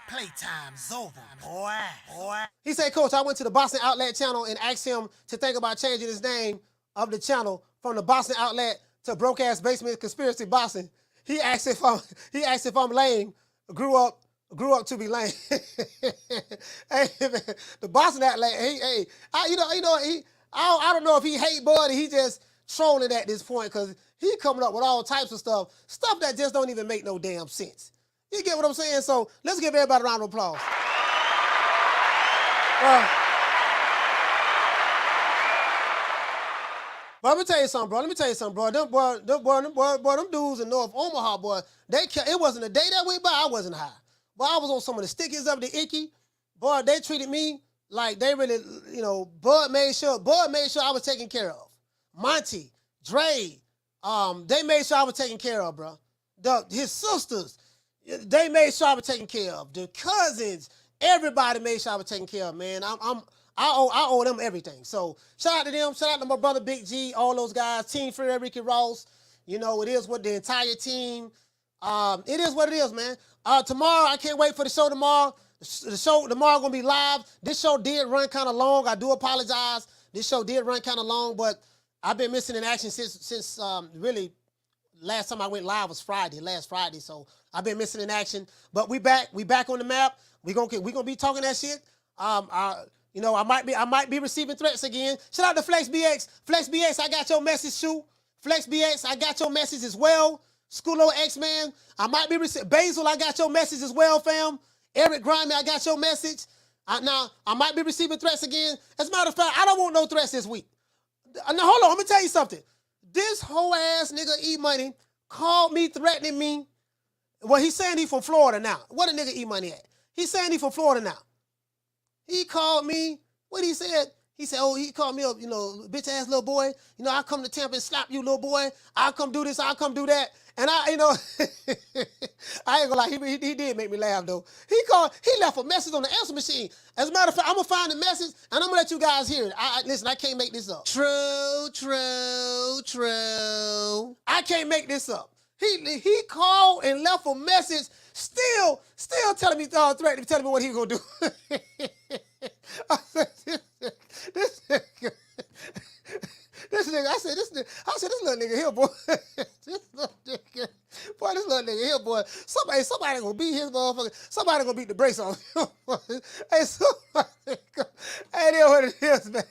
Speaker 5: Playtime's over, boy.
Speaker 2: He said, "Coach, I went to the Boston Outlet channel and asked him to think about changing his name of the channel from the Boston Outlet to Broke Ass Basement Conspiracy Boston. He asked if I'm lame. Grew up to be lame." Hey, man, the Boston Outlet. I don't know if he hate Bud. He just trolling at this point because he coming up with all types of stuff that just don't even make no damn sense. You get what I'm saying? So let's give everybody a round of applause. But let me tell you something, bro. Them dudes in North Omaha, boy, it wasn't a day that went by I wasn't high. Boy, I was on some of the stickies of the icky. Boy, they treated me like they really, Bud made sure I was taken care of. Monty, Dre, they made sure I was taken care of, bro. His sisters, they made sure I was taken care of. The cousins, everybody made sure I was taken care of, man. I owe them everything. So shout out to them. Shout out to my brother Big G, all those guys, Team Free Ricky Ross. It is what the entire team. It is what it is, man. Tomorrow, I can't wait for the show tomorrow. The show tomorrow gonna be live. This show did run kind of long. I do apologize. This show did run kind of long, but I've been missing in action since really last time I went live was last Friday. So I've been missing in action. But we back on the map. We gonna be talking that shit. I might be receiving threats again. Shout out to Flex BX. Flex BX, I got your message, Shu. Flex BX, I got your message as well. Schoolo X-Man, I might be receiving. Basil, I got your message as well, fam. Eric Grimy, I got your message. Now, I might be receiving threats again. As a matter of fact, I don't want no threats this week. Now, hold on, let me tell you something. This whole ass nigga E-Money called me, threatening me. Well, he's saying he from Florida now. What a nigga E-Money at? He's saying he from Florida now. He called me. What he said? He said, he called me up, bitch ass little boy. I'll come to Tampa and slap you, little boy. I'll come do this, I'll come do that. And I ain't gonna lie, he did make me laugh though. He left a message on the answer machine. As a matter of fact, I'm gonna find the message and I'm gonna let you guys hear it. Listen, I can't make this up. True. I can't make this up. He called and left a message, still telling me, threatening, telling me what he gonna do. This little nigga here, boy. This little nigga here, boy. Somebody gonna beat his motherfucker. Somebody gonna beat the brakes on him. Hey, somebody. Hey, that's what it is, man.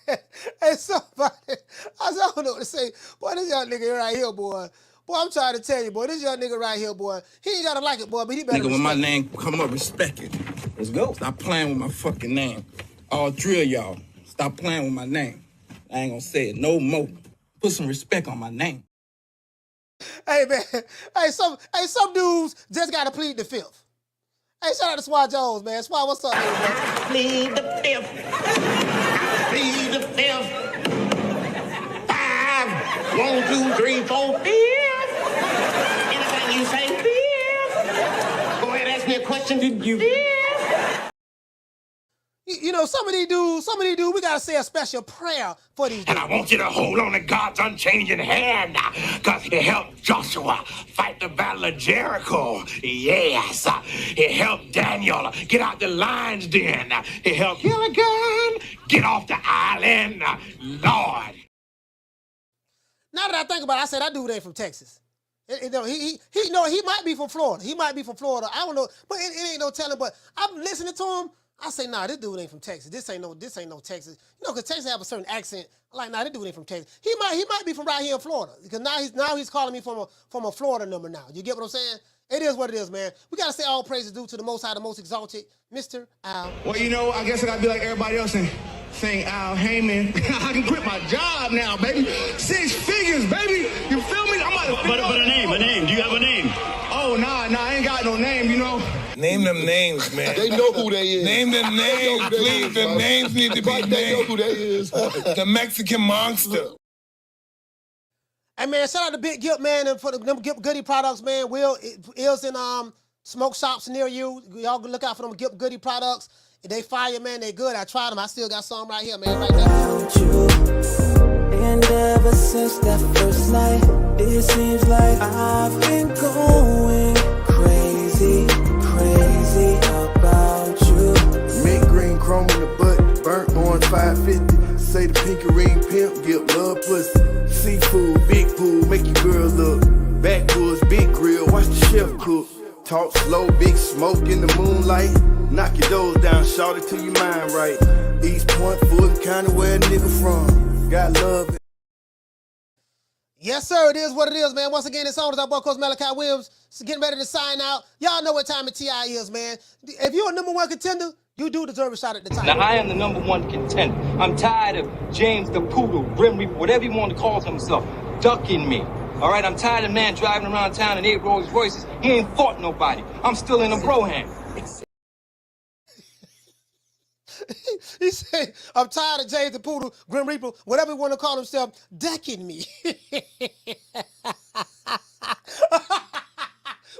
Speaker 2: Hey, somebody. I don't know what to say. Boy, this young nigga right here, boy. Boy, I'm trying to tell you, boy. This young nigga right here, boy. He ain't gotta like it, boy, but he better.
Speaker 16: Nigga, when my name come up, respect it. Let's go. Stop playing with my fucking name. All three of y'all, stop playing with my name. I ain't gonna say it no more. Put some respect on my name.
Speaker 2: Hey, man. Some dudes just gotta plead the fifth. Hey, shout out to Swat Jones, man. Swat, what's up, man?
Speaker 14: Plead the fifth. Plead the fifth. 5, 1, 2, 3, 4, 5. Anything you say, 5. Go ahead, ask me a question. Did you? 5.
Speaker 2: Some of these dudes, we gotta say a special prayer for these dudes.
Speaker 18: And I want you to hold on to God's unchanging hand, because He helped Joshua fight the battle of Jericho. Yes. He helped Daniel get out the lion's den. He helped Gilligan get off the island. Lord.
Speaker 2: Now that I think about it, I said that dude ain't from Texas. He might be from Florida. I don't know, but it ain't no telling. But I'm listening to him. I say, nah, this dude ain't from Texas. This ain't no Texas. Because Texas have a certain accent. I'm like, nah, this dude ain't from Texas. He might be from right here in Florida. Because now he's calling me from a Florida number now. You get what I'm saying? It is what it is, man. We gotta say all praises due to the Most High, the Most Exalted, Mr. Al.
Speaker 21: Well, I guess I gotta be like everybody else and sing Al Heyman. I can quit my job now, baby. 6 figures, baby. You feel me? I'm about to.
Speaker 20: But a name. Do you have a name?
Speaker 21: Oh, nah, I ain't got no name.
Speaker 18: Name them names, man.
Speaker 13: They know who they is.
Speaker 18: Name them names, please. The names need to be named.
Speaker 13: They know who they is.
Speaker 18: The Mexican Monster.
Speaker 2: Hey, man, shout out to Big Gip, man, and for them Goody products, man. Will is in smoke shops near you. Y'all look out for them Gip Goody products. They fire, man. They good. I tried them. I still got some right here, man, right now.
Speaker 3: And ever since that first night, it seems like I've been going crazy about you.
Speaker 6: Mint green chrome in the butt, burnt orange 550. Say the pinky ring pimp, give love pussy. Seafood, big pool, make your girl look. Backwoods, big grill, watch the chef cook. Talk slow, big smoke in the moonlight. Knock your doors down, shout it till your mind right. East Point, Fulton, kinda where a nigga from. Got love.
Speaker 2: Yes, sir. It is what it is, man. Once again, it's on. It's our boy, Coach Malachi Williams. So getting ready to sign out. Y'all know what time of TI is, man. If you're a #1 contender, you do deserve a shot at the title.
Speaker 7: Now, I am the #1 contender. I'm tired of James the Poodle, Grim Reaper, whatever you want to call himself, ducking me. All right, I'm tired of man driving around town in 8 Rolls Royces. He ain't fought nobody. I'm still in a bro hand.
Speaker 2: He said, I'm tired of James the Poodle, Grim Reaper, whatever you want to call himself, decking me.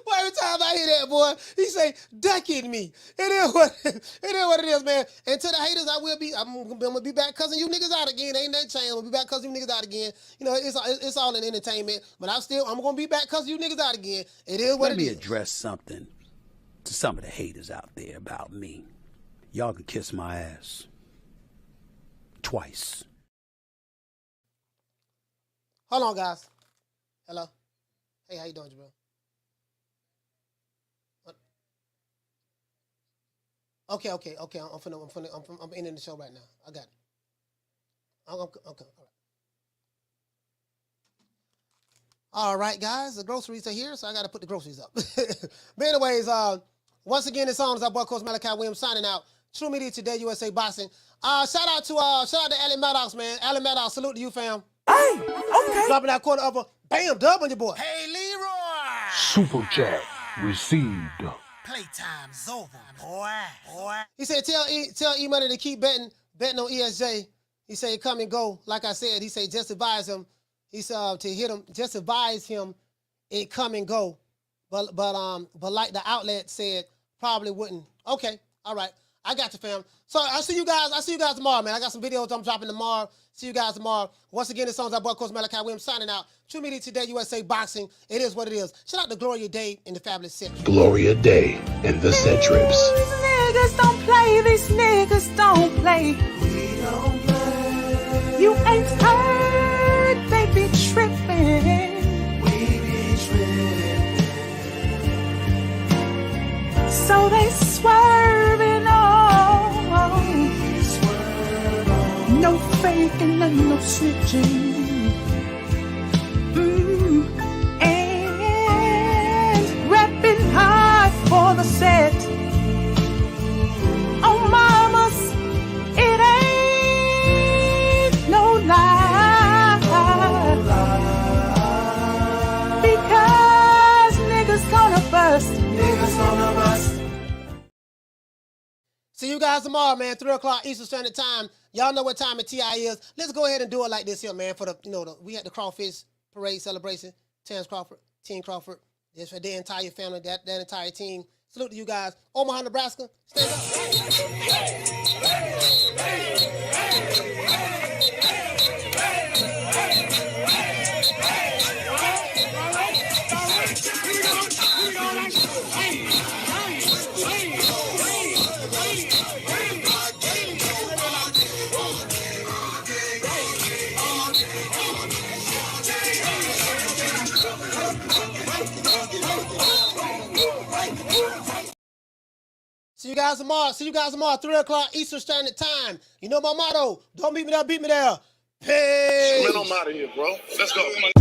Speaker 2: Boy, every time I hear that, boy, he say, decking me. It is what it is, man. And to the haters, I'm gonna be back cussing you niggas out again. Ain't that change. I'm gonna be back cussing you niggas out again. You know, it's all in entertainment, but I'm gonna be back cussing you niggas out again. It is what it is.
Speaker 11: Let me address something to some of the haters out there about me. Y'all can kiss my ass. Twice.
Speaker 2: Hold on, guys. Hello. Hey, how you doing, Jermell? Okay. I'm ending the show right now. I got it. Okay, all right. All right, guys. The groceries are here, so I got to put the groceries up. But anyways, once again, it's on. It's our boy, Coach Malachi Williams, signing out. True Media Today, USA Boxing. Shout out to Allen Maddox, man. Allen Maddox, salute to you, fam. Hey, okay. Dropping that quarter of a bam dub on your boy.
Speaker 14: Hey, Leroy.
Speaker 6: Super chat received.
Speaker 14: Playtime's over, boy.
Speaker 2: He said, tell E-Money to keep betting on ESJ. He said, come and go. Like I said, he said, just advise him. He said, to hit him, just advise him it come and go. But like the outlet said, probably wouldn't. Okay, all right. I got you, fam. So I'll see you guys tomorrow, man. I got some videos I'm dropping tomorrow. See you guys tomorrow. Once again, this song's our boy, Coach Malachi Williams, signing out. True Media Today, USA Boxing. It is what it is. Shout out to Gloria Day and the Fabulous Centrips.
Speaker 6: Gloria Day and the Centrips.
Speaker 10: These niggas don't play. These niggas don't play.
Speaker 3: We don't play.
Speaker 10: You ain't heard. They be tripping.
Speaker 3: We be tripping.
Speaker 10: So they swerving on. No faking and no snitching. And repping hard for the set. Oh, mamas, it ain't no lie. Because niggas gonna bust.
Speaker 3: Niggas gonna bust.
Speaker 2: See you guys tomorrow, man. 3 o'clock Eastern Standard Time. Y'all know what time of TI is. Let's go ahead and do it like this here, man. For we had the crawfish parade celebration. Team Crawford. Just for their entire family, that entire team. Salute to you guys. Omaha, Nebraska. Stand See you guys tomorrow, 3 o'clock Eastern Standard Time. You know my motto. Don't beat me there, beat me there. Peace.
Speaker 15: Man, I'm out of here, bro. Let's go.